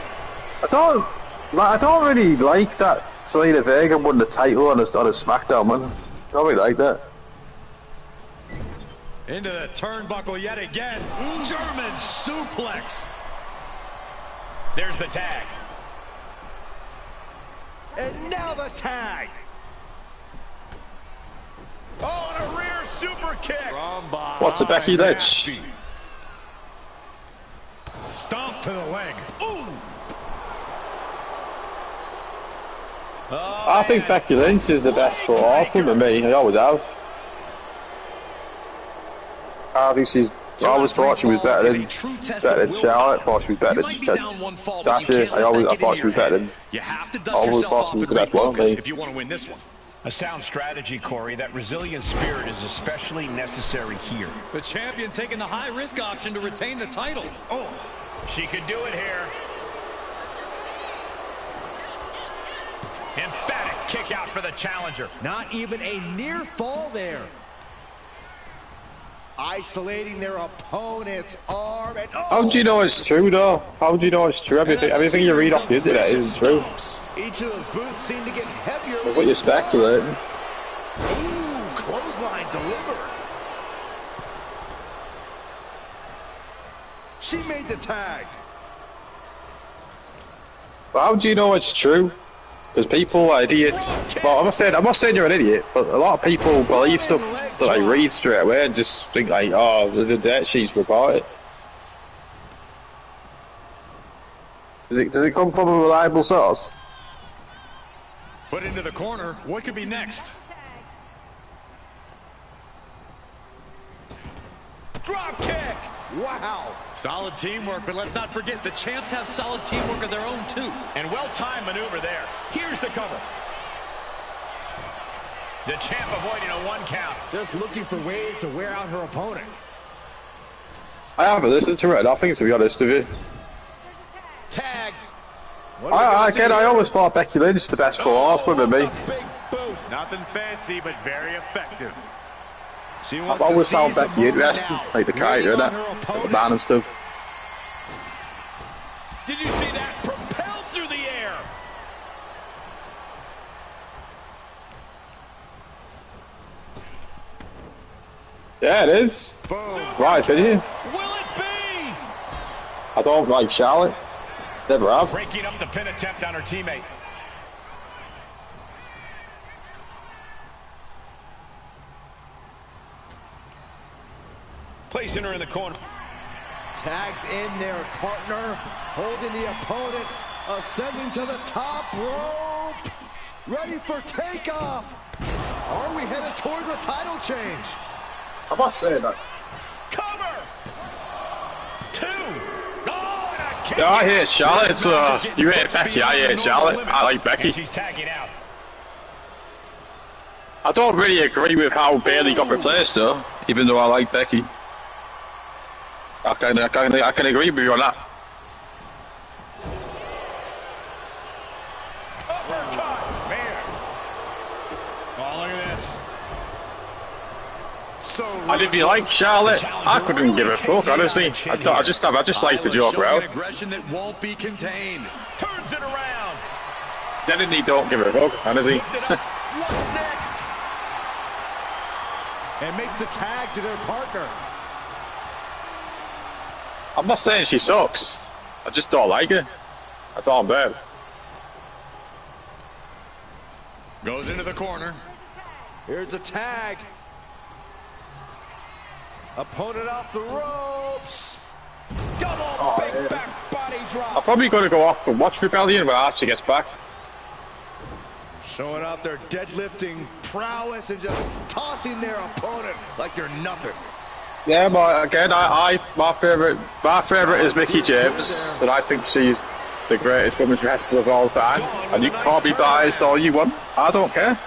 I don't really like that Selena Vega won the title on a SmackDown, man. I don't really like that. Into the turnbuckle yet again. German suplex. There's the tag. And now the tag. Oh, and a rear super kick. From behind. What's a Becky Lynch? Stomp to the leg. Ooh. I think Becky Lynch is the best for Horsewoman to me. I always have. I think she's I always thought she was better than Charlotte. I thought she was better than Sasha. I thought she was better than. You have to dust Always yourself thought off she was and the best one. refocus if you want to win this one. A sound strategy, Corey. That resilient spirit is especially necessary here. The champion taking the high-risk option to retain the title. Oh, she could do it here. Emphatic kick out for the challenger. Not even a near fall there. Isolating their opponent's arm. And How do you know it's true, though? How do you know it's true? Everything you read off the internet isn't true. Each of those boots seem to get heavier. What you're speculating. Ooh, clothesline delivered. She made the tag. But how do you know it's true? Because people are idiots. Well, I'm not saying you're an idiot, but a lot of people believe stuff that I read straight away and just think like, oh, the dirt sheets report it. Does it come from a reliable source? Put into the corner. What could be next? Drop kick. Wow. Solid teamwork, but let's not forget the champs have solid teamwork of their own too. And well-timed maneuver there. Here's the cover. The champ avoiding a 1 count. Just looking for ways to wear out her opponent. I haven't listened to it, nothing, to be honest with you. Tag. I always thought Becky Lynch the best for horsewoman than me. Big boot. Nothing fancy, but very effective. I've always found Becky interesting, like the character and that, the man and stuff. Did you see that? Propelled through the air. Yeah, it is. Right, did you? Will it be? I don't like Charlotte. Never have. Breaking up the pin attempt on her teammate. Placing her in the corner. Tags in their partner, holding the opponent, ascending to the top rope. Ready for takeoff. Are we headed towards a title change? I'm not saying that. Cover. 2. Oh, and a kick. Yeah, I hate Charlotte. You hate Becky, I hate Charlotte. I like Becky. She's tagging out. I don't really agree with how Bayley got replaced, though, even though I like Becky. I can agree with you on that. Uppercut. Man. Oh, look at this. So And if you like Charlotte, I couldn't give a fuck, honestly. I just like to joke around. Aggression that won't be contained. turns it around. Then he don't give a fuck, honestly. What's next? And makes the tag to their partner. I'm not saying she sucks. I just don't like her. That's all I'm bad. Goes into the corner. Here's a tag. Opponent off the ropes. Double big back body drop. I'm probably going to go off and watch Rebellion when Archie gets back. Showing off their deadlifting prowess and just tossing their opponent like they're nothing. Yeah, but again, my favorite is Mickie James, and I think she's the greatest women's wrestler of all time. And you can call me biased all you want. I don't care.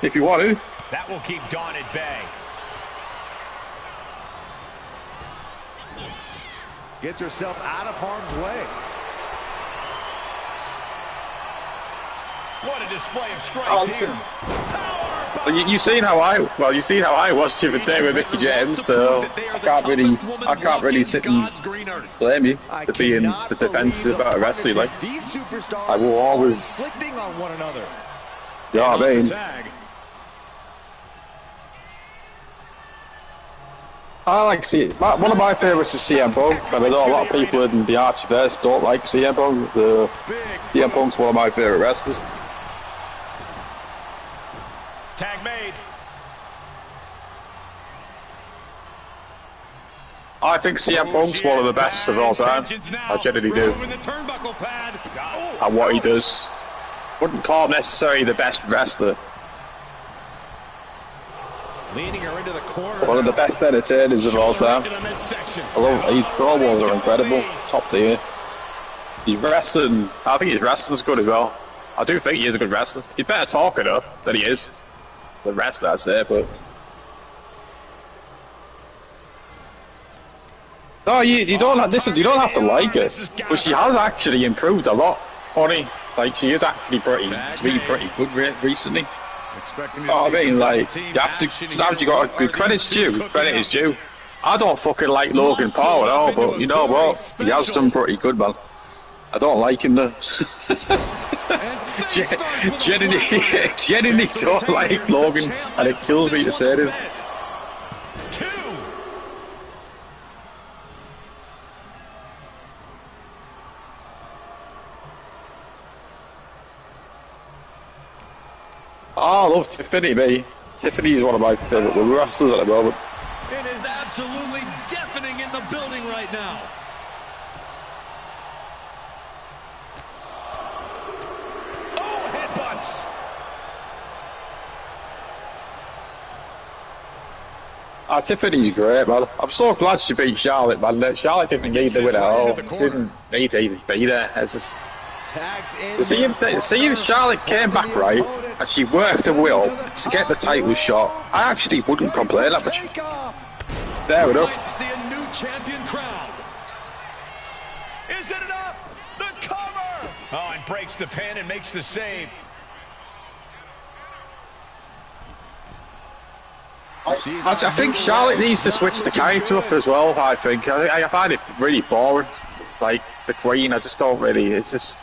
If you want to. That will keep Dawn at bay. Gets herself out of harm's way. What a display of strength here. Well, you seen how I was the other day with Mickie James, so I can't really sit and blame you for being the defensive about wrestling. Like I will always. Inflicting on one another. You know what I mean? I like one of my favourites is CM Punk, and I know a lot of people in the Archieverse don't like CM Punk. CM Punk's one of my favourite wrestlers. Tag made. I think CM Punk's one of the best of all time. I genuinely do. And what he does. Wouldn't call him necessarily the best wrestler. Leaning her into the corner. One of the best entertainers of all time. I love these Pro Bowls are incredible. Top tier. He's wrestling. I think his wrestling's good as well. I do think he is a good wrestler. He's better talker though than he is the wrestler, I'd say, but. No, you don't listen. You don't have to like it, but she has actually improved a lot, honey. Like she is actually pretty good recently. Oh, I mean, like you have to. Sometimes you got good credit's due. Credit is due. I don't fucking like Logan Paul at all, but you know what? He has done pretty good, man. I don't like him though. Genuinely don't like Logan, and it kills me to say this. Oh, I love Tiffany, me. Tiffany is one of my favourite wrestlers at the moment. It is absolutely deafening in the building right now. Oh, headbutts. Tiffany's great, man. I'm so glad she beat Charlotte, man. Charlotte didn't need the win at all. She didn't need to even be there. It's just... See if Charlotte came back right and she worked her will to get the title shot, I actually wouldn't complain that much. Fair enough. See a new champion crown. Is it enough? The cover. Oh, and breaks the pin and makes the save. I think Charlotte needs to switch the character up as well. I find it really boring. Like the Queen, I just don't really. It's just.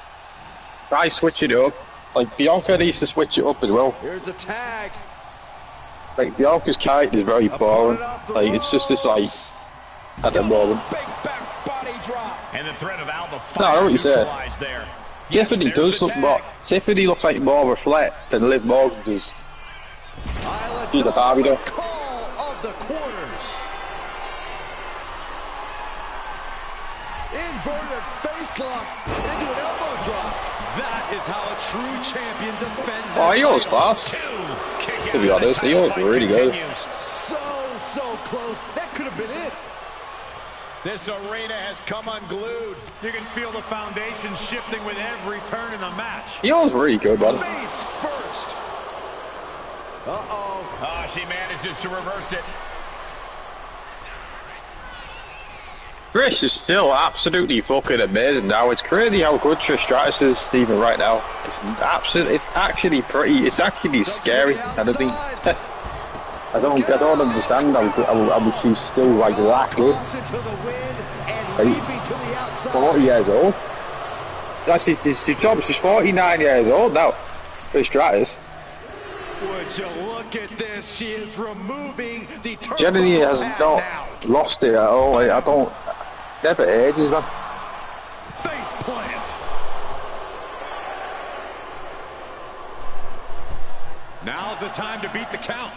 Try switching it up. Like Bianca needs to switch it up as well. Here's a tag. Like Bianca's character is very boring. Like it's just this like at the moment. Big back body drop. And the threat of Alba no, I know what you said. There. Tiffany does look more. Tiffany looks like more of a threat than Liv Morgan does. She's the Barbie though. Call of the quarters. Inverted face lock into an elbow drop. That is how a true champion defends. Oh, he was fast. To be honest, he was really good. So close. That could have been it. This arena has come unglued. You can feel the foundation shifting with every turn in the match. He was really good, man. Face first. Oh, she manages to reverse it. Trish is still absolutely fucking amazing now. It's crazy how good Trish Stratus is even right now. It's actually pretty. It's actually scary. I don't understand how she's still like that good. For 40 years old. She's 49 years old now. Trish Stratus. Would you look at this? She is removing the Jenny has not lost it at all. I don't. Never ages, man. Face plant. Now's the time to beat the count.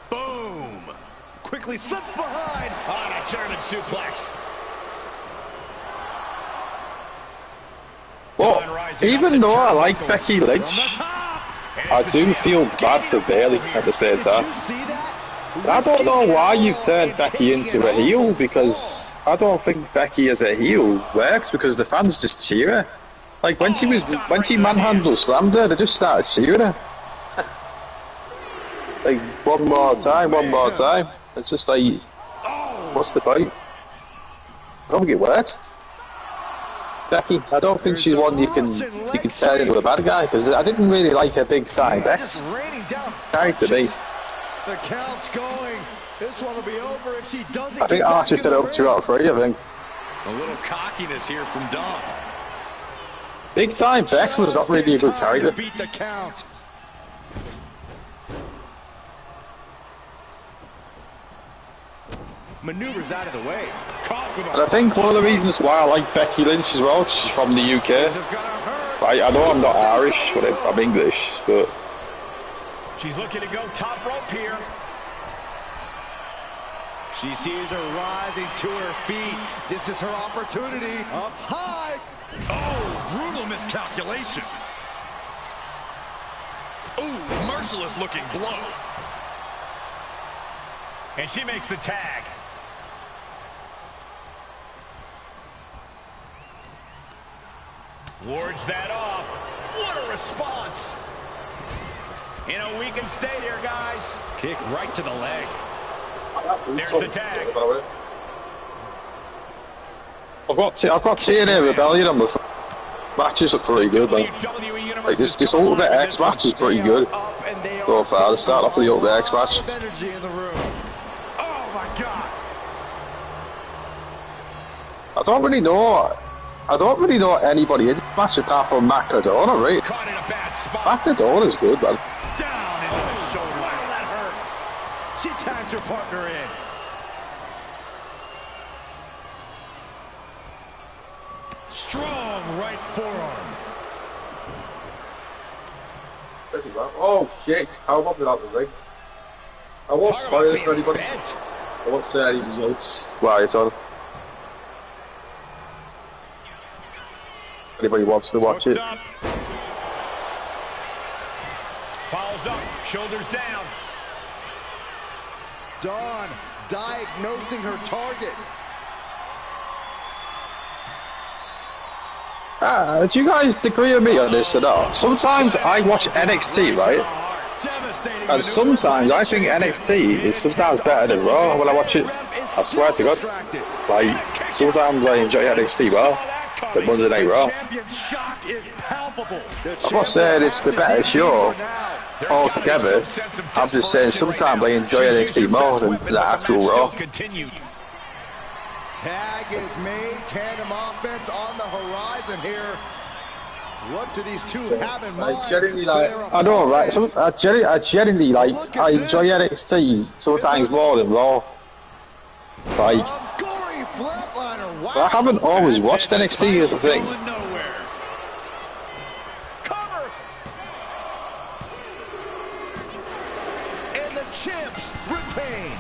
Boom. Quickly slips behind. On a German suplex. Well, even though I like Becky Lynch, I do feel bad for Bayley at the same time. I don't know why you've turned Becky into a heel, because I don't think Becky as a heel works, because the fans just cheer her. Like when she manhandle slammed her, they just started cheering her. Like one more time. It's just like, what's the fight? I don't think it works. Becky, I don't think she's one you can turn into a bad guy, because I didn't really like her big side X character me. The count's going. This one will be over if she doesn't. I think Archer set up 2 out of 3, I think. A little cockiness here from Dawn. Big time Bex was not really a good character. Beat the count. Maneuvers out of the way. And I think one of the reasons why I like Becky Lynch as well, she's from the UK. I know I'm not Irish, but I'm English, but... She's looking to go top rope here. She sees her rising to her feet. This is her opportunity. Up high. Oh, brutal miscalculation. Ooh, merciless looking blow. And she makes the tag. Wards that off. What a response. You know, we can stay here, guys. Kick right to the leg. There's the tag. I've got TNA Rebellion on the matches look pretty good, man. Like this Ultimate X match is pretty good so far. Let's start off with the Ultimate X match. Oh my God. I don't really know anybody in the match apart from Matt Cardona, right? Caught in a bad spot. Matt Cardona's good, man. Down into the shoulder. Wow, that hurt. She tags her partner in. Strong right forearm. Oh shit! How about without the ring? I won't spoil it for anybody. I won't say any results. Well, it's on. Anybody wants to watch it? Follows up, shoulders down. Dawn diagnosing her target. Do you guys agree with me on this or not? Sometimes I watch NXT, right? And sometimes I think NXT is sometimes better than Raw when I watch it. I swear to God. Like, sometimes I enjoy NXT more than Monday Night Raw. I'm not saying it's the better show altogether. I'm just saying sometimes I enjoy NXT more than the actual Raw. Tag is made, tandem offense on the horizon here. What do these two have in mind? I genuinely I know, right? I genuinely like. I enjoy NXT sometimes more than Raw. Like, but I haven't always watched NXT as a thing. Cover. And the champs retain.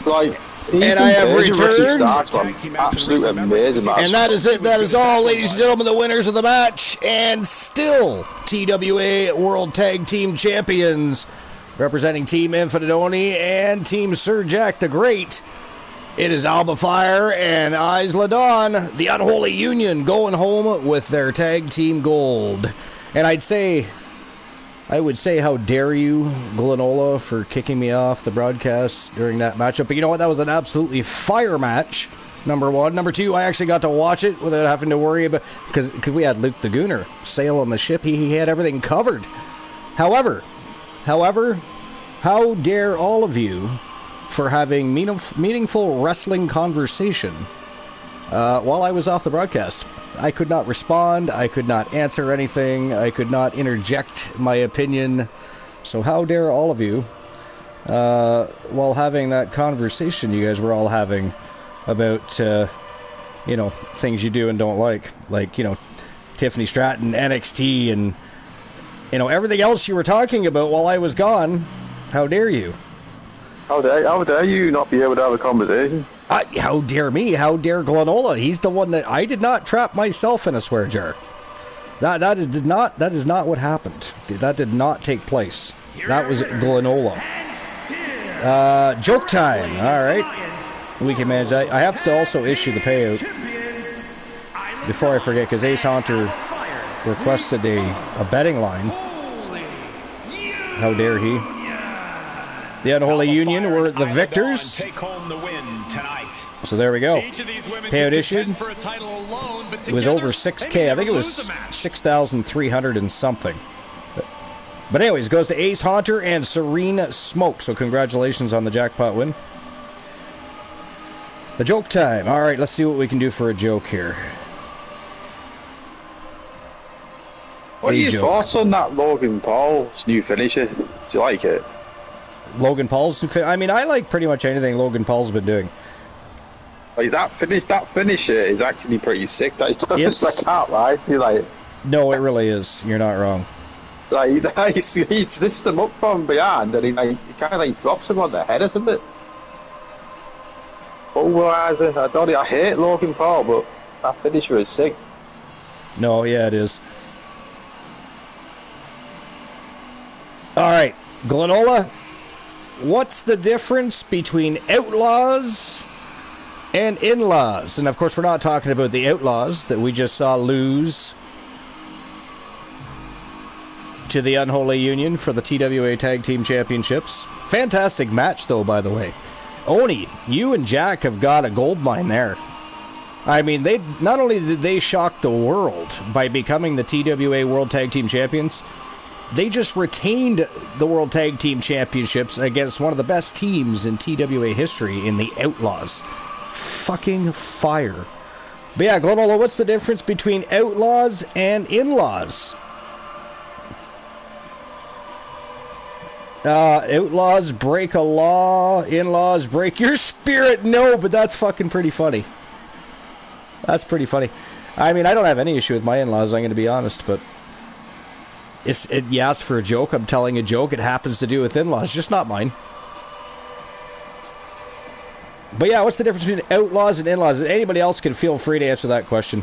Like. And I have returned. Absolute amazing match. And that is it. That is all, ladies and gentlemen, the winners of the match. And still, TWA World Tag Team Champions, representing Team Infinite Oni and Team Sir Jack the Great. It is Alba Fire and Isla Dawn, the Unholy Union, going home with their tag team gold. And I would say, how dare you, Glenola, for kicking me off the broadcast during that matchup. But you know what? That was an absolutely fire match, number one. Number two, I actually got to watch it without having to worry about... Because we had Luke the Gooner sail on the ship. He had everything covered. However, how dare all of you for having meaningful wrestling conversation while I was off the broadcast? I could not respond, I could not answer anything, I could not interject my opinion. So how dare all of you, while having that conversation you guys were all having about, things you do and don't like, Tiffany Stratton, NXT, and, everything else you were talking about while I was gone. How dare you? How dare you not be able to have a conversation? How dare me? How dare Glenola? He's the one that I did not trap myself in a swear jar. That is not what happened. That did not take place. That was Glenola. Joke time. All right, we can manage that. I have to also issue the payout before I forget, because Ace Hunter requested a betting line. How dare he? The Unholy Union were the victors. Take home the win tonight. So there we go. Payout issued. It was over 6K. I think it was 6,300 and something. But anyways, goes to Ace Hunter and Serene Smoke. So congratulations on the jackpot win. The joke time. All right, let's see what we can do for a joke here. What are your thoughts on that Logan Paul's new finisher? Do you like it? Logan Paul's new finisher? I mean, I like pretty much anything Logan Paul's been doing. Like that finisher is actually pretty sick. That it's like out, right? No, it really is. You're not wrong. Like he lifts him up from behind, and he kind of drops him on the head or something. Pulverizer. I hate Logan Paul, but that finisher is sick. No, yeah, it is. All right, Glenola, what's the difference between Outlaws and In-Laws? And of course, we're not talking about the Outlaws that we just saw lose to the Unholy Union for the TWA Tag Team Championships. Fantastic match, though, by the way. Oni, you and Jack have got a gold mine there. I mean, they not only did they shock the world by becoming the TWA World Tag Team Champions, they just retained the World Tag Team Championships against one of the best teams in TWA history in the Outlaws. Fucking fire. But yeah, Glenola, what's the difference between Outlaws and In-Laws? Outlaws break a law, In-Laws break your spirit. No, but that's fucking pretty funny. That's pretty funny. I mean, I don't have any issue with my In-Laws, I'm going to be honest, but you asked for a joke, I'm telling a joke. It happens to do with In-Laws, just not mine. But yeah, what's the difference between Outlaws and In-Laws? Anybody else can feel free to answer that question.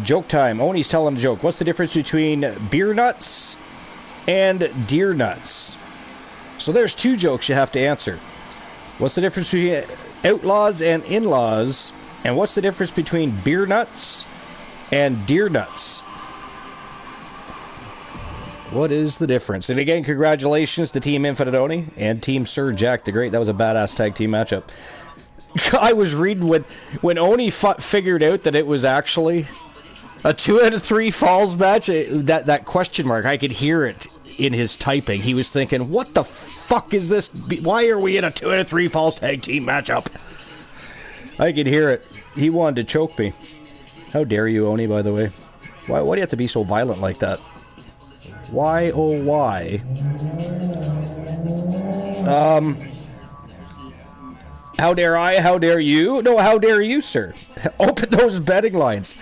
Joke time. Oni's telling a joke. What's the difference between beer nuts and deer nuts? So there's two jokes you have to answer. What's the difference between Outlaws and In-Laws? And what's the difference between beer nuts and deer nuts? What is the difference? And again, congratulations to Team Infinite Oni and Team Sir Jack the Great. That was a badass tag team matchup. I was reading when Oni figured out that it was actually a 2 out of 3 falls match. That question mark, I could hear it in his typing. He was thinking, "What the fuck is this? Why are we in a 2 out of 3 falls tag team matchup?" I could hear it. He wanted to choke me. How dare you, Oni? By the way, why do you have to be so violent like that? Why, oh why? How dare I? How dare you? No, how dare you, sir? Open those betting lines.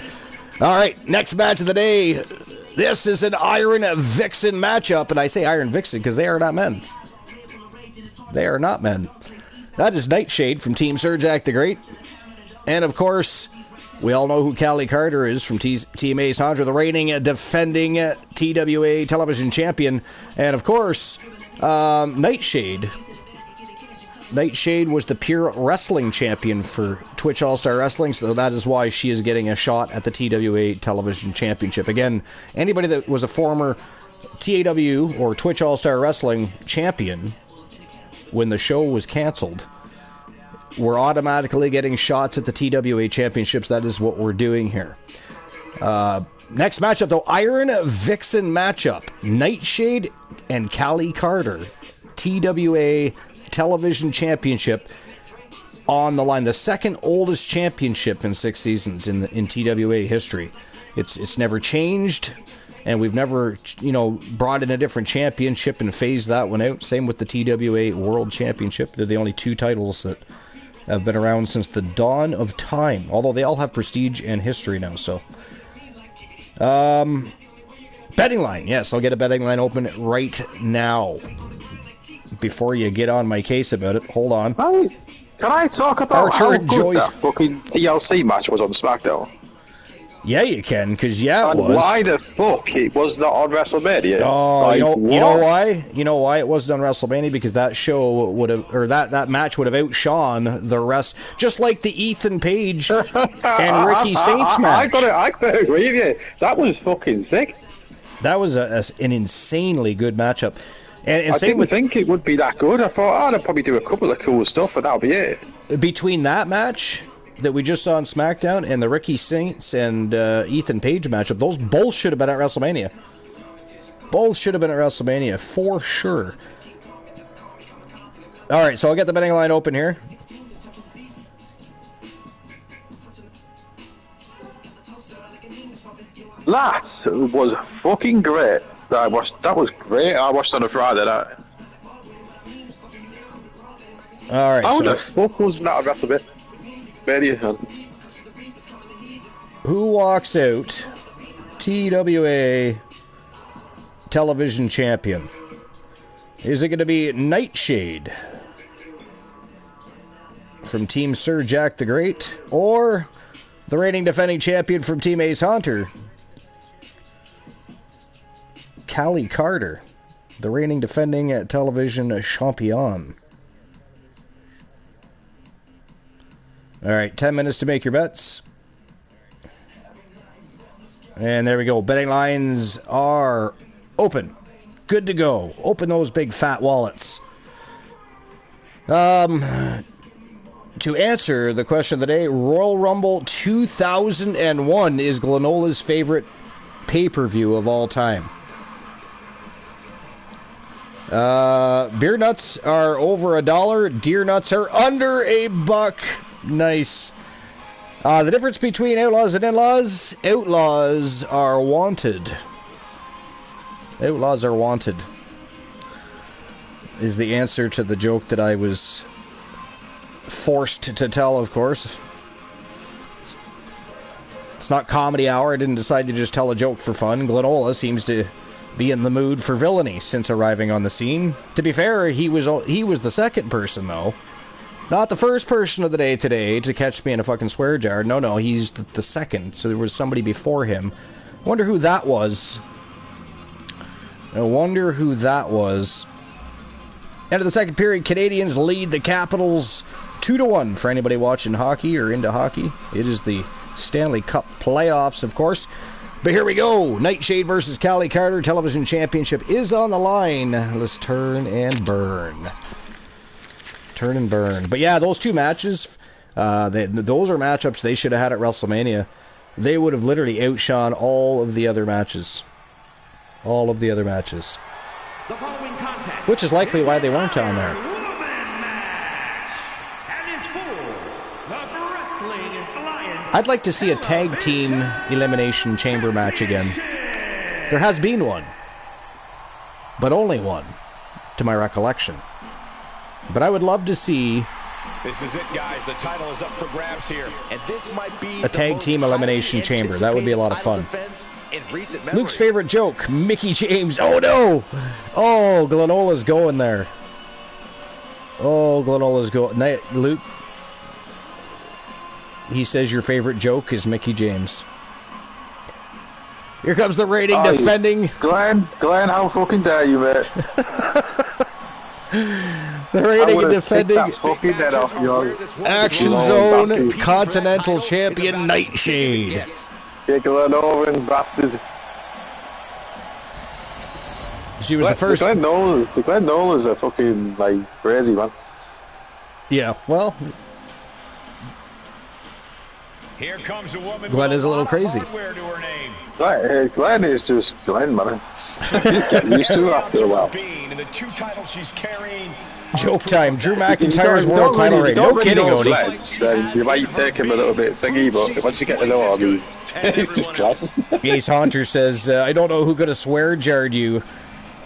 All right, next match of the day. This is an Iron Vixen matchup, and I say Iron Vixen because they are not men. They are not men. That is Nightshade from Team Sir Jack the Great. And, of course, we all know who Callie Carter is from Team Ace Hunter, the reigning, defending TWA television champion. And, of course, Nightshade. Nightshade was the pure wrestling champion for Twitch All-Star Wrestling, so that is why she is getting a shot at the TWA Television Championship. Again, anybody that was a former TAW or Twitch All-Star Wrestling champion when the show was canceled were automatically getting shots at the TWA Championships. That is what we're doing here. Next matchup, though, Iron Vixen matchup. Nightshade and Callie Carter. TWA Television Championship on the line. The second oldest championship in 6 seasons in TWA history. It's never changed, and we've never, brought in a different championship and phased that one out. Same with the TWA World Championship. They're the only 2 titles that have been around since the dawn of time, although they all have prestige and history now. So betting line. Yes, I'll get a betting line open right now. Before you get on my case about it, hold on. Can I talk about how good that fucking TLC match was on SmackDown? Yeah, you can, because it was. Why the fuck it was not on WrestleMania? Oh, you know why? You know why it wasn't on WrestleMania? Because that show would have, or that match would have outshone the rest, just like the Ethan Page and Ricky Saints match. I gotta agree with you. That was fucking sick. That was an insanely good matchup. And I didn't think it would be that good. I thought I'd probably do a couple of cool stuff and that'll be it. Between that match that we just saw on SmackDown and the Ricky Saints and Ethan Page matchup, those both should have been at WrestleMania. Both should have been at WrestleMania, for sure. Alright, so I'll get the betting line open here. That was fucking great. That was great. I watched on a Friday night. Alright, how the fuck was that a WrestleMania? Who walks out TWA Television Champion? Is it going to be Nightshade from Team Sir Jack the Great, or the reigning defending champion from Team Ace Hunter, Callie Carter, the reigning defending television champion. Alright, 10 minutes to make your bets. And there we go. Betting lines are open. Good to go. Open those big fat wallets. To answer the question of the day, Royal Rumble 2001 is Glenola's favorite pay-per-view of all time. Beer nuts are over $1. Deer nuts are under $1. Nice. The difference between outlaws and in-laws? Outlaws are wanted. Outlaws are wanted. Is the answer to the joke that I was forced to tell, of course. It's not comedy hour. I didn't decide to just tell a joke for fun. Glenola seems to be in the mood for villainy since arriving on the scene. To be fair, he was the second person, though. Not the first person of the day today to catch me in a fucking swear jar. No, he's the second. So there was somebody before him. I wonder who that was. End of the second period, Canadians lead the Capitals 2-1 for anybody watching hockey or into hockey. It is the Stanley Cup playoffs, of course. But here we go. Nightshade versus Callie Carter. Television Championship is on the line. Let's turn and burn. Turn and burn. But yeah, those two matches, those are matchups they should have had at WrestleMania. They would have literally outshone all of the other matches. All of the other matches. Which is likely why they weren't on there. I'd like to see a tag team elimination chamber match again. There has been one. But only one, to my recollection. But I would love to see This is it, guys. The title is up for grabs here. And this might be a tag team elimination chamber. That would be a lot of fun. Luke's favorite joke, Mickey James. Oh no! Oh, Glenola's going there. Oh, Glenola's going. Luke, he says your favorite joke is Mickey James. Here comes the rating defending. Glenn, how fucking dare you, mate? The rating and defending Action Zone Continental Champion Nightshade. Yeah, Glenn bastard. She was the first. The Glenn Nola's a fucking crazy man. Yeah, well. Here comes a woman Glenn is a little crazy. Glenn is just Glenn, man. Get used to it after a while. Joke time. Drew McIntyre's world title reign. No kidding, Odie. You might take him a little bit thingy, but once you get to know him, he's just Glenn. Ace Haunter says, I don't know who could have swear jarred you.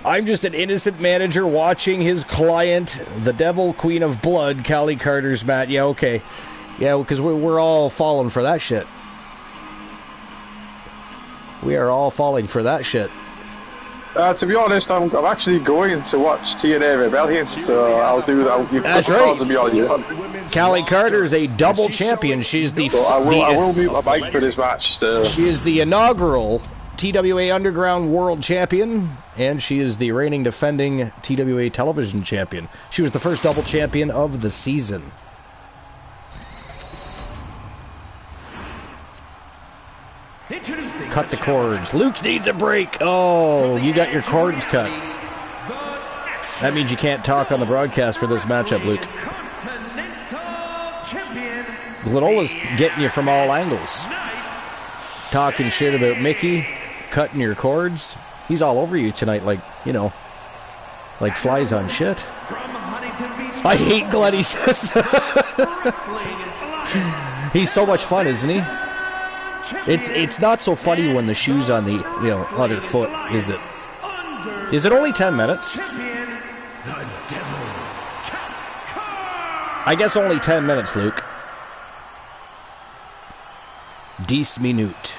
I'm just an innocent manager watching his client, the Devil Queen of Blood, Callie Carter's match. Yeah, okay. Yeah, because we're all falling for that shit. We are all falling for that shit. To be honest, I'm actually going to watch TNA Rebellion, so I'll do that. That's right. Callie Carter is a double champion. She's the. I will mute my mic for this match. She is the inaugural TWA Underground World Champion, and she is the reigning defending TWA Television Champion. She was the first double champion of the season. Cut the cords. Luke needs a break. Oh, you got your cords cut. That means you can't talk on the broadcast for this matchup, Luke. Glenola's getting you from all angles. Talking shit about Mickey, cutting your cords. He's all over you tonight like flies on shit. I hate Glenn, he says. He's so much fun, isn't he? It's not so funny when the shoe's on the other foot, is it? Is it only 10 minutes? I guess only 10 minutes, Luke. 10 minutes.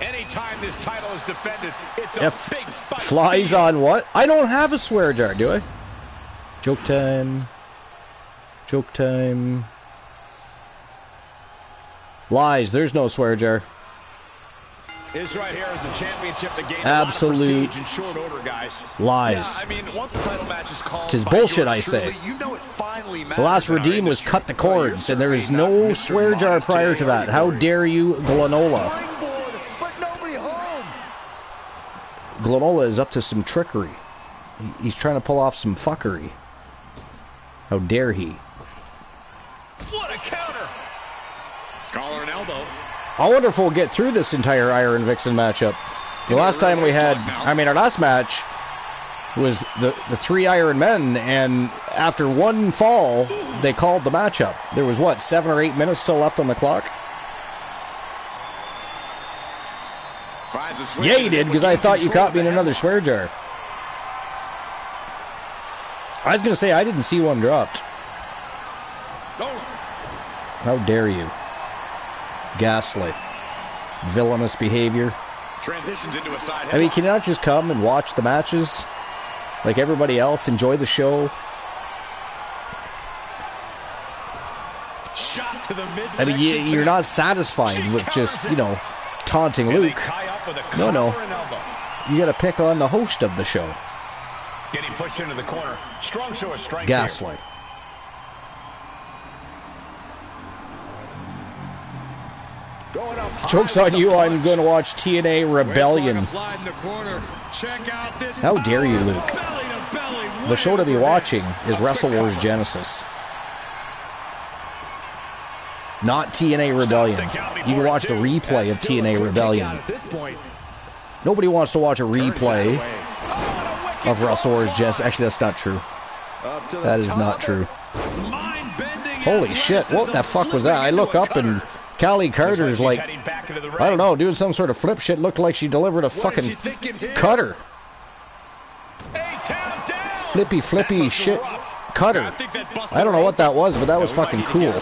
Anytime this title is defended, it's a big fight. Flies on what? I don't have a swear jar, do I? Joke time. Joke time. Lies, there's no swear jar. This right here is the championship that gained absolute in short order, guys. Lies. Yeah, I mean, once the title match is called, 'tis bullshit, I say. You know it finally matters. The last redeem was cut the cords, and there is no swear jar prior to that. How dare you, Glenola? But nobody home. Glenola is up to some trickery. He's trying to pull off some fuckery. How dare he? What a counter! Collar and elbow. I wonder if we'll get through this entire Iron Vixen matchup. The last time we had, I mean, our last match was the three Iron Men, and after one fall, they called the matchup. There was, what, 7 or 8 minutes still left on the clock? Yeah, you did, because I thought you caught me in another swear jar. I was going to say, I didn't see one dropped. How dare you? Ghastly. Villainous behavior. Transitions into a side. I mean, can you not just come and watch the matches like everybody else? Enjoy the show? Shot to the I mean, you're not satisfied with just, you know, taunting Luke. No. You got to pick on the host of the show. Getting pushed into the corner. Strong show of strength. Ghastly. Joke's on you, I'm going to watch TNA Rebellion. How dare you, Luke? The show to be watching is Wrestle Wars Genesis. Not TNA Rebellion. You can watch the replay of TNA Rebellion. Nobody wants to watch a replay of Wrestle Wars Genesis. Actually, that's not true. That is not true. Holy shit, what the fuck was that? I look up and Callie Carter's like, I don't know, doing some sort of flip shit. Looked like she delivered a fucking cutter. Flippy shit cutter. I don't know what that was, but that was fucking cool.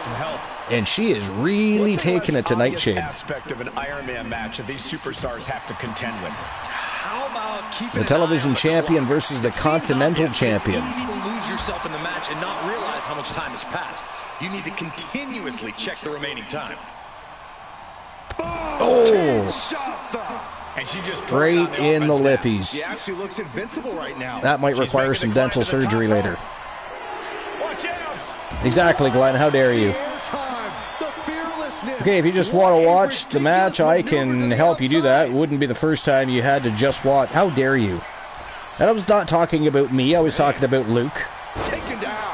And she is really taking it to Nightshade. Aspect of an Iron Man match that these superstars have to contend with. How about keeping the television champion versus the continental champion? It's easy to lose yourself in the match and not realize how much time has passed. You need to continuously check the remaining time. Oh! And she just right in the lippies. He actually looks invincible right now. That might require some dental surgery later. Exactly, Glenn. How dare you? Okay, if you just want to watch the match, I can help you do that. It wouldn't be the first time you had to just watch. How dare you? And I was not talking about me. I was talking about Luke. Taken down.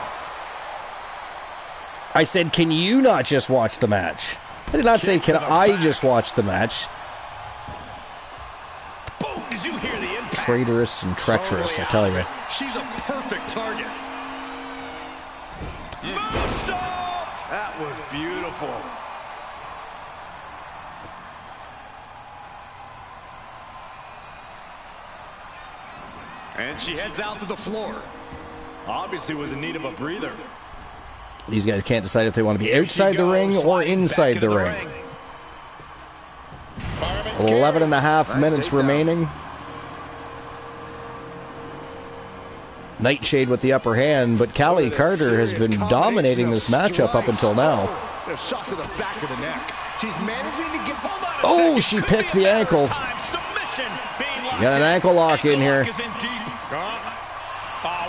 I said, can you not just watch the match? I did not say, can I just watch the match? Boom, did you hear the impact? Traitorous and treacherous, I tell you. She's a perfect target. Moonsault! That was beautiful. And she heads out to the floor. Obviously was in need of a breather. These guys can't decide if they want to be outside the ring or inside the ring. 11 and a half minutes remaining. Nightshade with the upper hand, but Callie Carter has been dominating this matchup up until now. A shot to the back of the neck. She's managing to get... Oh, she picked the ankle. Got an ankle lock in here.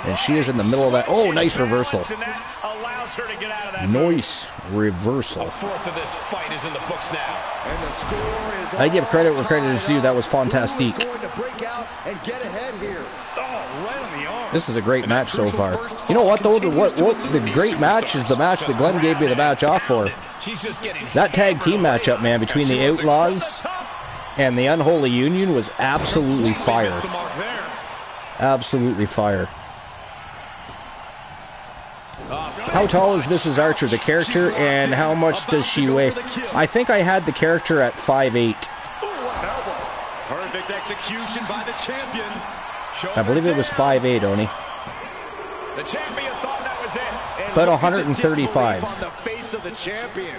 And she is in the middle of that. Oh, nice reversal. Nice reversal. I give credit where credit is due. That was fantastic. This is a great match so far. You know what, though? What the great match is the match that Glenn gave me the match off for. That tag team matchup, man, between the Outlaws and the Unholy Union was absolutely fire. Absolutely fire. How tall is Mrs. Archer, the character, and how much does she weigh? I think I had the character at 5'8". Perfect execution by the champion. I believe it was 5'8", Oni. The champion thought that was it. About 135. On the face of the champion.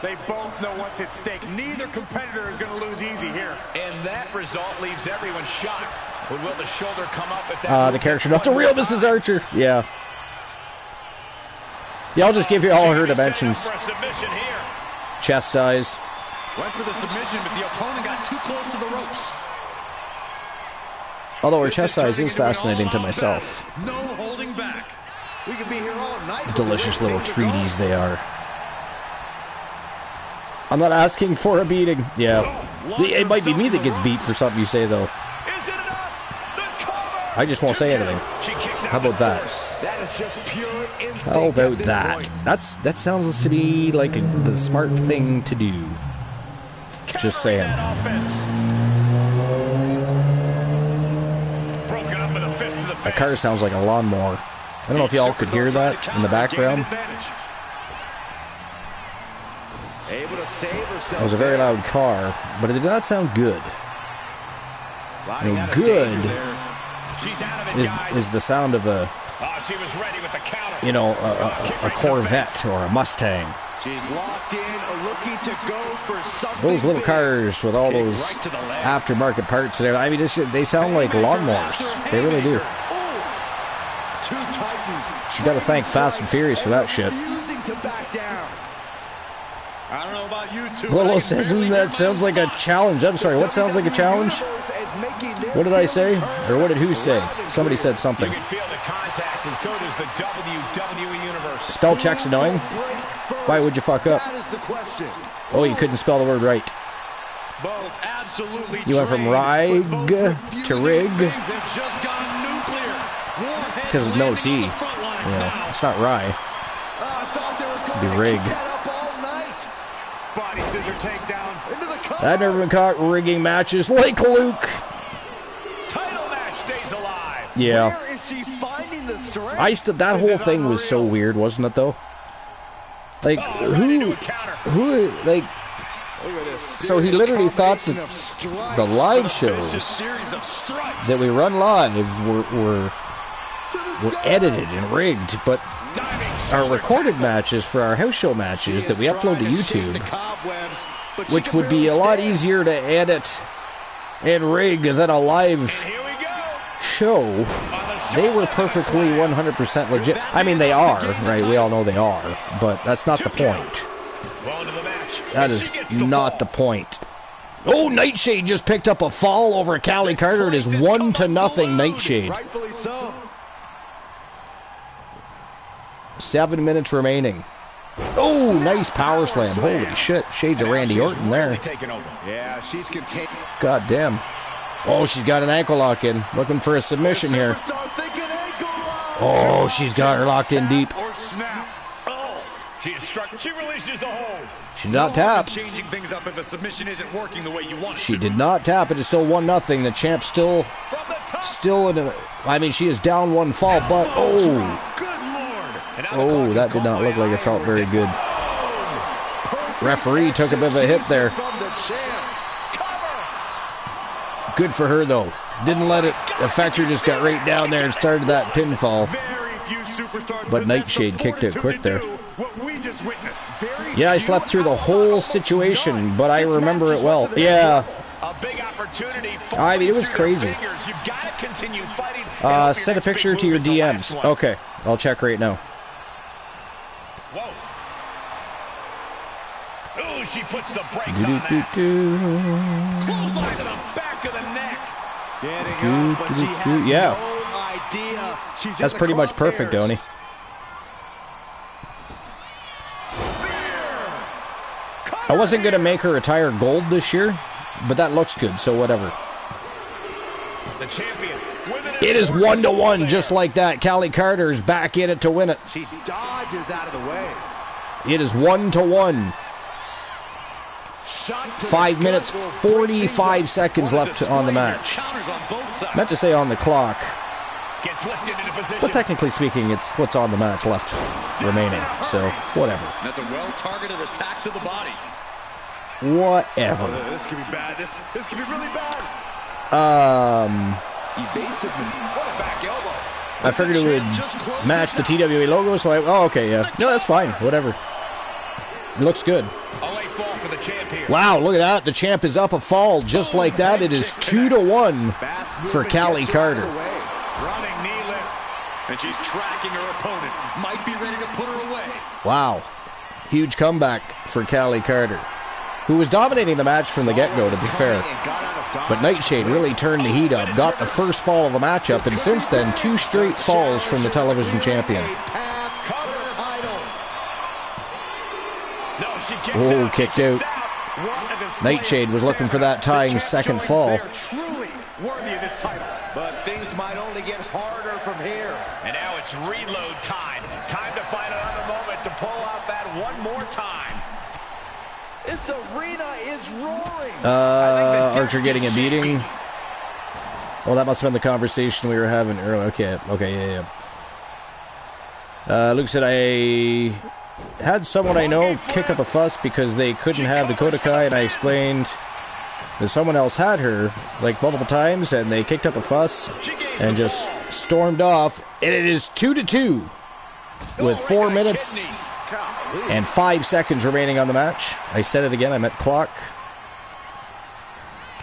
They both know what's at stake. Neither competitor is going to lose easy here. And that result leaves everyone shocked. Will the shoulder come up at that? The character, not the real Mrs. Archer. Yeah. Yeah, I'll just give you all her dimensions. Chest size. Went for the submission, but the opponent got too close to the ropes. Although her chest size is fascinating to myself. No holding back. We could be here all night. Delicious little treaties they are. I'm not asking for a beating. Yeah. It might be me that gets beat for something you say, though. I just won't say anything. How about that? How about that? That sounds to be like the smart thing to do. Just saying. The car sounds like a lawnmower. I don't know if y'all could hear that in the background. It was a very loud car, but it did not sound good. You know, good is the sound of a, you know, a Corvette or a Mustang. She's locked in, looking to go for something. Those little cars with all those aftermarket parts and everything. I mean, they sound like lawnmowers. They really do. You got to thank Fast and Furious for that shit. I don't know about you two. Lolo says that sounds like a challenge. I'm sorry, what sounds like a challenge? What did I say? Or what did who say? Somebody said something. You can feel the contact, and so does the WWE Universe. Spell check's annoying? Why would you fuck up? Oh, you couldn't spell the word right. Both absolutely. You went from rig to rig. Because with no T. Yeah, it's not rye. It'd be rig. Body scissor takedown. I've never been caught rigging matches like Luke. Title match stays alive. Yeah. Where is she finding the strength? That whole thing was so weird, wasn't it, though? Like, who, like, so he literally thought that the live shows that we run live were edited and rigged, but our recorded matches for our house show matches that we upload to YouTube, which would be a lot easier to edit and rig than a live show, they were perfectly 100% legit. I mean, they are, right? We all know they are, but that's not the point. That is not the point. Oh, Nightshade just picked up a fall over Callie Carter. It is 1-0 Nightshade. 7 minutes remaining. Oh, nice power slam. Holy shit. Shades of Randy Orton there. Yeah, she's contained. God damn. Oh, she's got an ankle lock in. Looking for a submission here. Oh, she's got her locked in deep. She releases the hold. She did not tap. Changing things up if a submission isn't working the way you want it She to. did not tap. It is still 1-0. The champ still in a, I mean, she is down one fall, but oh, that did not look like it felt very good. Referee took a bit of a hit there. Good for her, though. Didn't let it affect her, just got right down there and started that pinfall. But Nightshade kicked it quick there. Yeah, I slept through the whole situation, but I remember it well. Yeah. I mean, it was crazy. Send a picture to your DMs. Okay, I'll check right now. Ooh, she puts the brakes on that. Clothesline to the back of the neck. Yeah. That's pretty much perfect, Donnie. I wasn't going to make her attire gold this year, but that looks good, so whatever. The champion. It is 1-1, just like that. Callie Carter is back in it to win it. She dodges out of the way. It is 1-1. 5 minutes, 45 seconds left on the match. Meant to say on the clock. But technically speaking, it's what's on the match left remaining. So, whatever. That's a well-targeted attack to the body. Whatever. This could be bad. This could be really bad. Evasively. What a back elbow. I figured it would match the TWA logo, so oh, okay, yeah. No, that's fine. Whatever. It looks good. Wow, look at that. The champ is up a fall just like that. It is 2-1 for Callie Carter. Running knee lift. And she's tracking her opponent. Might be ready to put her away. Wow. Huge comeback for Callie Carter. who was dominating the match from the get-go, to be fair. But Nightshade really turned the heat up, got the first fall of the matchup, and since then, 2 straight falls from the television champion. Oh, kicked out. Nightshade was looking for that tying second fall. But things might only get harder from here. And now it's reload time. Time to find another moment to pull out that one more time. This arena is roaring. Archer getting a beating. Well, that must have been the conversation we were having earlier. Okay, yeah. Luke said, I had someone I know kick up a fuss because they couldn't have Dakota Kai, and I explained that someone else had her, like, multiple times, and they kicked up a fuss and just stormed off, and it is 2-2 with 4 minutes and 5 seconds remaining on the match. I said it again, I meant clock.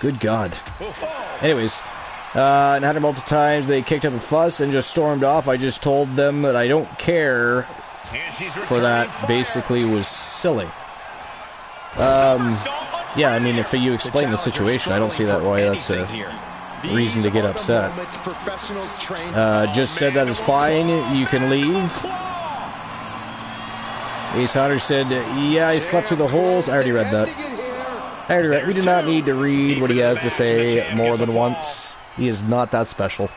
Good God. Anyways, and had her multiple times, they kicked up a fuss and just stormed off. I just told them that I don't care for that. Basically was silly. Yeah, I mean, if you explain the situation, I don't see that why that's a reason to get upset. Just said that is fine, you can leave. Ace Hunter said, yeah, I slept through the holes. I already read that. We do not need to read what he has to say more than once. He is not that special.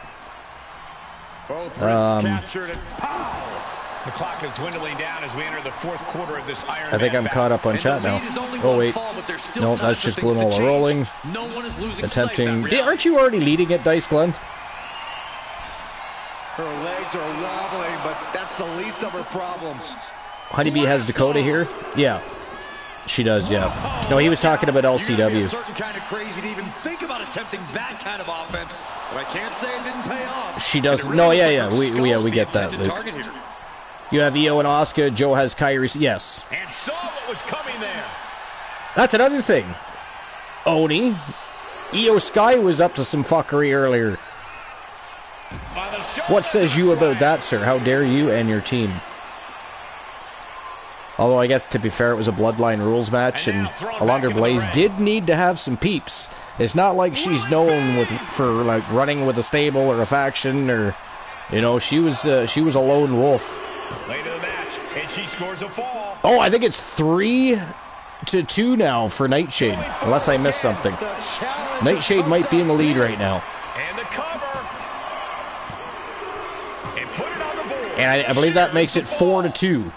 The clock is dwindling down as we enter the 4th quarter of this Iron I think I'm caught up on chat now. Oh, wait. No, that's just Glenn rolling. Attempting. Aren't you already leading it, Dice Glenn? Her legs are wobbling, but that's the least of her problems. Honeybee has Dakota here? Yeah. She does, yeah. No, he was talking about LCW. Certain kind of crazy to even think about attempting that kind of offense, but I can't say it didn't pay off. She does. No, yeah. We get that, Luke. You have Io and Asuka. Joe has Kairi. Yes. And saw what was coming there. That's another thing. Oni. Io Sky was up to some fuckery earlier. What says you about that, sir? How dare you and your team? Although I guess, to be fair, it was a Bloodline rules match, and Alundra Blaze did need to have some peeps. It's not like she's known for like running with a stable or a faction, or, you know, she was a lone wolf. Late in the match, and she scores a fall. Oh, I think it's 3-2 now for Nightshade, unless I missed something. Nightshade might be in the lead right now. And the cover. And put it on the board. And I believe that makes it 4-2.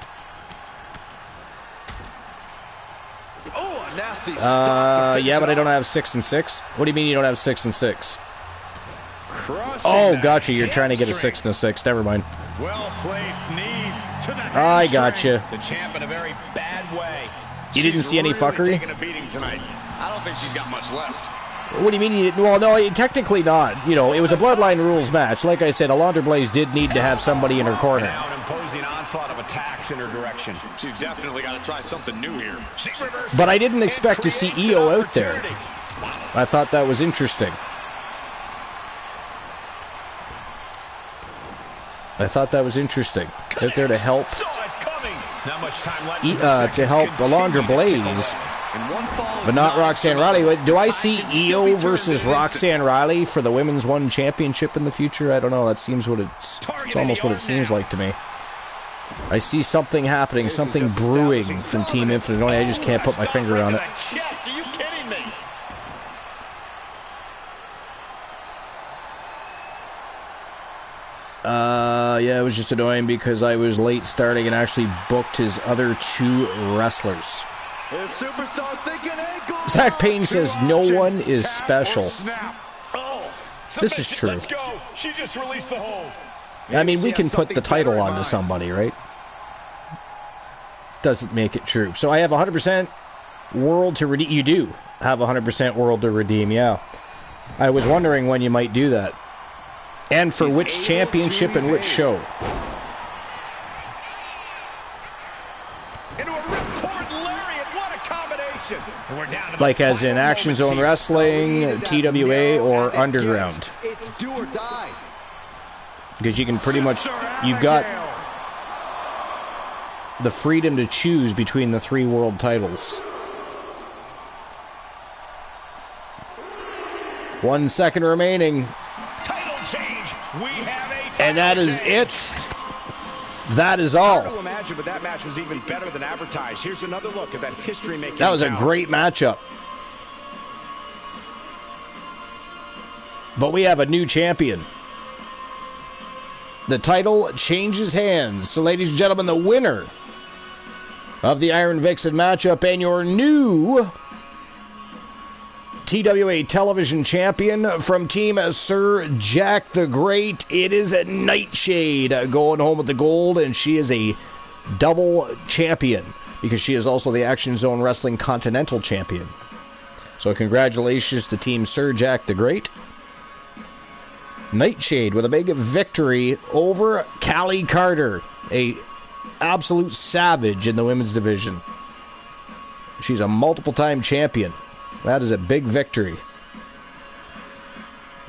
Yeah, but I don't have 6 and 6. What do you mean you don't have 6 and 6? Oh, gotcha. You're trying to get a 6 and a 6. Never mind. Well placed knees to the I gotcha. The champ in a very bad way. You didn't see any fuckery? Taking a beating tonight. I don't think she's got much left. What do you mean? Well, no, technically not. You know, it was a Bloodline rules match. Like I said, Alundra Blaze did need to have somebody in her corner. Now an imposing onslaught of attacks in her direction. She's definitely got to try something new here. But I didn't expect to see Io out there. I thought that was interesting. Out there to help. To help Alundra Blaze. But not Roxanne Riley. Do I see Io versus Roxanne Riley for the Women's One Championship in the future? I don't know. That seems what it's almost what it seems like to me. I see something happening, something brewing from Team Infinite. Only I just can't put my finger on it. Are you kidding me? Yeah, it was just annoying because I was late starting and actually booked his other 2 wrestlers. Zach Payne says no one is special. This is true. Let's go. She just released the hold. I mean, we can put the title onto somebody, right? Doesn't make it true. So I have 100% world to redeem. You do have 100% world to redeem, yeah. I was wondering when you might do that. And for which championship and which show. Into a ripcord lariat. What a combination. And we're down to like as in Action Zone Wrestling, TWA, or Underground. It's do or die. Because you can pretty much, you've got the freedom to choose between the 3 world titles. 1 second remaining. Title change. We have a title And that is change. it. That is all. Hard to imagine, but that match was even better than advertised. Here's another look at that history-making. That was a bout. great matchup. But we have a new champion. The title changes hands. So, ladies and gentlemen, the winner of the Iron Vixen matchup and your new TWA television champion from Team Sir Jack the Great, it is Nightshade going home with the gold, and she is a double champion because she is also the Action Zone Wrestling Continental Champion. So congratulations to Team Sir Jack the Great. Nightshade with a big victory over Callie Carter, a absolute savage in the women's division. She's a multiple-time champion. That is a big victory.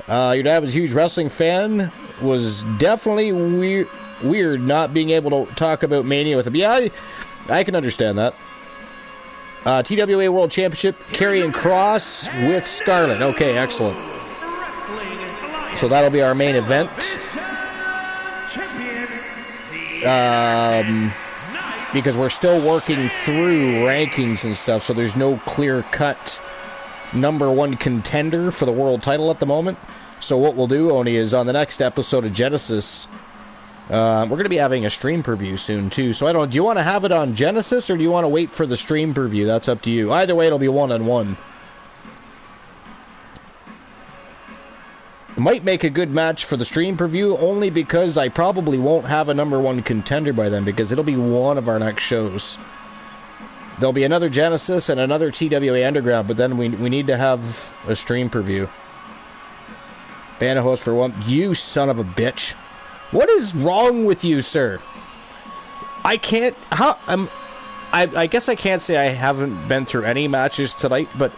Your dad was a huge wrestling fan. Was definitely weird not being able to talk about Mania with him. Yeah, I can understand that. TWA World Championship, Karrion Kross with Scarlett. Okay, excellent. So that'll be our main event. Because we're still working through rankings and stuff, so there's no clear-cut #1 contender for the world title at the moment. So what we'll do, Oni, is on the next episode of Genesis, we're going to be having a stream preview soon, too. So I don't know, do you want to have it on Genesis, or do you want to wait for the stream preview? That's up to you. Either way, it'll be one-on-one. It might make a good match for the stream preview, only because I probably won't have a #1 contender by then, because it'll be one of our next shows. There'll be another Genesis and another TWA Underground, but then we need to have a stream preview. Ban a host for one. You son of a bitch. What is wrong with you, sir? I can't... I guess I can't say I haven't been through any matches tonight, but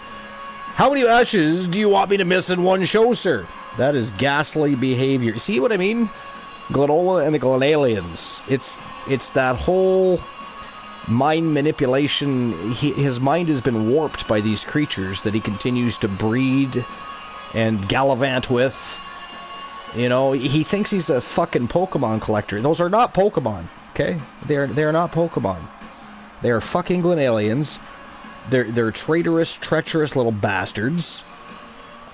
how many matches do you want me to miss in one show, sir? That is ghastly behavior. See what I mean? Glenola and the Glenalians. It's that whole mind manipulation. His mind has been warped by these creatures that he continues to breed and gallivant with. You know, he thinks he's a fucking Pokemon collector. Those are not Pokemon, okay? They are not Pokemon. They are fucking Glenalians. They're traitorous, treacherous little bastards.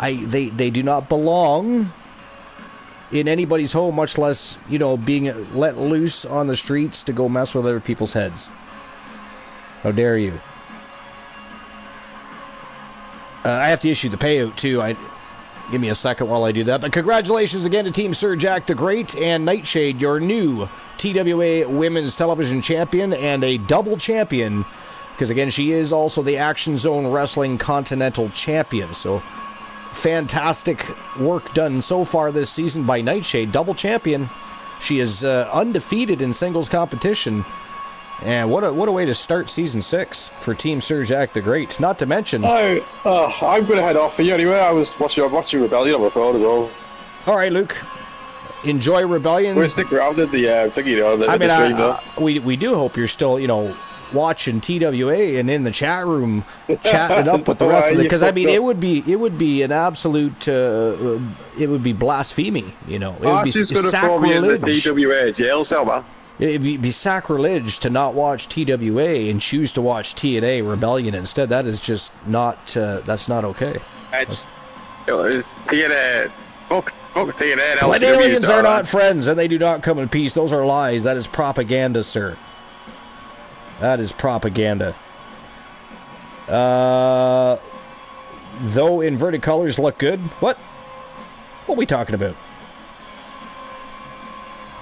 They do not belong in anybody's home, much less, you know, being let loose on the streets to go mess with other people's heads. How dare you? I have to issue the payout, too. Give me a second while I do that. But congratulations again to Team Sir Jack the Great and Nightshade, your new TWA Women's Television Champion and a double champion, because, again, she is also the Action Zone Wrestling Continental Champion. So, fantastic work done so far this season by Nightshade, double champion. She is undefeated in singles competition. And what a way to start Season 6 for Team Sir Jack the Great. Not to mention... I'm going to head off for you anyway. I was watching Rebellion on my phone as well. All right, Luke. Enjoy Rebellion. We'll stick around at the thingy, we do hope you're still, you know, watching TWA and in the chat room chatting it up with the rest of it, because I mean it would be an absolute it would be blasphemy, you know. It would be sacrilege. The TWA jail cell, man. It'd be sacrilege to not watch TWA and choose to watch TNA Rebellion instead. That is just not that's not okay. It's TNA. Fuck TNA. Aliens are not friends, and they do not come in peace. Those are lies. That is propaganda, sir. That is propaganda. Though inverted colors look good. What are we talking about?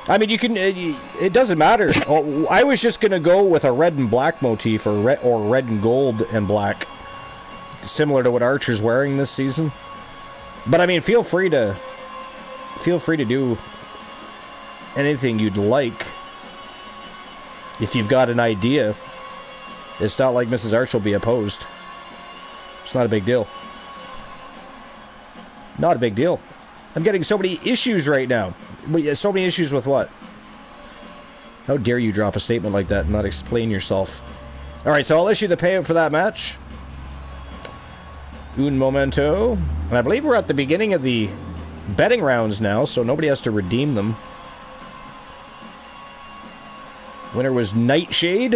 I mean, you can. It doesn't matter. I was just gonna go with a red and black motif, or red and gold and black, similar to what Archer's wearing this season. But I mean, feel free to do anything you'd like. If you've got an idea, it's not like Mrs. Archer will be opposed. It's not a big deal. Not a big deal. I'm getting so many issues right now. So many issues with what? How dare you drop a statement like that and not explain yourself? Alright, so I'll issue the payout for that match. Un momento. And I believe we're at the beginning of the betting rounds now, so nobody has to redeem them. Winner was Nightshade.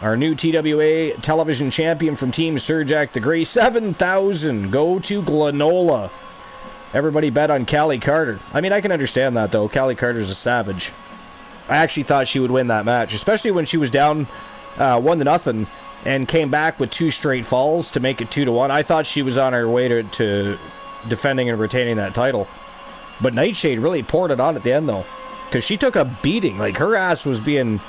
Our new TWA television champion from Team Surjack the Grey. 7,000 go to Glenola. Everybody bet on Callie Carter. I mean, I can understand that, though. Callie Carter's a savage. I actually thought she would win that match, especially when she was down 1-0 and came back with 2 straight falls to make it 2-1. I thought she was on her way to defending and retaining that title. But Nightshade really poured it on at the end, though, because she took a beating. Like, her ass was being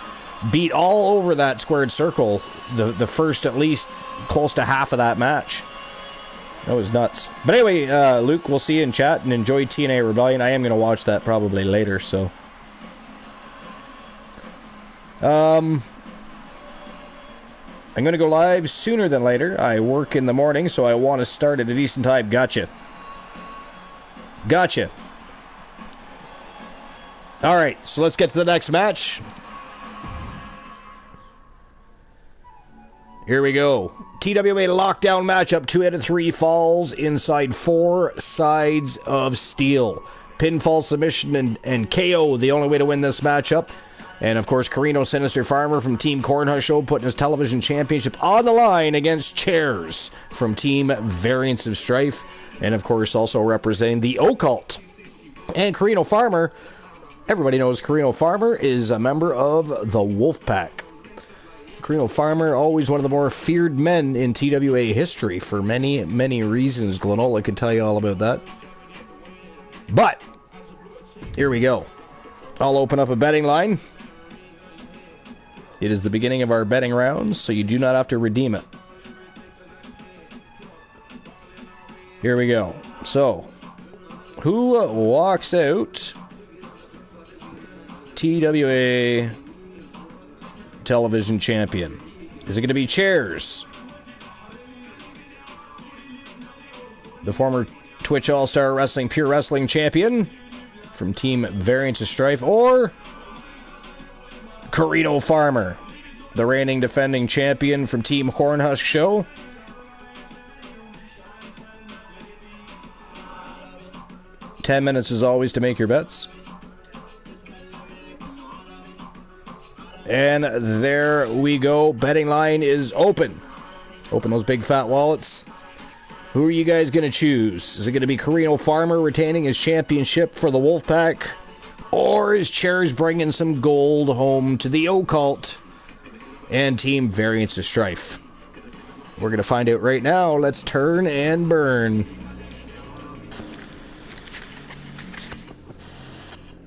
beat all over that squared circle the first, at least, close to half of that match. That was nuts. But anyway, Luke, we'll see you in chat, and enjoy TNA Rebellion. I am going to watch that probably later, so. I'm going to go live sooner than later. I work in the morning, so I want to start at a decent time. Gotcha. Alright, so let's get to the next match. Here we go. TWA lockdown matchup. 2 out of 3 falls inside 4 sides of steel. Pinfall, submission, and KO, the only way to win this matchup. And, of course, Carino Sinister Farmer from Team Cornhusk Show putting his television championship on the line against Chairs from Team Variants of Strife. And, of course, also representing the Occult. And Carino Farmer, everybody knows Carino Farmer is a member of the Wolfpack. Carino Farmer, always one of the more feared men in TWA history for many, many reasons. Glenola could tell you all about that. But, here we go. I'll open up a betting line. It is the beginning of our betting rounds, so you do not have to redeem it. Here we go. So, who walks out TWA television champion? Is it going to be Chairs, the former Twitch All-Star Wrestling Pure Wrestling champion from Team Variants of Strife, or Carino Farmer, the reigning defending champion from Team Cornhusk Show? Ten minutes as always to make your bets. And there we go. Betting line is open. Open those big fat wallets. Who are you guys going to choose? Is it going to be Carino Farmer retaining his championship for the Wolfpack? Or is Chairs bringing some gold home to the Occult and Team Variants of Strife? We're going to find out right now. Let's turn and burn.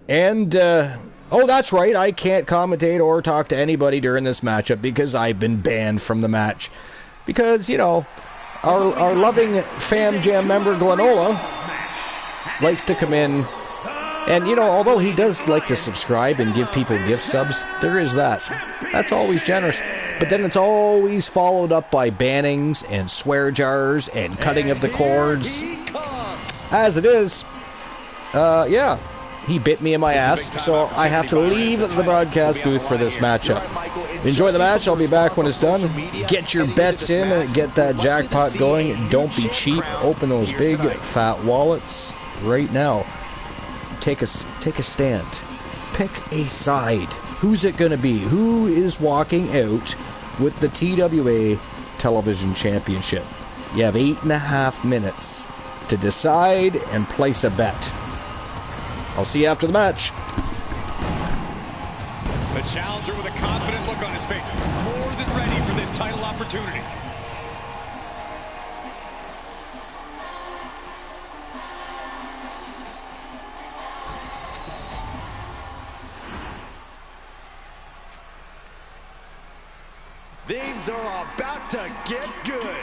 And, oh, that's right. I can't commentate or talk to anybody during this matchup because I've been banned from the match. Because, you know, our loving Fam Jam member Glenola likes to come in. And, you know, although he does like to subscribe and give people gift subs, there is that. That's always generous. But then it's always followed up by bannings and swear jars and cutting of the cords. As it is, yeah, he bit me in my ass, so I have to leave the broadcast booth for this matchup. Enjoy the match. I'll be back when it's done. Get your bets in and get that jackpot going. Don't be cheap. Open those big fat wallets right now. Take a stand. Pick a side. Who's it going to be? Who is walking out with the TWA Television Championship? You have 8.5 minutes to decide and place a bet. I'll see you after the match. The challenger with a confident look on his face. More than ready for this title opportunity. Things are about to get good.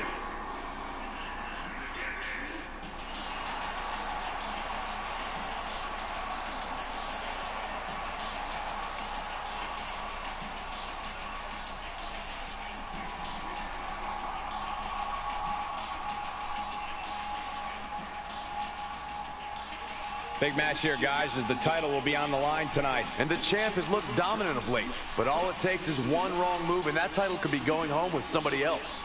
Big match here, guys, as the title will be on the line tonight. And the champ has looked dominant of late, but all it takes is one wrong move, and that title could be going home with somebody else.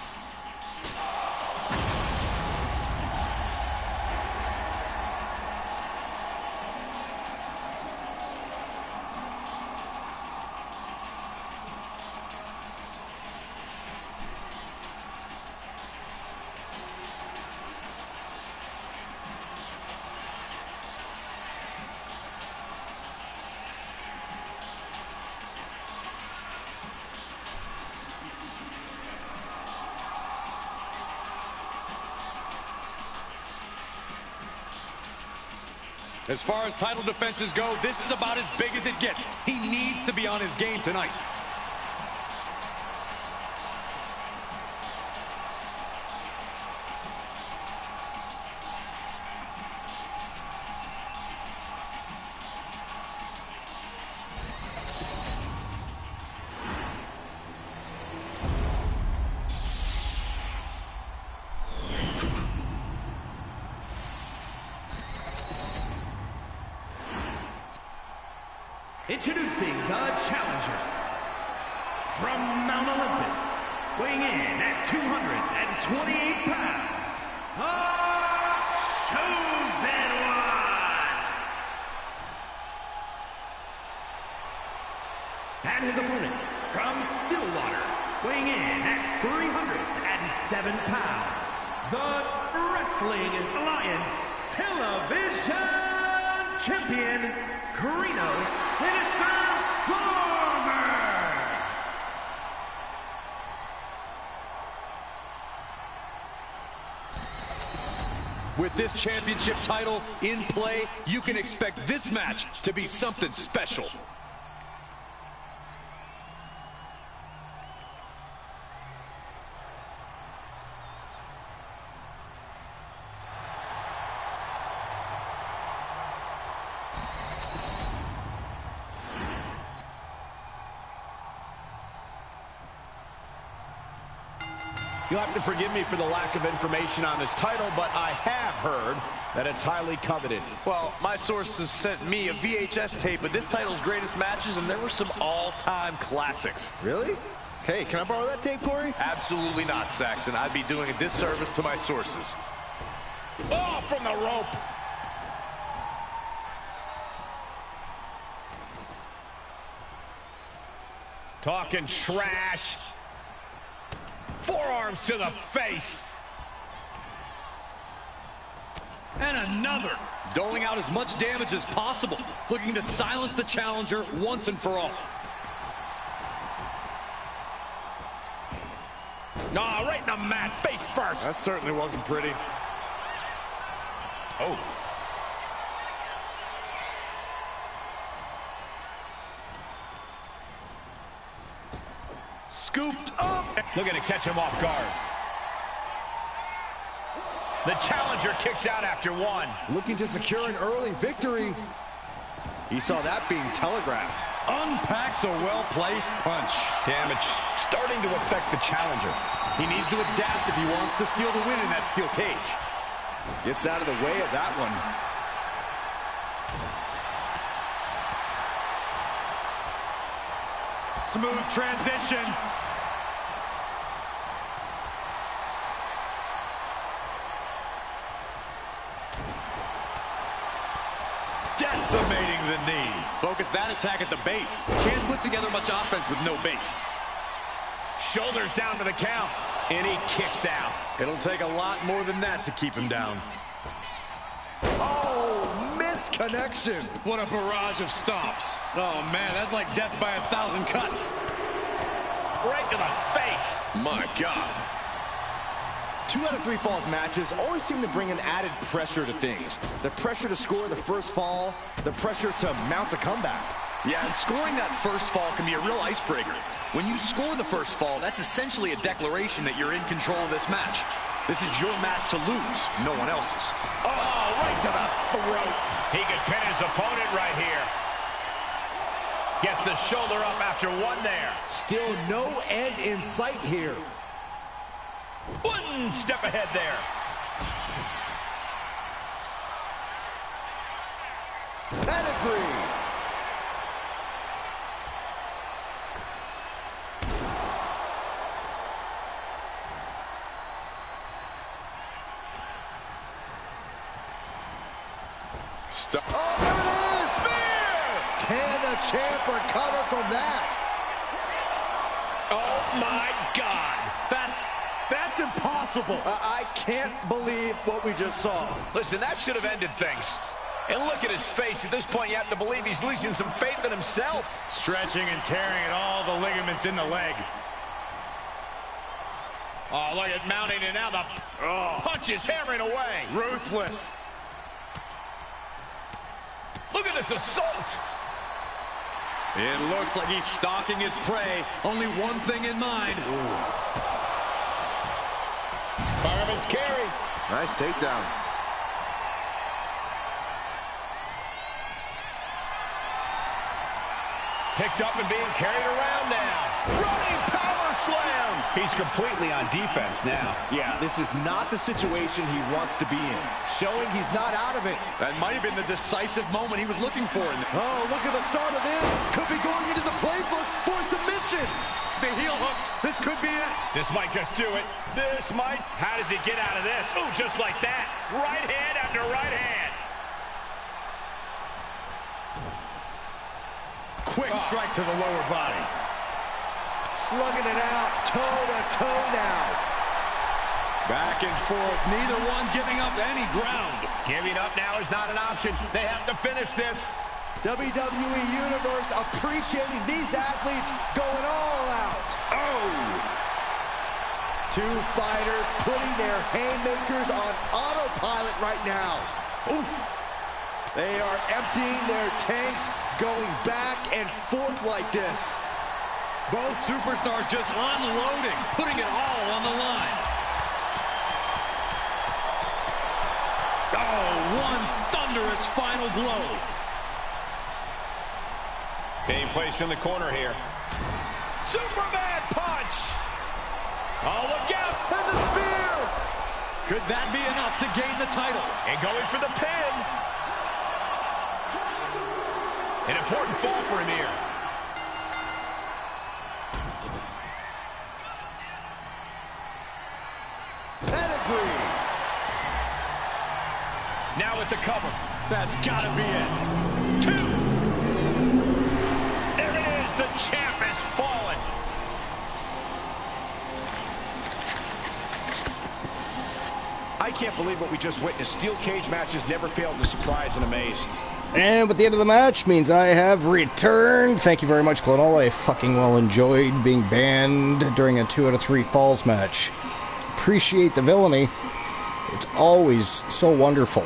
As far as title defenses go, this is about as big as it gets. He needs to be on his game tonight. Introducing the challenger from Mount Olympus, weighing in at 228 pounds, the Chosen One. And his opponent from Stillwater, weighing in at 307 pounds, the Wrestling Alliance Television Champion, Carino Sinister Farmer. With this championship title in play, you can expect this match to be something special. You'll have to forgive me for the lack of information on this title, but I have heard that it's highly coveted. Well, my sources sent me a VHS tape of this title's greatest matches, and there were some all-time classics. Really? Hey, can I borrow that tape, Corey? Absolutely not, Saxton. I'd be doing a disservice to my sources. Oh, from the rope. Talking trash. Forearms to the face. And another. Doling out as much damage as possible. Looking to silence the challenger once and for all. Nah, right in the mat, face first. That certainly wasn't pretty. Oh. Scooped up. Looking to catch him off guard. The challenger kicks out after one. Looking to secure an early victory. He saw that being telegraphed. Unpacks a well-placed punch. Damage starting to affect the challenger. He needs to adapt if he wants to steal the win in that steel cage. Gets out of the way of that one. Smooth transition. Decimating the knee. Focus that attack at the base. Can't put together much offense with no base. Shoulders down to the count. And he kicks out. It'll take a lot more than that to keep him down. Oh, missed connection. What a barrage of stomps. Oh, man, that's like death by 1,000 cuts. Right to the face. My God. 2 out of 3 falls matches always seem to bring an added pressure to things. The pressure to score the first fall, the pressure to mount a comeback. Yeah, and scoring that first fall can be a real icebreaker. When you score the first fall, that's essentially a declaration that you're in control of this match. This is your match to lose, no one else's. Oh, right to the throat. He could pin his opponent right here. Gets the shoulder up after one there. Still no end in sight here. One step ahead there. Pedigree. Oh, there it is! Spear! Can the champ recover from that? Oh, my God. That's impossible. I can't believe what we just saw. Listen, that should have ended things. And look at his face. At this point, you have to believe he's losing some faith in himself. Stretching and tearing at all the ligaments in the leg. Oh, look at mounting, and now the punch is hammering away. Ruthless. vicious assault. It looks like he's stalking his prey. Only one thing in mind. Fireman's carry. Nice takedown. Picked up and being carried around now. Running power slam. He's completely on defense now. Yeah, this is not the situation he wants to be in. Showing he's not out of it. That might have been the decisive moment he was looking for. Oh, look at the start of this. Could be going into the playbook for submission. The heel hook. This could be it. This might just do it. This might. How does he get out of this? Ooh, just like that. Right hand after right hand. Quick strike to the lower body. Slugging it out, toe-to-toe now. Back and forth, neither one giving up any ground. Giving up now is not an option. They have to finish this. WWE Universe appreciating these athletes going all out. Oh! Two fighters putting their haymakers on autopilot right now. Oof. They are emptying their tanks, going back and forth like this. Both superstars just unloading, putting it all on the line. Oh, one thunderous final blow. Being placed in the corner here. Superman punch! Oh, look out! And the spear! Could that be enough to gain the title? And going for the pin. An important fall for him here. Pedigree. Now with the cover. That's gotta be it. 2. There it is. The champ has fallen. I can't believe what we just witnessed. Steel cage matches never failed to surprise and amaze. And with the end of the match means I have returned. Thank you very much, Clonal. I fucking well enjoyed being banned during a 2 out of 3 falls match. Appreciate the villainy. It's always so wonderful.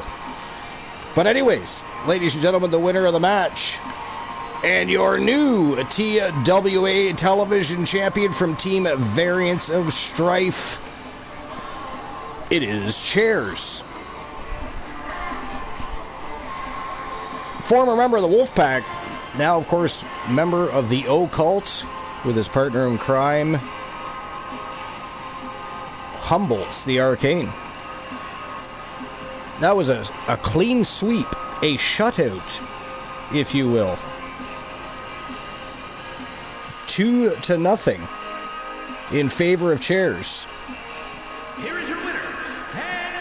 But anyways, ladies and gentlemen, the winner of the match and your new TWA television champion from Team Variants of Strife, it is Chairs. Former member of the Wolfpack, now, of course, member of the Occult with his partner in crime, Humbles the Arcane. That was a clean sweep, a shutout, if you will. 2-0 in favor of Chairs. Here is your winner, and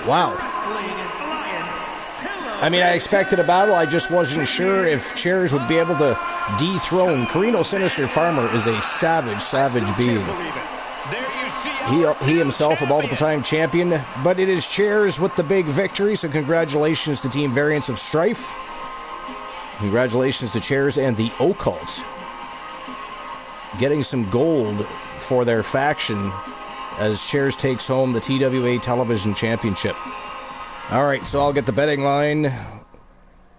new Wow. Wrestling Alliance. I mean, I expected a battle. I just wasn't sure if Chairs would be able to dethrone. Carino Sinister Farmer is a savage, savage being. He himself a multiple-time champion, but it is Chairs with the big victory, so congratulations to Team Variants of Strife. Congratulations to Chairs and the Occult. Getting some gold for their faction as Chairs takes home the TWA Television Championship. Alright, so I'll get the betting line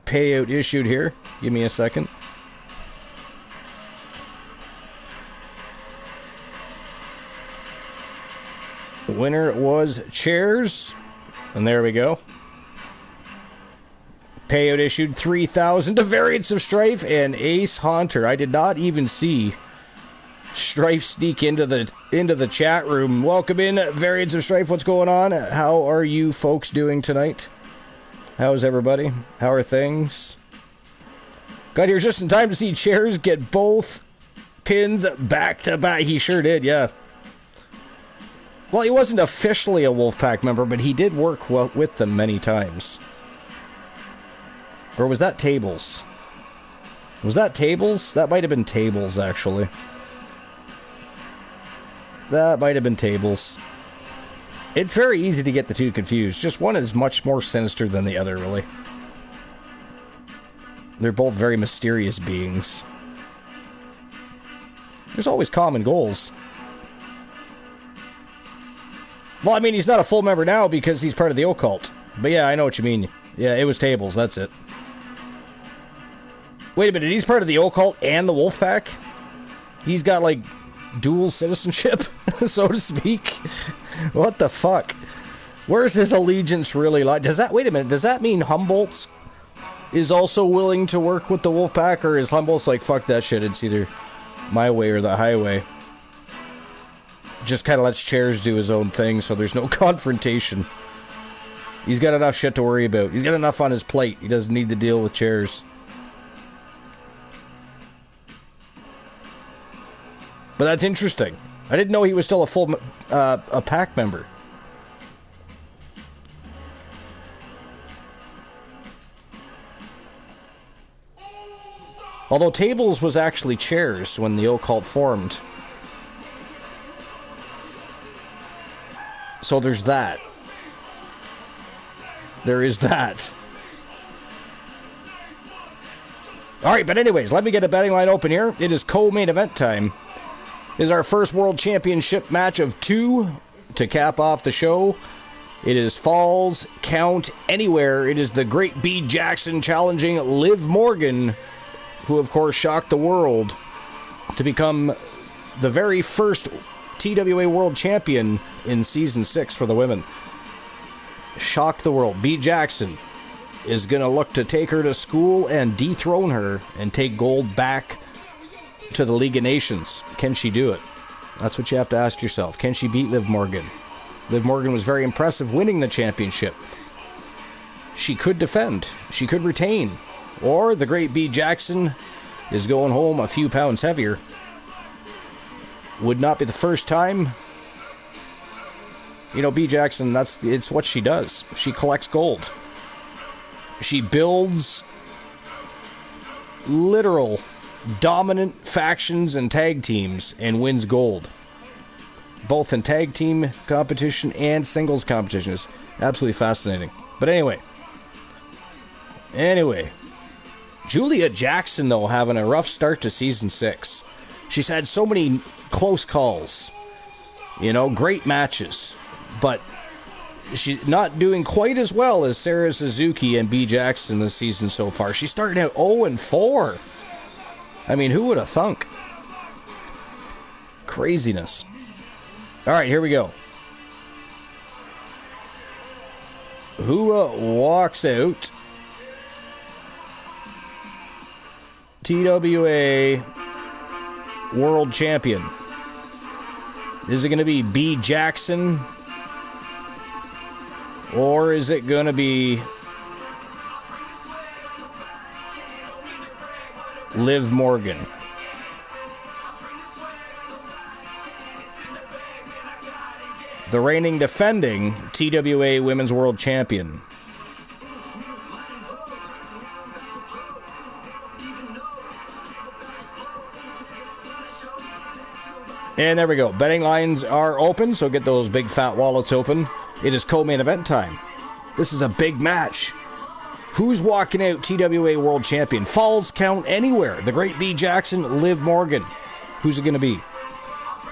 payout issued here. Give me a second. The winner was Chairs, and there we go. Payout issued 3,000 to Variants of Strife and Ace Haunter. I did not even see Strife sneak into the chat room. Welcome in, Variants of Strife. What's going on? How are you folks doing tonight? How's everybody? How are things? Got here just in time to see Chairs get both pins back to back. He sure did, yeah. Well, he wasn't officially a Wolfpack member, but he did work well with them many times. Or was that Tables? Was that Tables? That might have been Tables, actually. That might have been Tables. It's very easy to get the two confused. Just one is much more sinister than the other, really. They're both very mysterious beings. There's always common goals. Well, I mean, he's not a full member now because he's part of the Occult. But yeah, I know what you mean. Yeah, it was Tables, that's it. Wait a minute, he's part of the occult and the Wolfpack? He's got, like, dual citizenship, so to speak? What the fuck? Where's his allegiance really like? Wait a minute, does that mean Humboldt is also willing to work with the Wolfpack, or is Humboldt's like, fuck that shit, it's either my way or the highway? Just kind of lets Chairs do his own thing, so there's no confrontation. He's got enough shit to worry about. He's got enough on his plate. He doesn't need to deal with Chairs. But that's interesting. I didn't know he was still a full a pack member. Although Tables was actually Chairs when the occult formed. So there's that. There is that. Alright, but anyways, let me get a betting line open here. It is co-main event time. This is our first World Championship match of 2 to cap off the show. It is Falls Count Anywhere. It is the Great B. Jackson challenging Liv Morgan, who of course shocked the world to become the very first TWA World Champion in Season 6 for the women. Shocked the world. B. Jackson is going to look to take her to school and dethrone her and take gold back to the League of Nations. Can she do it? That's what you have to ask yourself. Can she beat Liv Morgan? Liv Morgan was very impressive winning the championship. She could defend. She could retain. Or the Great B. Jackson is going home a few pounds heavier. Would not be the first time. You know, B. Jackson, it's what she does. She collects gold. She builds literal dominant factions and tag teams and wins gold. Both in tag team competition and singles competition. It's absolutely fascinating. But anyway. Julia Jackson, though, having a rough start to Season 6. She's had so many close calls. You know, great matches. But she's not doing quite as well as Sarah Suzuki and B. Jackson this season so far. She started out 0-4. I mean, who would have thunk? Craziness. Alright, here we go. Who walks out? TWA World Champion. Is it going to be B. Jackson? Or is it going to be Liv Morgan? The reigning defending TWA Women's World Champion. And there we go. Betting lines are open, so get those big fat wallets open. It is co-main event time. This is a big match. Who's walking out TWA World Champion? Falls Count Anywhere. The Great B. Jackson, Liv Morgan. Who's it going to be?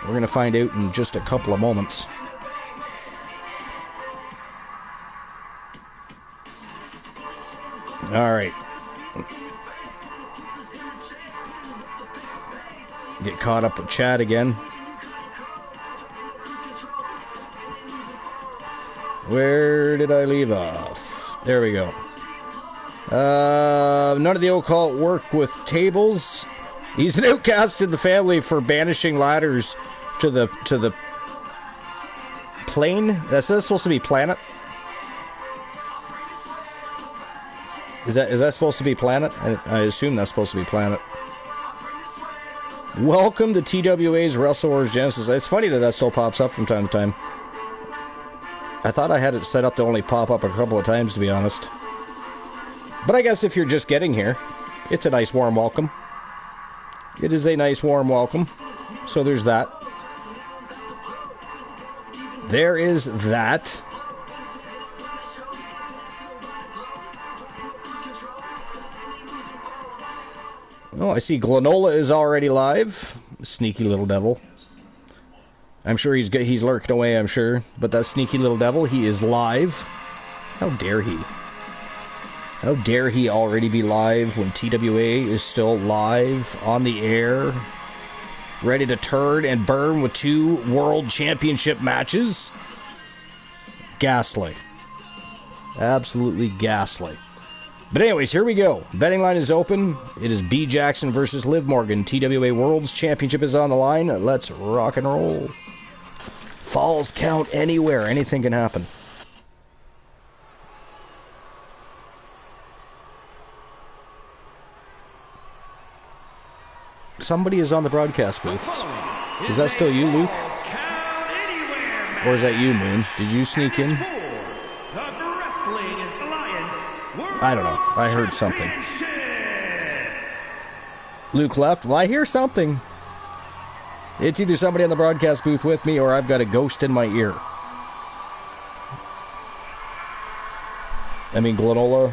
We're going to find out in just a couple of moments. All right. Get caught up with Chad again. Where did I leave off? There we go. None of the occult work with Tables. He's an outcast in the family for banishing ladders to the plane. That's supposed to be planet. Is that supposed to be planet? I assume that's supposed to be planet. Welcome to TWA's Wrestle Wars Genesis. It's funny that still pops up from time to time. I thought I had it set up to only pop up a couple of times, to be honest. But I guess if you're just getting here, it's a nice warm welcome. It is a nice warm welcome. So there's that. There is that. Oh, I see Glanola is already live. Sneaky little devil. I'm sure he's lurking away, I'm sure. But that sneaky little devil, he is live. How dare he? How dare he already be live when TWA is still live on the air, ready to turn and burn with 2 World Championship matches? Ghastly. Absolutely ghastly. But anyways, here we go. Betting line is open. It is B. Jackson versus Liv Morgan. TWA World's Championship is on the line. Let's rock and roll. Falls count anywhere. Anything can happen. Somebody is on the broadcast booth. Is that still you, Luke? Or is that you, Moon? Did you sneak in? I don't know. I heard something. Luke left. Well, I hear something. It's either somebody on the broadcast booth with me or I've got a ghost in my ear. I mean, Glenola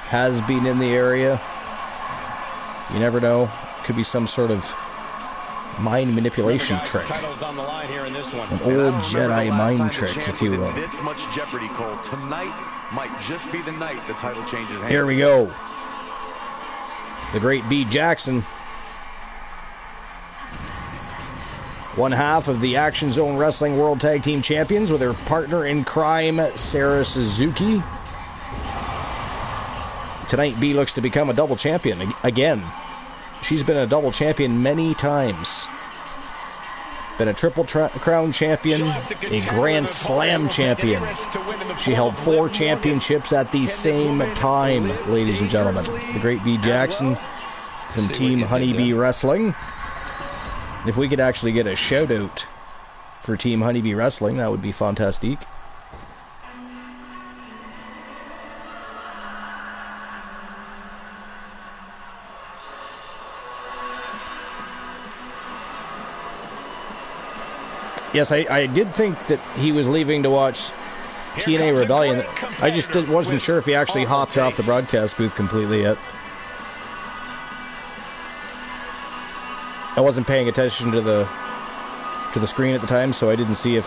has been in the area. You never know. Could be some sort of mind manipulation trick. An old Jedi mind trick, if you will. This much jeopardy, Cole. Tonight might just be the night the title changes hands. Here we go. The great B. Jackson. One half of the Action Zone Wrestling World Tag Team Champions with her partner in crime, Sarah Suzuki. Tonight, B looks to become a double champion again. She's been a double champion many times. Been a Triple Crown champion, a Grand Slam champion. She held 4 championships at the same time, ladies and gentlemen. The great B. Jackson from Team Honeybee Wrestling. If we could actually get a shout out for Team Honeybee Wrestling, that would be fantastic. Yes, I did think that he was leaving to watch TNA Rebellion. I just wasn't sure if he actually hopped off the broadcast booth completely yet. I wasn't paying attention to the screen at the time, so I didn't see if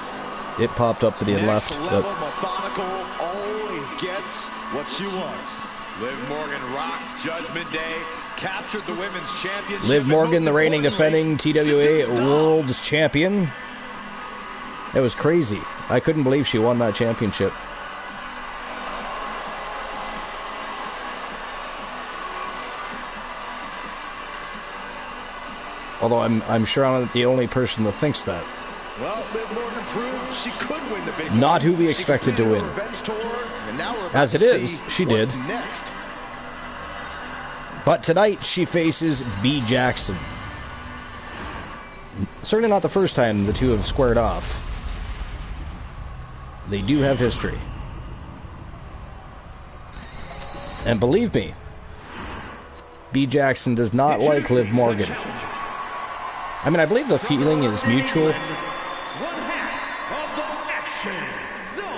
it popped up that he had left. But Methodical always gets what she wants. Liv Morgan rocked Judgment Day, captured the women's championship. Liv Morgan, the reigning defending TWA World's Champion. It was crazy. I couldn't believe she won that championship. Although I'm sure I'm not the only person that thinks that. Well, Liv Morgan proved she could win the big Not who we expected to win. As it is, she did. Next. But tonight she faces B. Jackson. Certainly not the first time the two have squared off. They do have history. And believe me, B. Jackson does not like Liv Morgan. I mean, I believe the feeling is mutual.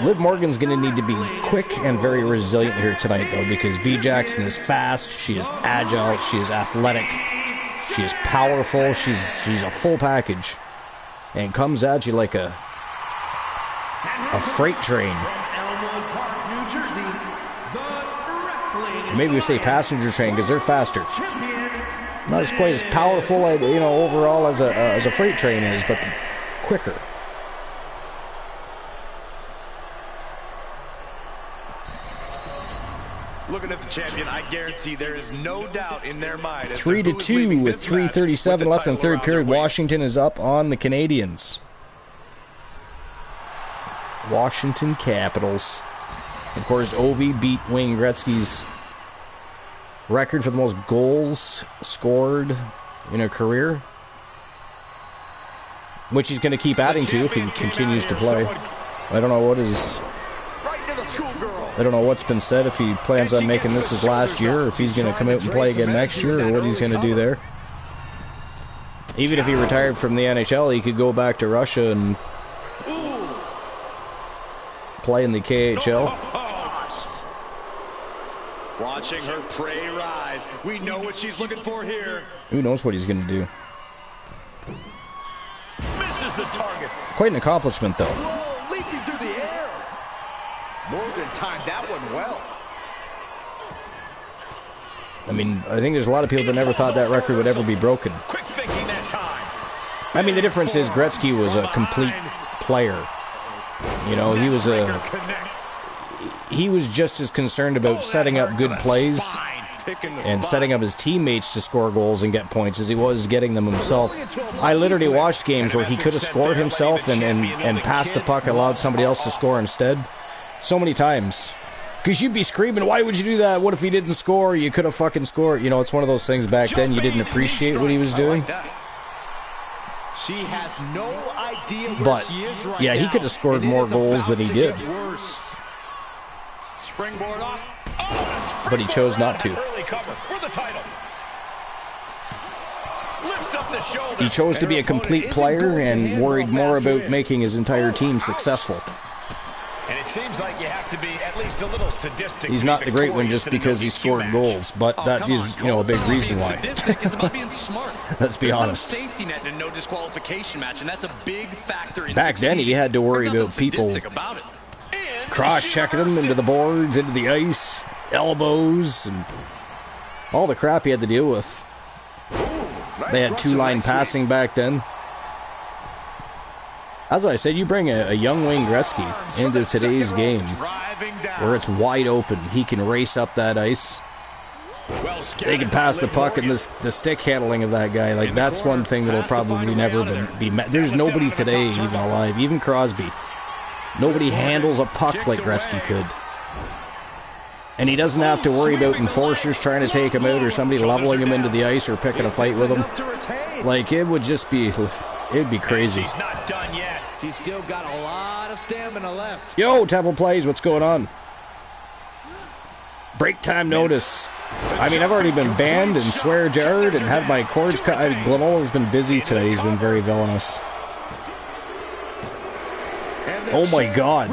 Liv Morgan's going to need to be quick and very resilient here tonight, though, because B. Jackson is fast, she is agile, she is athletic, she is powerful, she's a full package, and comes at you like a freight train. Maybe we say passenger train because they're faster. Not as quite as powerful, overall as a freight train is, but quicker. Looking at the champion, I guarantee there is no doubt in their mind. 3-2 with 3:37 left in the third period. Washington is up on the Canadians. Washington Capitals. Of course, Ovi beat Wayne Gretzky's record for the most goals scored in a career, which he's going to keep adding to if he continues to play. I don't know what's been said, if he plans on making this his last year, or if he's going to come out and play again next year, or what he's going to do there. Even if he retired from the NHL, he could go back to Russia and play in the KHL. Watching her prey rise. We know what she's looking for here. Who knows what he's going to do. Misses the target. Quite an accomplishment, though. Whoa, leaping through the air. Morgan timed that one well. I mean, I think there's a lot of people that never thought that record would ever be broken. Quick thinking that time. I mean, the difference is Gretzky was a complete player. You know, he was just as concerned about setting up good plays and setting up his teammates to score goals and get points as he was getting them himself. I literally watched games where he could have scored himself and passed the puck and allowed somebody else to score instead. So many times. Because you'd be screaming, why would you do that? What if he didn't score? You could have fucking scored. You know, it's one of those things back then. You didn't appreciate what he was doing. She has no idea where But, she is right yeah, he now, could have scored and it more is goals about than he to did. get worse. Springboard off. Oh, But he chose not to. Early cover for the title. Lifts up the shoulder. He chose to be a complete player and worried more about making his entire team successful. And it seems like you have to be at least a little sadistic. He's not the great one just because he scored goals, but that is, you know, a big reason why. It's about being smart. Let's be honest. There's no safety net and no disqualification match, and that's a big factor in Back then, he had to worry about people cross-checking him into the boards, into the ice, elbows, and all the crap he had to deal with. They had two-line passing back then. That's why I said you bring a young Wayne Gretzky into today's game where it's wide open. He can race up that ice. They can pass the puck, and the stick handling of that guy, like, that's one thing that'll probably never be met. There's nobody today even alive, even Crosby. Nobody handles a puck like Gretzky could. And he doesn't have to worry about enforcers trying to take him out or somebody leveling him into the ice or picking a fight with him. Like, it would just be... It'd be crazy. She's not done yet. She's still got a lot of stamina left. Yo, Temple Plays, what's going on? Break time notice. I mean, I've already been banned and swear jarred and had my cords cut. I mean, Glenola's been busy today. He's been very villainous. Oh my God.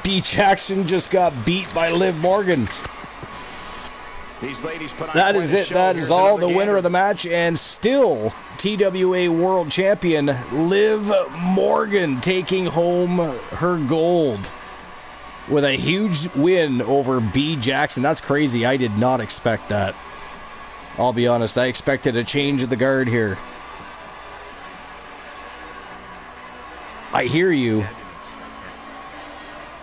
B. Jackson just got beat by Liv Morgan. That is it. That is all. The winner of the match, and still TWA World Champion Liv Morgan taking home her gold with a huge win over B. Jackson. That's crazy. I did not expect that. I'll be honest. I expected a change of the guard here. I hear you.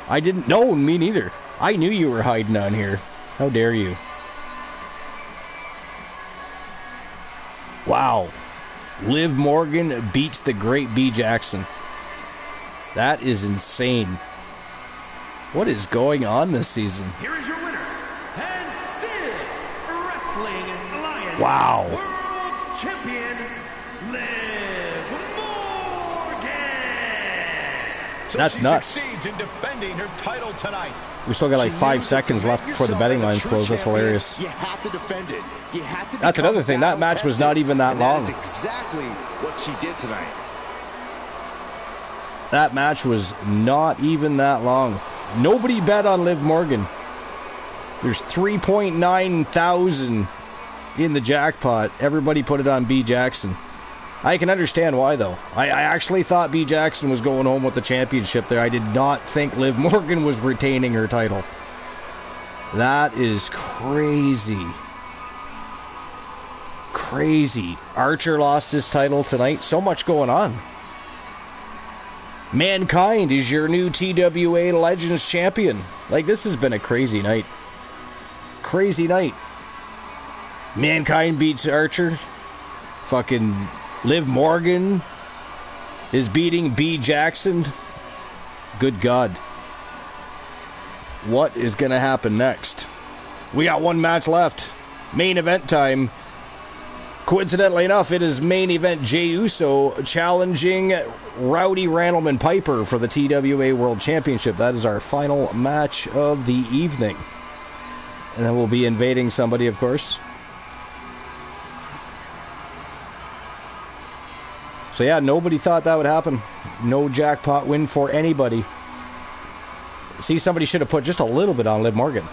I didn't know. Me neither. I knew you were hiding on here. How dare you? Wow. Liv Morgan beats the great B. Jackson. That is insane. What is going on this season? Here is your winner, and still Wrestling Alliance Wow. World Champion, Liv Morgan. So That's she nuts. succeeds in defending her title tonight. We still got like 5 seconds left before the betting lines close. That's hilarious. You have to defend it. You have to. That's another thing. That match was not even that long. That's exactly what she did tonight. That match was not even that long. Nobody bet on Liv Morgan. There's 3.9 thousand in the jackpot. Everybody put it on B. Jackson. I can understand why, though. I actually thought B. Jackson was going home with the championship there. I did not think Liv Morgan was retaining her title. That is crazy. Crazy. Archer lost his title tonight. So much going on. Mankind is your new TWA Legends champion. Like, this has been a crazy night. Crazy night. Mankind beats Archer. Fucking Liv Morgan is beating B. Jackson. Good God. What is going to happen next? We got one match left. Main event time. Coincidentally enough, it is main event Jey Uso challenging Rowdy Randleman Piper for the TWA World Championship. That is our final match of the evening. And then we'll be invading somebody, of course. So yeah, nobody thought that would happen. No jackpot win for anybody. See, somebody should have put just a little bit on Liv Morgan.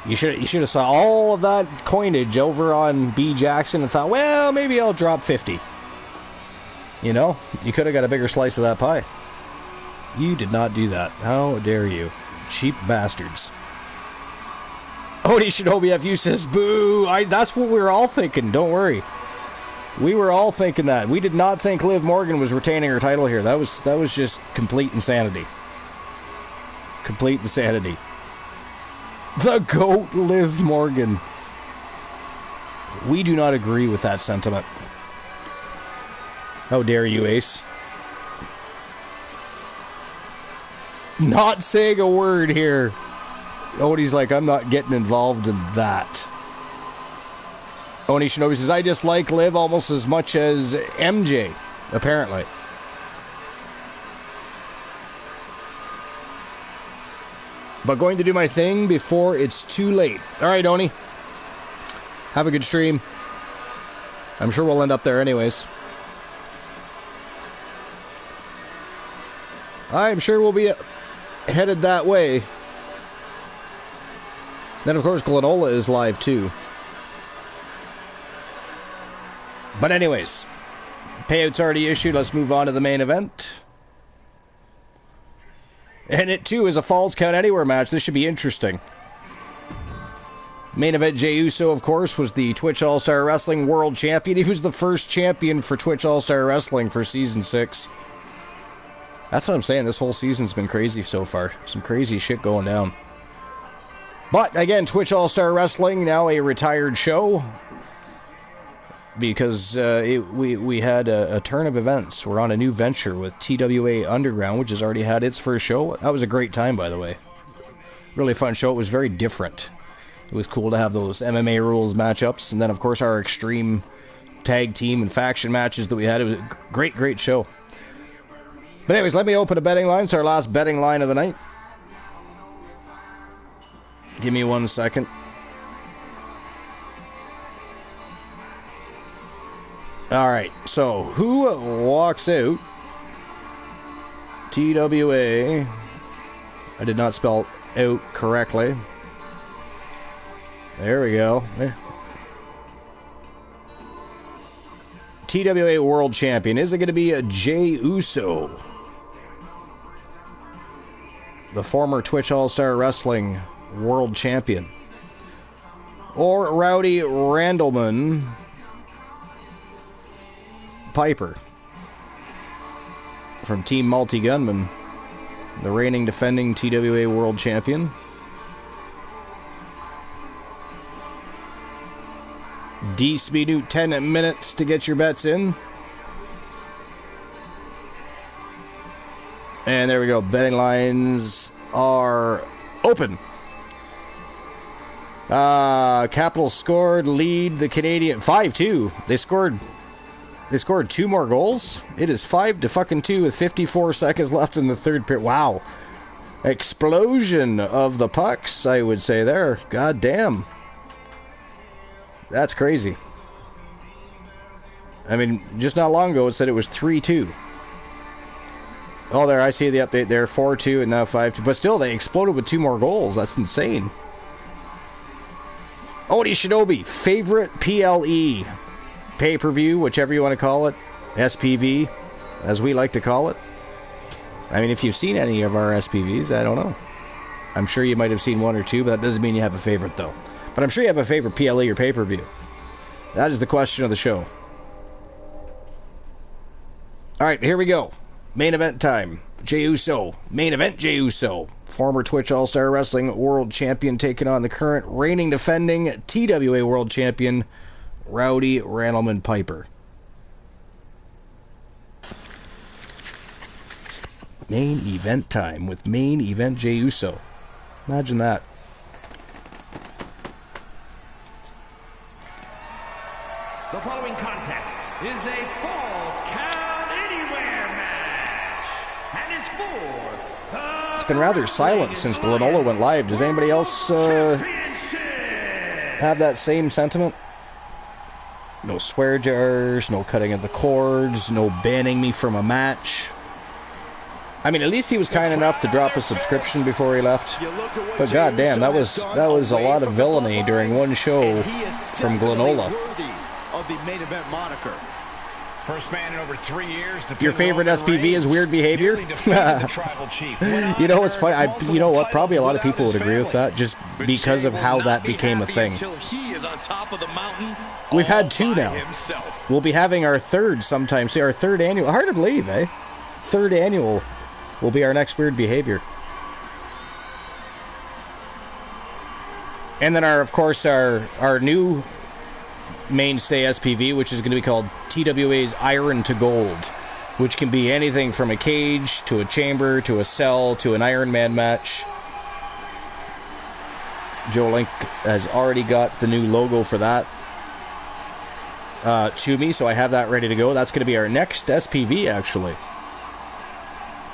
You should have saw all of that coinage over on B. Jackson and thought, well, maybe I'll drop 50. You know, you could have got a bigger slice of that pie. You did not do that. How dare you? Cheap bastards. Odie Shinobi FU says, boo. That's what we were all thinking. Don't worry. We were all thinking that. We did not think Liv Morgan was retaining her title here. That was just complete insanity. Complete insanity. The GOAT, Liv Morgan. We do not agree with that sentiment. How dare you, Ace? Not saying a word here. Odie's like, I'm not getting involved in that. Oni Shinobi says, I dislike Liv almost as much as MJ, apparently. But going to do my thing before it's too late. Alright, Oni. Have a good stream. I'm sure we'll end up there anyways. I'm sure we'll be headed that way. Then, of course, Glenola is live, too. But anyways, payout's already issued. Let's move on to the main event. And it, too, is a Falls Count Anywhere match. This should be interesting. Main event, Jey Uso, of course, was the Twitch All-Star Wrestling World Champion. He was the first champion for Twitch All-Star Wrestling for Season 6. That's what I'm saying. This whole season's been crazy so far. Some crazy shit going down. But, again, Twitch All-Star Wrestling, now a retired show. Because we had a turn of events. We're on a new venture with TWA Underground, which has already had its first show. That was a great time, by the way. Really fun show. It was very different. It was cool to have those MMA rules matchups. And then, of course, our extreme tag team and faction matches that we had. It was a great, great show. But anyways, let me open a betting line. It's our last betting line of the night. Give me 1 second. Alright, so who walks out? TWA. I did not spell out correctly. There we go. TWA World Champion. Is it going to be a Jey Uso? The former Twitch All-Star Wrestling World Champion. Or Rowdy Randleman Piper from Team Multi Gunman, the reigning defending TWA World Champion. D-Speed 10 minutes to get your bets in. And there we go. Betting lines are open. Capital scored, lead the Canadian 5-2. They scored 2 more goals. It is 5-2 with 54 seconds left in the third period. Wow. Explosion of the pucks, I would say there. God damn. That's crazy. I mean, just not long ago it said it was 3-2. Oh, there, I see the update there. 4-2 and now 5-2. But still, they exploded with 2 more goals. That's insane. Odie Shinobi, favorite PLE. Pay-per-view, whichever you want to call it. SPV, as we like to call it. I mean, if you've seen any of our SPVs, I don't know. I'm sure you might have seen 1 or 2, but that doesn't mean you have a favorite, though. But I'm sure you have a favorite PLE or pay-per-view. That is the question of the show. Alright, here we go. Main event time. Jey Uso. Main event Jey Uso. Former Twitch All-Star Wrestling World Champion taking on the current reigning defending TWA World Champion, Rowdy Randleman Piper. Main event time with main event Jey Uso. Imagine that. The following contest is a Falls Count Anywhere match and is for It's been rather silent since Glenola went live. Does anybody else have that same sentiment? No swear jars, no cutting of the cords, no banning me from a match. I mean, at least he was kind enough to drop a subscription before he left. But goddamn, that was a lot of villainy during one show from Glenola. Of the main event moniker. First man in over 3 years. Your favorite SPV is weird behavior? You know what's funny? You know what? Probably a lot of people would agree with that, just because of how that became a thing. We've had 2 now. We'll be having our 3rd sometime. See, our 3rd annual. Hard to believe, eh? 3rd annual will be our next weird behavior. And then, of course, our new mainstay SPV, which is going to be called TWA's Iron to Gold, which can be anything from a cage to a chamber to a cell to an Iron Man match. Joe Link has already got the new logo for that to me, so I have that ready to go. That's going to be our next SPV, actually,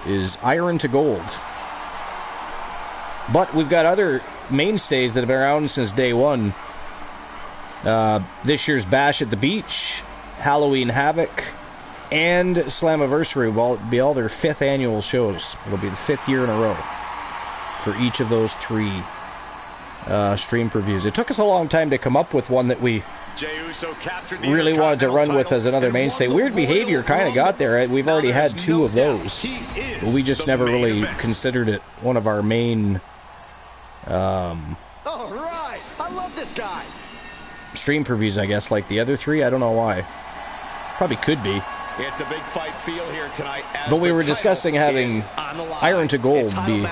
is Iron to Gold. But we've got other mainstays that have been around since day one. This year's Bash at the Beach, Halloween Havoc, and Slammiversary will be all their 5th annual shows. It'll be the 5th year in a row for each of those 3 stream previews. It took us a long time to come up with one that we really wanted to run with as another mainstay. Weird Behavior kind of got there. We've already had 2 of those. We just never really considered it one of our main all right, I love this guy. Stream previews, I guess, like the other 3. I don't know why. Probably could be. It's a big fight feel here tonight. But we were discussing having Iron to Gold be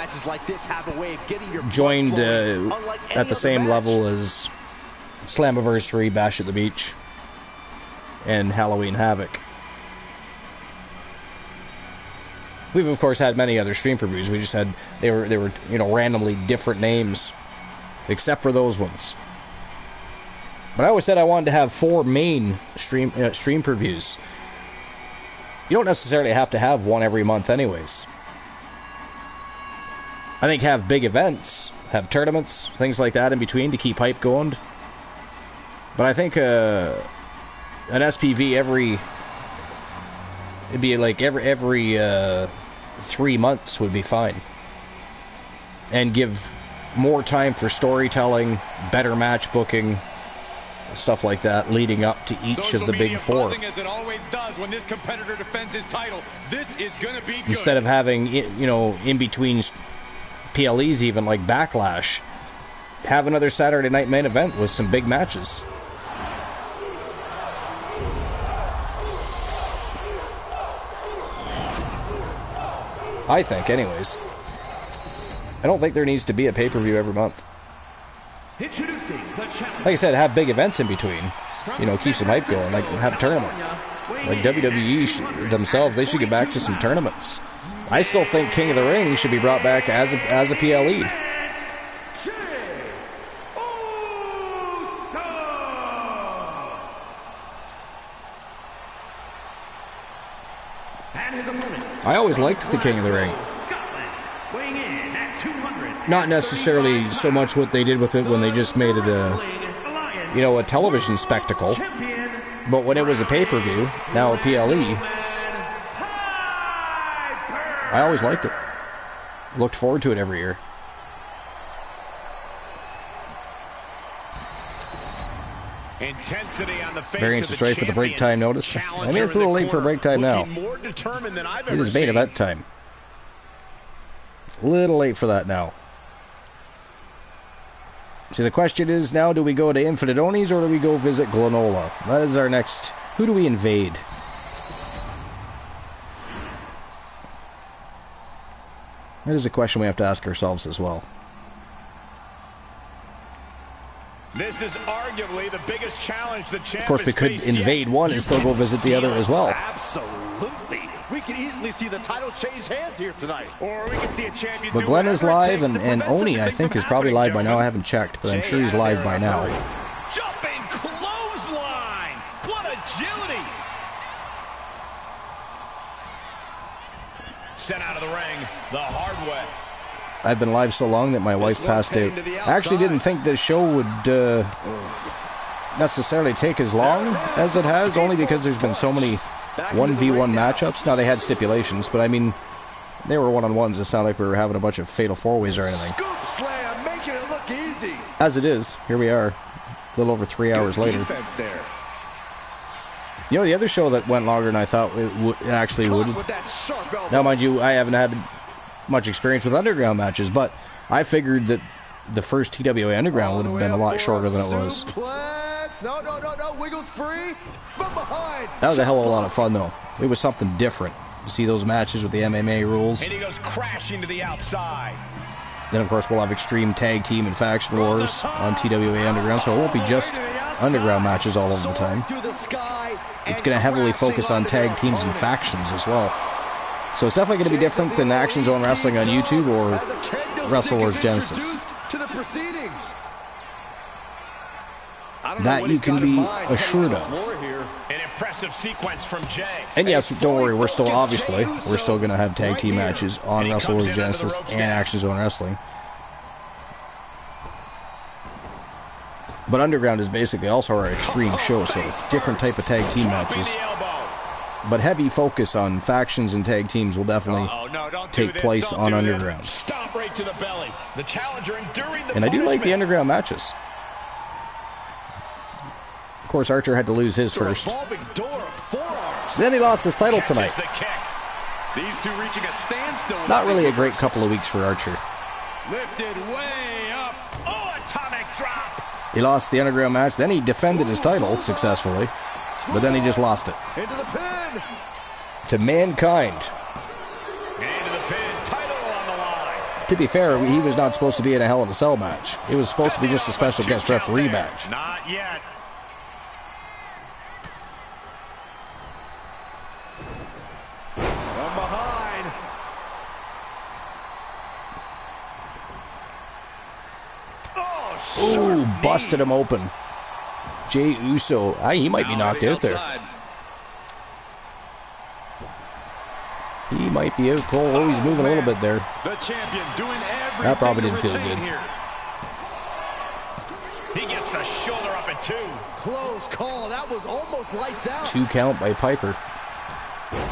joined at the same level as Slammiversary, Bash at the Beach, and Halloween Havoc. We've of course had many other stream previews. We just had they were randomly different names, except for those ones. But I always said I wanted to have 4 main stream previews. You don't necessarily have to have one every month anyways. I think have big events, have tournaments, things like that in between to keep hype going. But I think an SPV it'd be like every 3 months would be fine. And give more time for storytelling, better match booking, stuff like that, leading up to each of the big 4. As it always does when this competitor defends his title. This is going to be good. Instead of having, in between PLEs, even like Backlash, have another Saturday night main event with some big matches. I think, anyways. I don't think there needs to be a pay-per-view every month. Like I said, have big events in between. Keep some hype going. Like, have a tournament. Like WWE themselves, they should get back to some tournaments. I still think King of the Ring should be brought back as a PLE. I always liked the King of the Ring. Not necessarily so much what they did with it when they just made it a television spectacle, but when it was a pay-per-view, now a PLE, I always liked it. Looked forward to it every year. Intensity on the face Variance of straight for the break time notice. I mean, it's a little late for break time now. It is main event time. A little late for that now. See, the question is now, do we go to Infinite Onis or do we go visit Glenola? That is our next... Who do we invade? That is a question we have to ask ourselves as well. This is arguably the biggest challenge the champ. Of course, we could invade one and still go visit the other as well. Absolutely. We could easily see the title change hands here tonight. Or we could see a champion. But Glenn is live, and Oni, I think, is probably live by now. I haven't checked, but I'm sure he's live by now. Jumping clothesline. What agility. Sent out of the ring the hard way. I've been live so long that my wife passed out. I actually didn't think this show would necessarily take as long as it has, only because there's been so many 1v1 matchups. Now, they had stipulations, but I mean, they were one-on-ones. It's not like we were having a bunch of fatal four-ways or anything. Scoop slam, making it look easy. As it is, here we are, a little over 3 hours later. There. You know, the other show that went longer than I thought it actually would. Now, mind you, I haven't had much experience with underground matches, but I figured that the first TWA Underground would have been a lot shorter than it was. No, wiggles free from behind. That was a hell of a lot of fun, though. It was something different. You see those matches with the MMA rules. And he goes crashing to the outside. Then, of course, we'll have Extreme Tag Team and Faction Wars on TWA Underground, so it won't be just underground matches all over the time. It's going to heavily focus on tag teams and factions as well. So it's definitely going to be different than Action Zone Wrestling on YouTube or Wrestle Wars Genesis. That you can be assured of. An impressive sequence from Jay. And yes, don't worry, we're still going to have tag team matches on Wrestle Wars Genesis and Action Zone Wrestling. But Underground is basically also our extreme show, so different type of tag team matches. But heavy focus on factions and tag teams will definitely take place on Underground. Stomp right to the belly. The challenger enduring the and I do like the Underground matches. Of course, Archer had to lose his first. Then he lost his title tonight. These two reaching a standstill. Not really a great couple of weeks for Archer. Lifted way up. Oh, atomic drop. He lost the Underground match. Then he defended his title successfully. But then he just lost it. Into the pin. To Mankind. Into the pin. Title on the line. To be fair, he was not supposed to be in a Hell in a Cell match. It was supposed to be just a special guest referee match. Not yet. From behind. Ooh, busted him open. Jey Uso. He might be knocked out there. He might be out cold. Oh, he's moving a little bit there. The champion doing everything. That probably didn't feel good. He gets the shoulder up at 2. Close call. That was almost lights out. 2 count by Piper.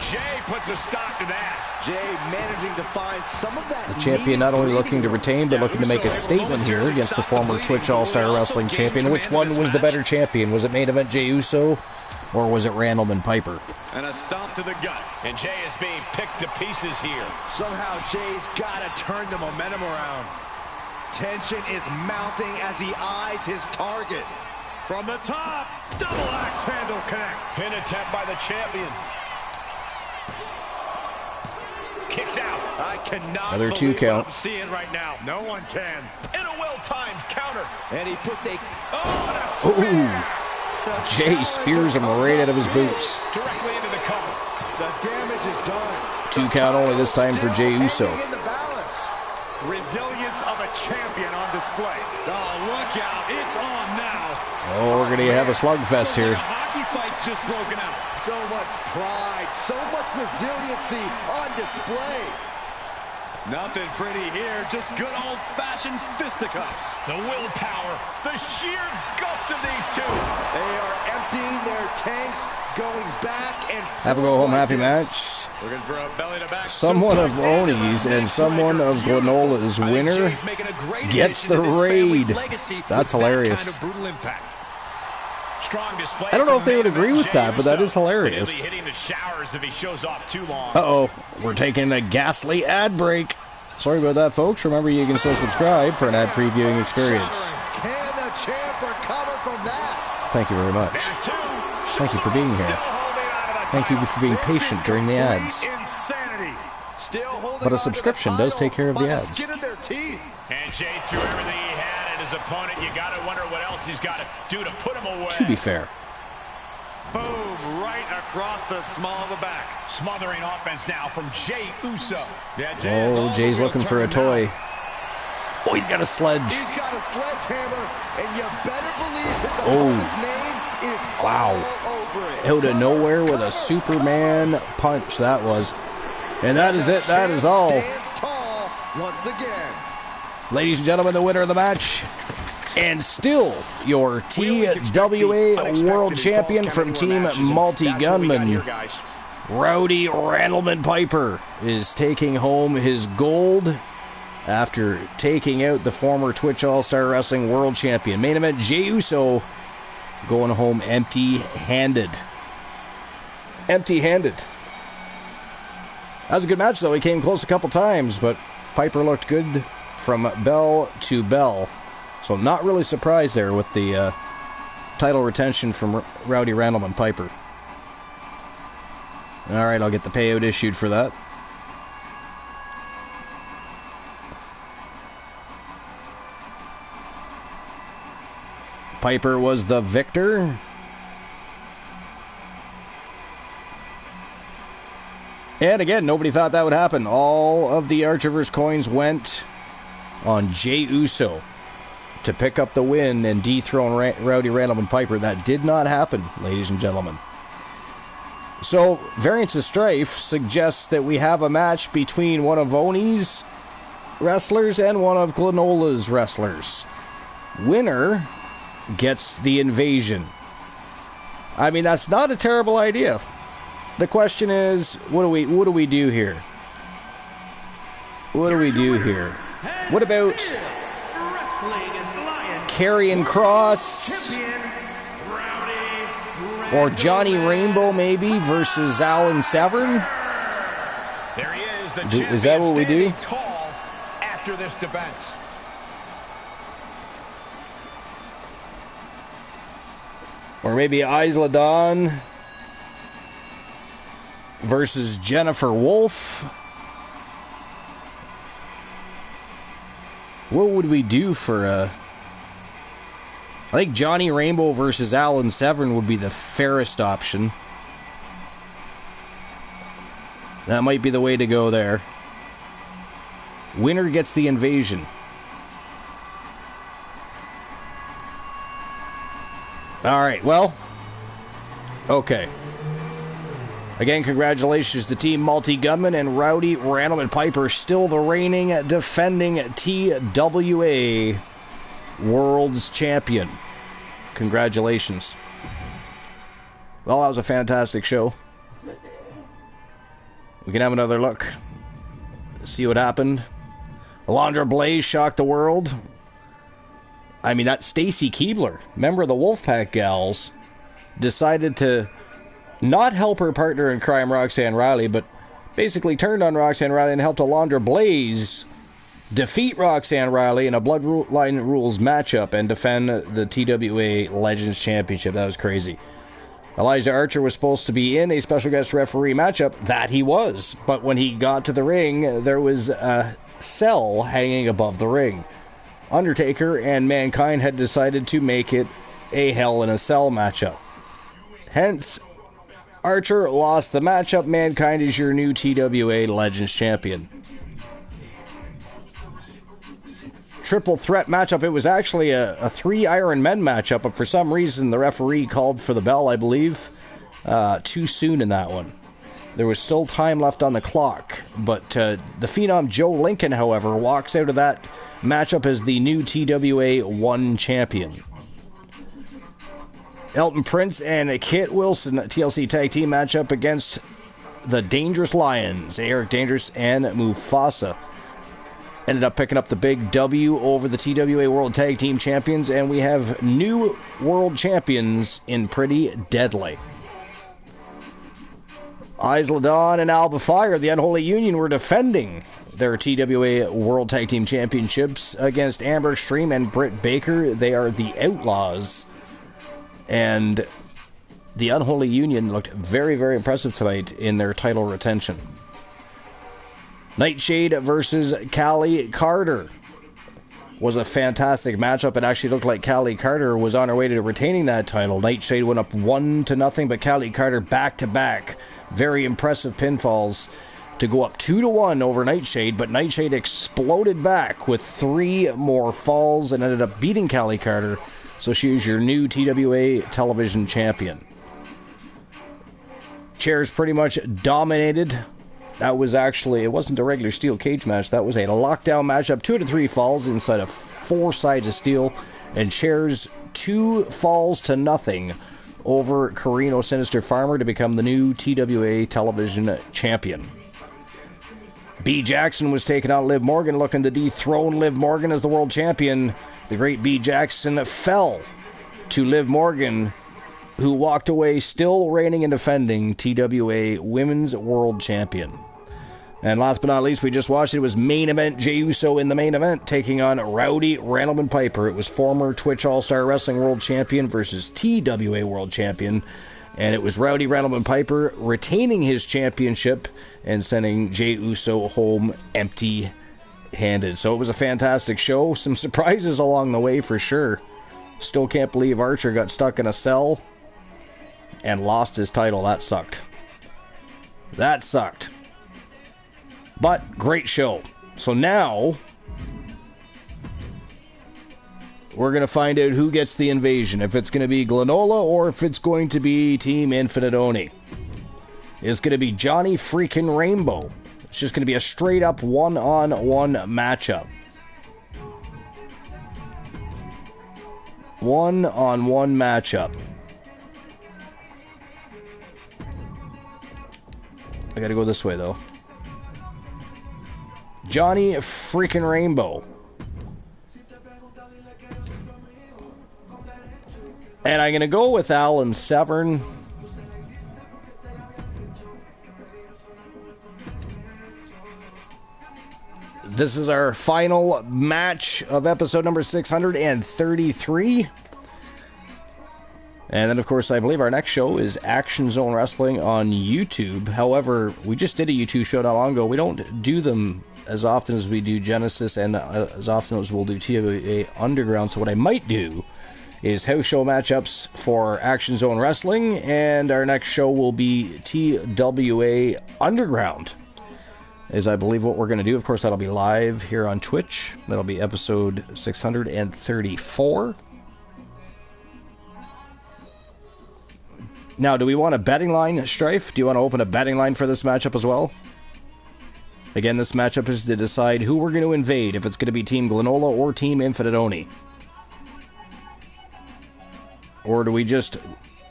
Jay puts a stop to that. Jay managing to find some of that. The champion not only looking to retain, but looking to make a statement here against the former Twitch All-Star Wrestling champion. Which one was the better champion? Was it main event Jey Uso, or was it Randleman Piper? And a stomp to the gut. And Jay is being picked to pieces here. Somehow Jay's got to turn the momentum around. Tension is mounting as he eyes his target. From the top, double axe handle connect. Pin attempt by the champion. Kicks out. I cannot Another 2 count. I'm seeing right now. No one can. And a well-timed counter. And he puts a... Ooh. Jay spears him right out of his boots. Directly into the cover. The damage is done. 2 count only this time for Jey Uso. Resilience of a champion on display. Oh, look out. It's on now. Oh, we're going to have a slugfest here. A hockey fight's just broken out. So much pride, so much resiliency on display. Nothing pretty here, just good old-fashioned fisticuffs. The willpower, the sheer guts of these two. They are emptying their tanks, going back and forth. Have a go home happy match. Looking for a belly-to-back. Someone of Oni's and someone of Granola's winner gets the raid. That's hilarious. I don't know if they would agree with that, but that is hilarious. Uh-oh, we're taking a ghastly ad break. Sorry about that, folks. Remember, you can still subscribe for an ad-free viewing experience. Can the champ recover from that? Thank you very much. Thank you for being here. Thank you for being patient during the ads. But a subscription does take care of the ads. And Jay threw everything he had at his opponent. You got to wonder what else he's got to do to put him away. To be fair. Boom, right across the small of the back. Smothering offense now from Jey Uso. Oh, Jay's looking for a toy. Oh, he's got a sledge. He's got a sledgehammer, and you better believe his opponent's name is all over it. Out of nowhere with a Superman punch, that was. And that is it. That is all. Stands tall once again. Ladies and gentlemen, the winner of the match, and still your TWA World Champion from Team Multi-Gunman, Rowdy Randleman Piper, is taking home his gold after taking out the former Twitch All-Star Wrestling World Champion. Main event, Jey Uso going home empty-handed. empty-handed. That was a good match, though. He came close a couple times, but Piper looked good from bell to bell. So not really surprised there with the title retention from Rowdy Randleman Piper. All right, I'll get the payout issued for that. Piper was the victor. And again, nobody thought that would happen. All of the Archiver's coins went on Jey Uso to pick up the win and dethrone Rowdy Randleman Piper. That did not happen, ladies and gentlemen. So, Variance of Strife suggests that we have a match between one of Oney's wrestlers and one of Glenola's wrestlers. Winner gets the invasion. I mean, that's not a terrible idea. The question is, what do we do here? What do we do here? What about Karrion Kross or Johnny Rainbow maybe versus Alan Severn? There he is, the champion. Is that what we do? Tall after this defense. Or maybe Isla Dawn versus Jennifer Wolf. What would we do for I think Johnny Rainbow versus Alan Severn would be the fairest option. That might be the way to go there. Winner gets the invasion. Alright, well, okay. Again, congratulations to Team Multi-Gunman and Rowdy Randleman Piper, still the reigning, defending TWA World's Champion. Congratulations. Well, that was a fantastic show. We can have another look. See what happened. Alundra Blaze shocked the world. I mean, that Stacy Keibler, member of the Wolfpack Gals, decided to not help her partner in crime, Roxanne Riley, but basically turned on Roxanne Riley and helped Alundra Blaze defeat Roxanne Riley in a Bloodline Rules matchup and defend the TWA Legends Championship. That was crazy. Elijah Archer was supposed to be in a special guest referee matchup. That he was. But when he got to the ring, there was a cell hanging above the ring. Undertaker and Mankind had decided to make it a Hell in a Cell matchup. Hence, Archer lost the matchup. Mankind is your new TWA Legends Champion. Triple threat matchup. It was actually a 3 Iron Men matchup, but for some reason the referee called for the bell, I believe, too soon in that one. There was still time left on the clock, but the Phenom Joe Lincoln, however, walks out of that matchup as the new TWA 1 champion. Elton Prince and Kit Wilson TLC tag team matchup against the Dangerous Lions, Eric Dangerous and Mufasa. Ended up picking up the big W over the TWA World Tag Team Champions, and we have new world champions in Pretty Deadly. Isla Dawn and Alba Fire, the Unholy Union, were defending their TWA World Tag Team Championships against Amber Extreme and Britt Baker. They are the Outlaws. And the Unholy Union looked very, very impressive tonight in their title retention. Nightshade versus Callie Carter was a fantastic matchup. It actually looked like Callie Carter was on her way to retaining that title. Nightshade went up 1-0, but Callie Carter back-to-back. Very impressive pinfalls to go up 2-1 over Nightshade, but Nightshade exploded back with 3 more falls and ended up beating Callie Carter, so she is your new TWA television champion. Chairs pretty much dominated. That was actually, it wasn't a regular steel cage match, that was a lockdown matchup, 2 to 3 falls inside of 4 sides of steel, and chairs 2 falls to nothing over Carino Sinister Farmer to become the new TWA television champion. B. Jackson was taking on Liv Morgan, looking to dethrone Liv Morgan as the world champion. The great B. Jackson fell to Liv Morgan who walked away still reigning and defending TWA Women's World Champion. And last but not least, we just watched it was main event. Jey Uso in the main event taking on Rowdy Randleman Piper. It was former Twitch All-Star Wrestling World Champion versus TWA World Champion. And it was Rowdy Randleman Piper retaining his championship and sending Jey Uso home empty-handed. So it was a fantastic show. Some surprises along the way for sure. Still can't believe Archer got stuck in a cell and lost his title. That sucked. That sucked. But great show. So now we're going to find out who gets the invasion. If it's going to be Glenola or if it's going to be Team Infinite Oni. It's going to be Johnny freaking Rainbow. It's just going to be a straight up one-on-one matchup. One-on-one matchup. I got to go this way though. Johnny freaking Rainbow. And I'm going to go with Alan Severn. This is our final match of episode number 633. And then, of course, I believe our next show is Action Zone Wrestling on YouTube. However, we just did a YouTube show not long ago. We don't do them as often as we do Genesis and as often as we'll do TWA Underground. So what I might do is house show matchups for Action Zone Wrestling, and our next show will be TWA Underground, is I believe what we're going to do. Of course, that'll be live here on Twitch. That'll be episode 634. Now, do we want a betting line, Strife? Do you want to open a betting line for this matchup as well? Again, this matchup is to decide who we're going to invade, if it's going to be Team Glenola or Team Infinite Oni. Or do we just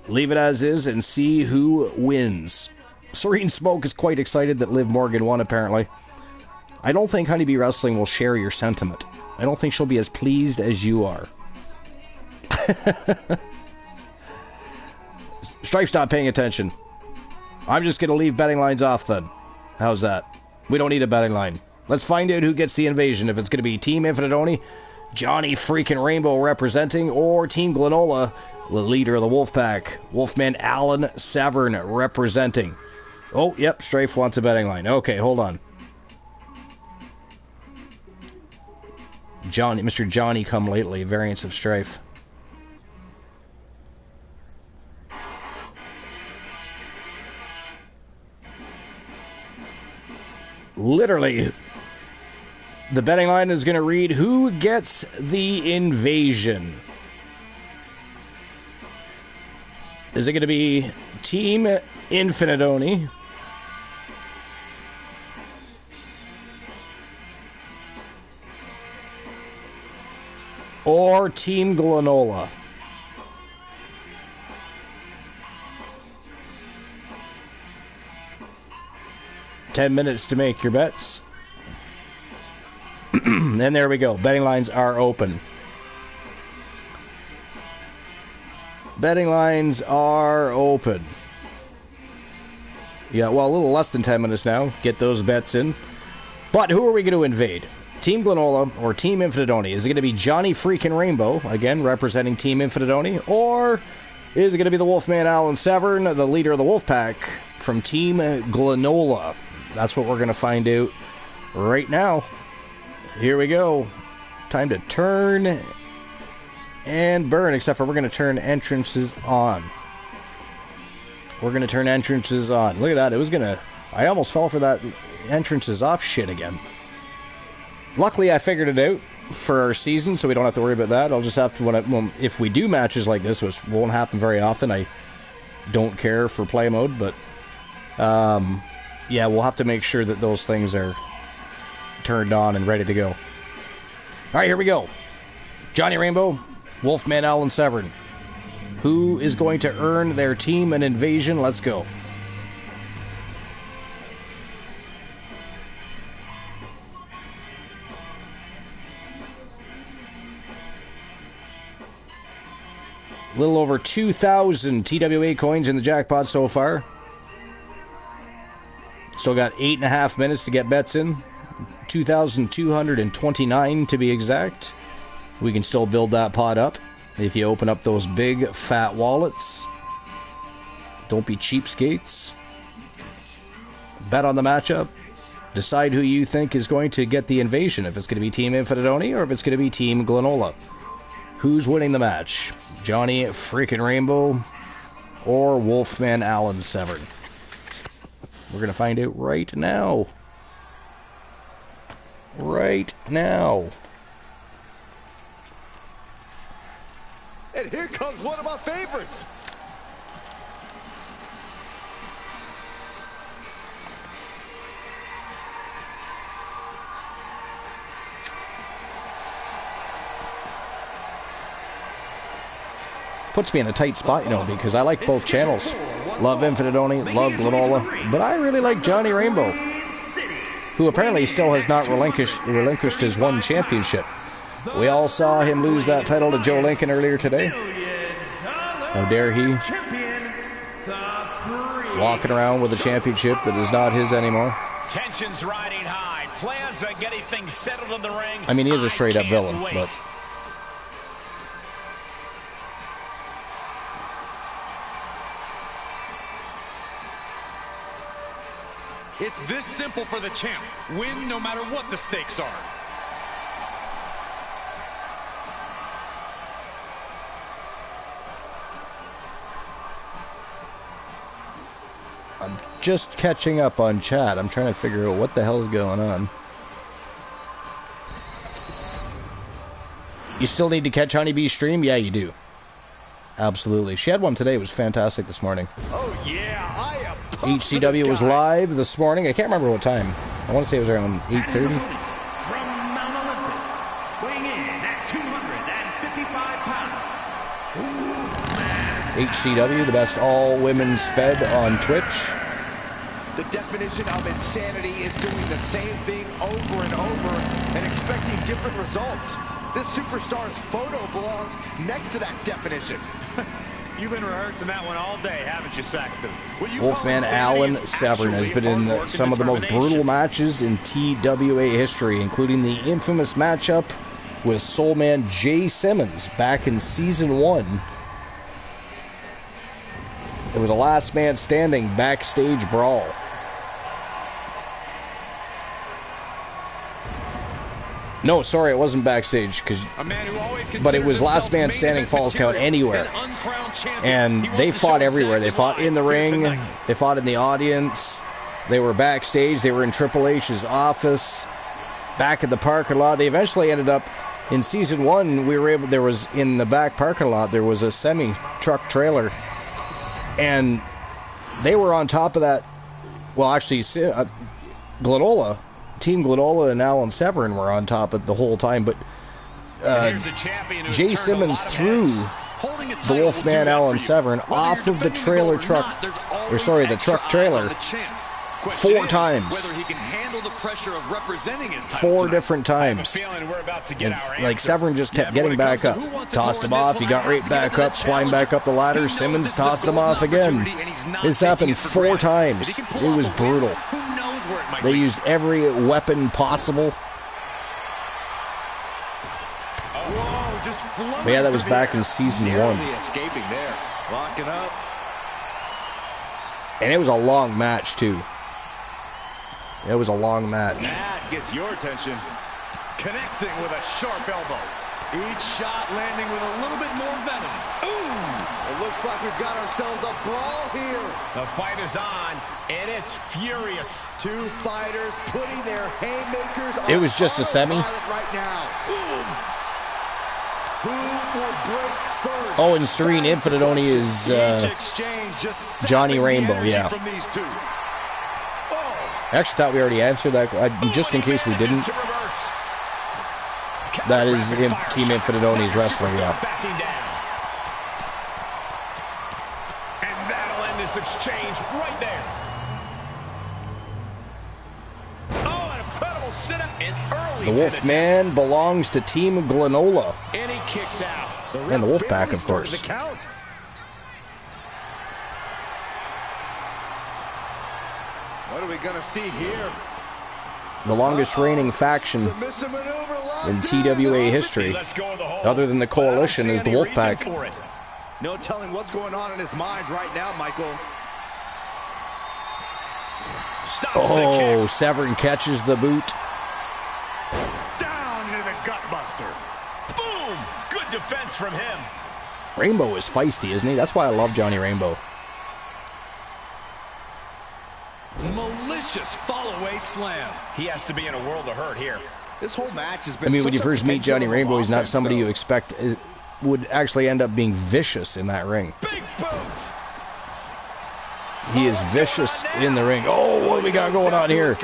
leave it as is and see who wins? Serene Smoke is quite excited that Liv Morgan won, apparently. I don't think Honeybee Wrestling will share your sentiment. I don't think she'll be as pleased as you are. Strife's not paying attention. I'm just going to leave betting lines off then. How's that? We don't need a betting line. Let's find out who gets the invasion. If it's going to be Team Infinite Oni, Johnny freaking Rainbow representing, or Team Glenola, the leader of the Wolfpack, Wolfman Alan Severn representing. Oh, yep, Strife wants a betting line. Okay, hold on. Johnny, Mr. Johnny Come Lately, variants of Strife. Literally, the betting line is going to read, who gets the invasion? Is it going to be Team Infinite Oni? Or Team Glenola? $10 minutes to make your bets. And there we go. Betting lines are open. Betting lines are open. Yeah, well, a little less than 10 minutes now. Get those bets in. But who are we going to invade? Team Glenola or Team Infinite Oni? Is it going to be Johnny freaking Rainbow, again, representing Team Infinite Oni? Or is it going to be the Wolfman Alan Severn, the leader of the Wolfpack, from Team Glenola? That's what we're going to find out right now. Here we go. Time to turn and burn, except for we're going to turn entrances on. We're going to turn entrances on. Look at that. It was going to... I almost fell for that entrances off shit again. Luckily, I figured it out for our season, so we don't have to worry about that. I'll just have to... if we do matches like this, which won't happen very often, I don't care for play mode, but... yeah, we'll have to make sure that those things are turned on and ready to go. Alright, here we go. Johnny Rainbow, Wolfman Alan Severn. Who is going to earn their team an invasion? Let's go. A little over 2,000 TWA coins in the jackpot so far. Still got 8.5 minutes to get bets in. 2,229 to be exact. We can still build that pot up if you open up those big fat wallets. Don't be cheapskates. Bet on the matchup. Decide who you think is going to get the invasion. If it's going to be Team Infinitoni or if it's going to be Team Glenola. Who's winning the match? Johnny freaking Rainbow or Wolfman Allen Severn? We're going to find out right now. Right now. And here comes one of my favorites. Puts me in a tight spot, you know, because I like both channels. Love Infinitoni, love Glenola, but I really like Johnny Rainbow, who apparently still has not relinquished his one championship. We all saw him lose that title to Joe Lincoln earlier today. How dare he? Walking around with a championship that is not his anymore. Tensions riding high. Plans on getting things settled in the ring. I mean, he is a straight-up villain, but... It's this simple for the champ. Win no matter what the stakes are. I'm just catching up on chat. I'm trying to figure out what the hell is going on. You still need to catch Honeybee's stream? Yeah, you do. Absolutely. She had one today. It was fantastic this morning. Oh, yeah. I am HCW was live this morning. I can't remember what time. I want to say it was around 8:30. From Mount Olympus, weighing in at 255 pounds. HCW, the best all-women's fed on Twitch. The definition of insanity is doing the same thing over and over and expecting different results. This superstar's photo belongs next to that definition. You've been rehearsing that one all day, haven't you, Saxton? Wolfman Allen Severn has been in some of the most brutal matches in TWA history, including the infamous matchup with Soulman Jay Simmons back in Season 1. It was a last man standing backstage brawl. No, sorry, it wasn't backstage, but it was last man standing falls count anywhere. And they fought everywhere. They fought in the ring, they fought in the audience, they were backstage, they were in Triple H's office, back at the parking lot. They eventually ended up in Season 1. There was in the back parking lot, there was a semi-truck trailer, and they were on top of that. Well, actually, Glenola, Team Glenola and Allen Severn were on top of it the whole time, but Jay Simmons threw the Wolfman Allen Severn off of the trailer truck, or sorry, the truck trailer, 4 times. 4 different times. And like Severn just kept getting back up. Tossed him off, he got right back up, climbed back up the ladder, Simmons tossed him off again. This happened 4 times. It was brutal. They used every weapon possible. But yeah, that was back in Season 1. And it was a long match, too. It was a long match. That gets your attention. Connecting with a sharp elbow. Each shot landing with a little bit more venom. Ooh! It looks like we've got ourselves a brawl here. The fight is on, and it's furious. 2 fighters putting their haymakers on. It was just a semi. Right now. Who will break first? Oh, and Serene Infinitoni is Johnny Rainbow, yeah. I actually thought we already answered that. Just in case we didn't. That is Team Infinitoni's wrestling, yeah. And that'll end this exchange right there. Oh, an incredible sit-up and early. The Wolfman belongs to Team Glenola. And he kicks out. And the Wolfpack, of course. What are we going to see here? The longest reigning faction in TWA history, other than the Coalition, is the Wolfpack. No telling what's going on in his mind right now, Michael. Oh, Severn catches the boot. Down into the gutbuster. Boom! Good defense from him. Rainbow is feisty, isn't he? That's why I love Johnny Rainbow. Malicious fall-away slam. He has to be in a world of hurt here. This whole match has been. I mean, when you first meet Johnny Rainbow, he's not somebody you expect would actually end up being vicious in that ring. Big boots. He is vicious in the ring. Oh, what do we got going on here?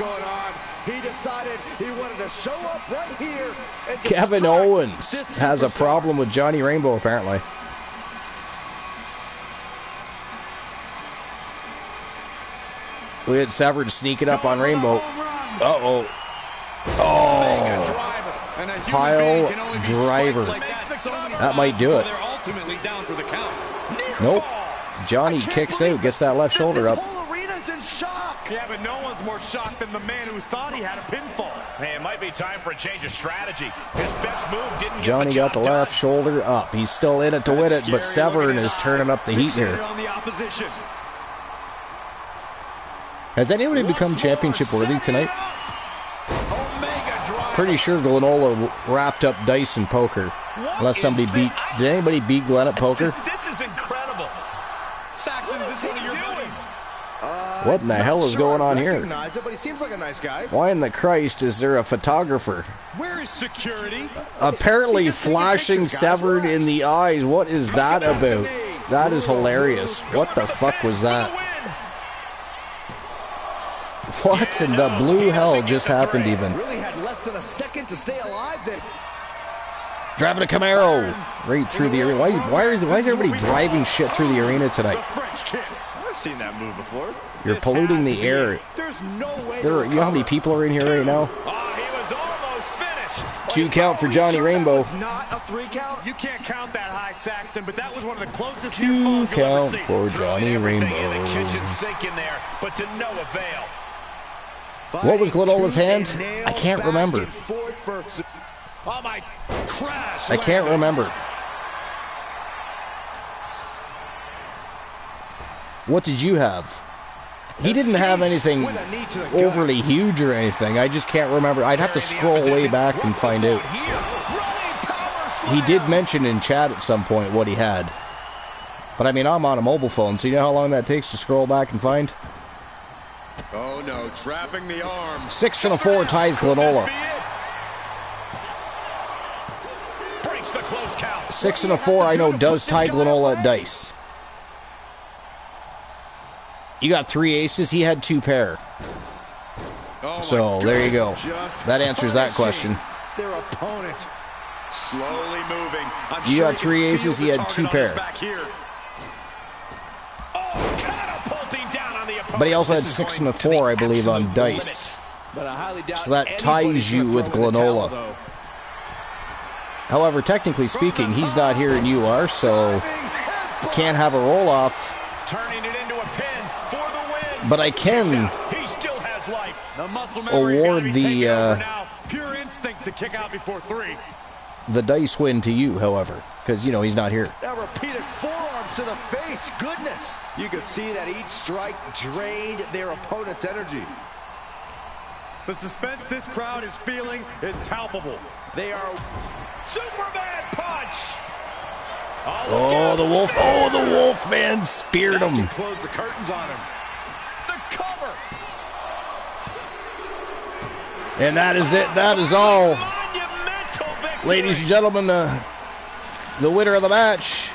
He decided he wanted to show up right here. Kevin Owens has a problem with Johnny Rainbow, apparently. We had Severn sneaking up on Rainbow. Uh-oh. Oh. Pile driver. That might do it. Nope. Johnny kicks out, gets that left shoulder up. Yeah, but no one's more shocked than the man who thought he had a pinfall. Hey, it might be time for a change of strategy. His best move didn't. Johnny got the left shoulder up. He's still in it to win it, but Severn is turning up the heat here. Has anybody become championship worthy tonight? Pretty sure Glenola wrapped up dice in poker. Unless somebody beat. Did anybody beat Glenn at poker? This is incredible. Saxon, is this one of your buddies? What in the hell is going on here? But he seems like a nice guy. Why in the Christ is there a photographer? Where is security? Apparently flashing Severn in the eyes. What is that about? That is hilarious. What the fuck was that? What in the blue hell just happened even? Really had less than a second to stay alive then. Driving a Camaro right through the arena. Why is everybody driving shit through the arena tonight? I've seen that move before. You're polluting the air. There's no way. You know how many people are in here right now? Oh, he was almost finished. 2 count for Johnny Rainbow. Not a 3 count. You can't count that high, Saxton, but that was one of the closest 2 count for Johnny Rainbow. The kitchen sink in there, but to no avail. What was Glenola's hand? I can't remember. Oh my crash. I can't remember. What did you have? He didn't have anything overly huge or anything. I just can't remember. I'd have to scroll way back and find out. He did mention in chat at some point what he had. But I mean, I'm on a mobile phone, so you know how long that takes to scroll back and find? Oh no, trapping the arm. 6 and a 4 ties Glenola. 6 and a 4 I know does tie Glenola at dice. You got 3 aces, he had 2 pair. So there you go. That answers that question. Their opponent slowly moving. You got 3 aces, he had 2 pair. But he also had 6 and a 4, I believe, on dice. So that ties you with Glenola. However, technically speaking, he's not here and you are, so can't have a roll-off. But I can award the dice win to you, however, because, you know, he's not here. That repeated forearms to the face. Goodness. You could see that each strike drained their opponent's energy. The suspense this crowd is feeling is palpable. They are Superman punch. Oh, the wolf! Oh, the Wolfman speared him. Close the curtains on him. The cover. And that is it. That is all, ladies and gentlemen. The winner of the match.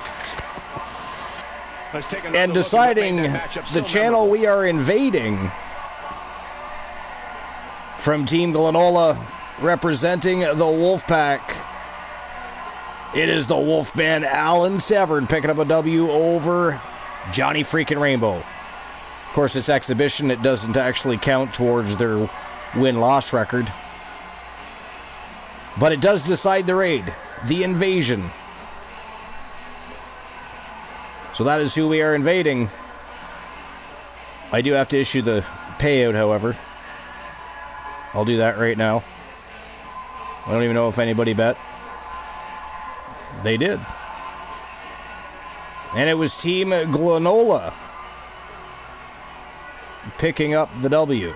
And deciding the channel we are invading from Team Glenola, representing the Wolfpack, it is the Wolfman Alan Severn picking up a W over Johnny freaking Rainbow. Of course, this exhibition, it doesn't actually count towards their win-loss record, but it does decide the raid, the invasion. So that is who we are invading. I do have to issue the payout, however. I'll do that right now. I don't even know if anybody bet. They did. And it was Team Glenola picking up the W.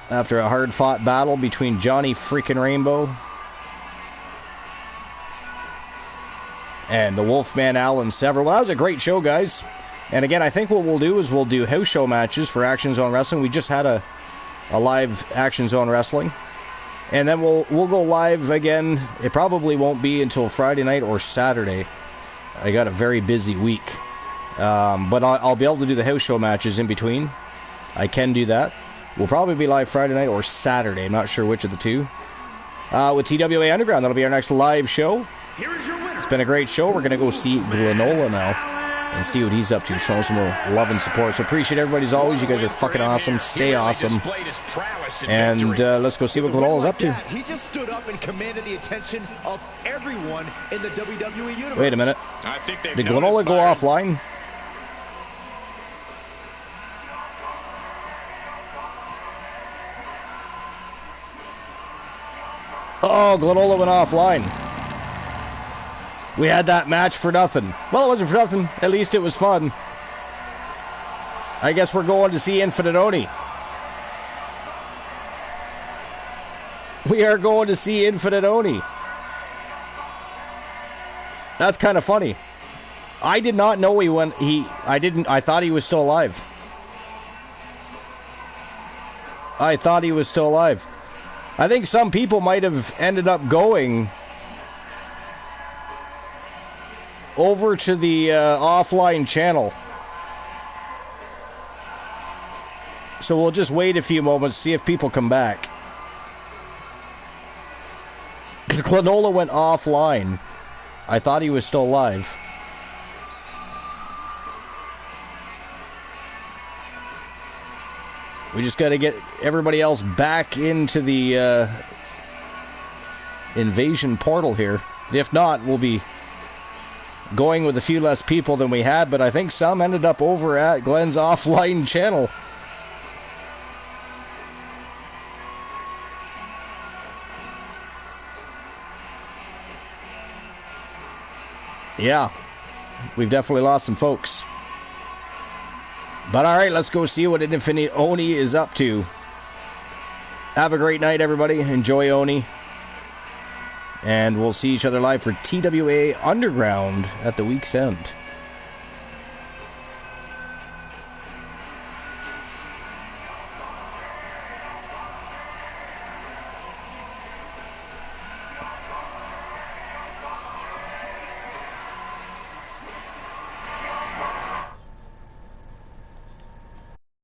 After a hard-fought battle between Johnny freaking Rainbow and the Wolfman Alan Severn. Well, that was a great show, guys. And again, I think what we'll do is we'll do house show matches for Action Zone Wrestling. We just had a live Action Zone Wrestling. And then we'll go live again. It probably won't be until Friday night or Saturday. I got a very busy week. But I'll be able to do the house show matches in between. I can do that. We'll probably be live Friday night or Saturday. I'm not sure which of the two. With TWA Underground, that'll be our next live show. It's been a great show. We're going to go see Glenola now and see what he's up to. Show some more love and support. So appreciate everybody as always. You guys are fucking awesome. Stay awesome. And let's go see what Glenola's up to. He just stood up and commanded the attention of everyone in the WWE universe. Wait a minute. Did Glenola go offline? Oh, Glenola went offline. We had that match for nothing. Well, it wasn't for nothing. At least it was fun. I guess we're going to see Infinite Oni. We are going to see Infinite Oni. That's kind of funny. I did not know he went. I thought he was still alive. I thought he was still alive. I think some people might have ended up going over to the offline channel. So we'll just wait a few moments, see if people come back. Because Glenola went offline. I thought he was still alive. We just got to get everybody else back into the invasion portal here. If not, we'll be going with a few less people than we had, but I think some ended up over at Glenn's offline channel. Yeah, we've definitely lost some folks. But alright, let's go see what Infinite Oni is up to. Have a great night, everybody. Enjoy Oni. And we'll see each other live for TWA Underground at the week's end.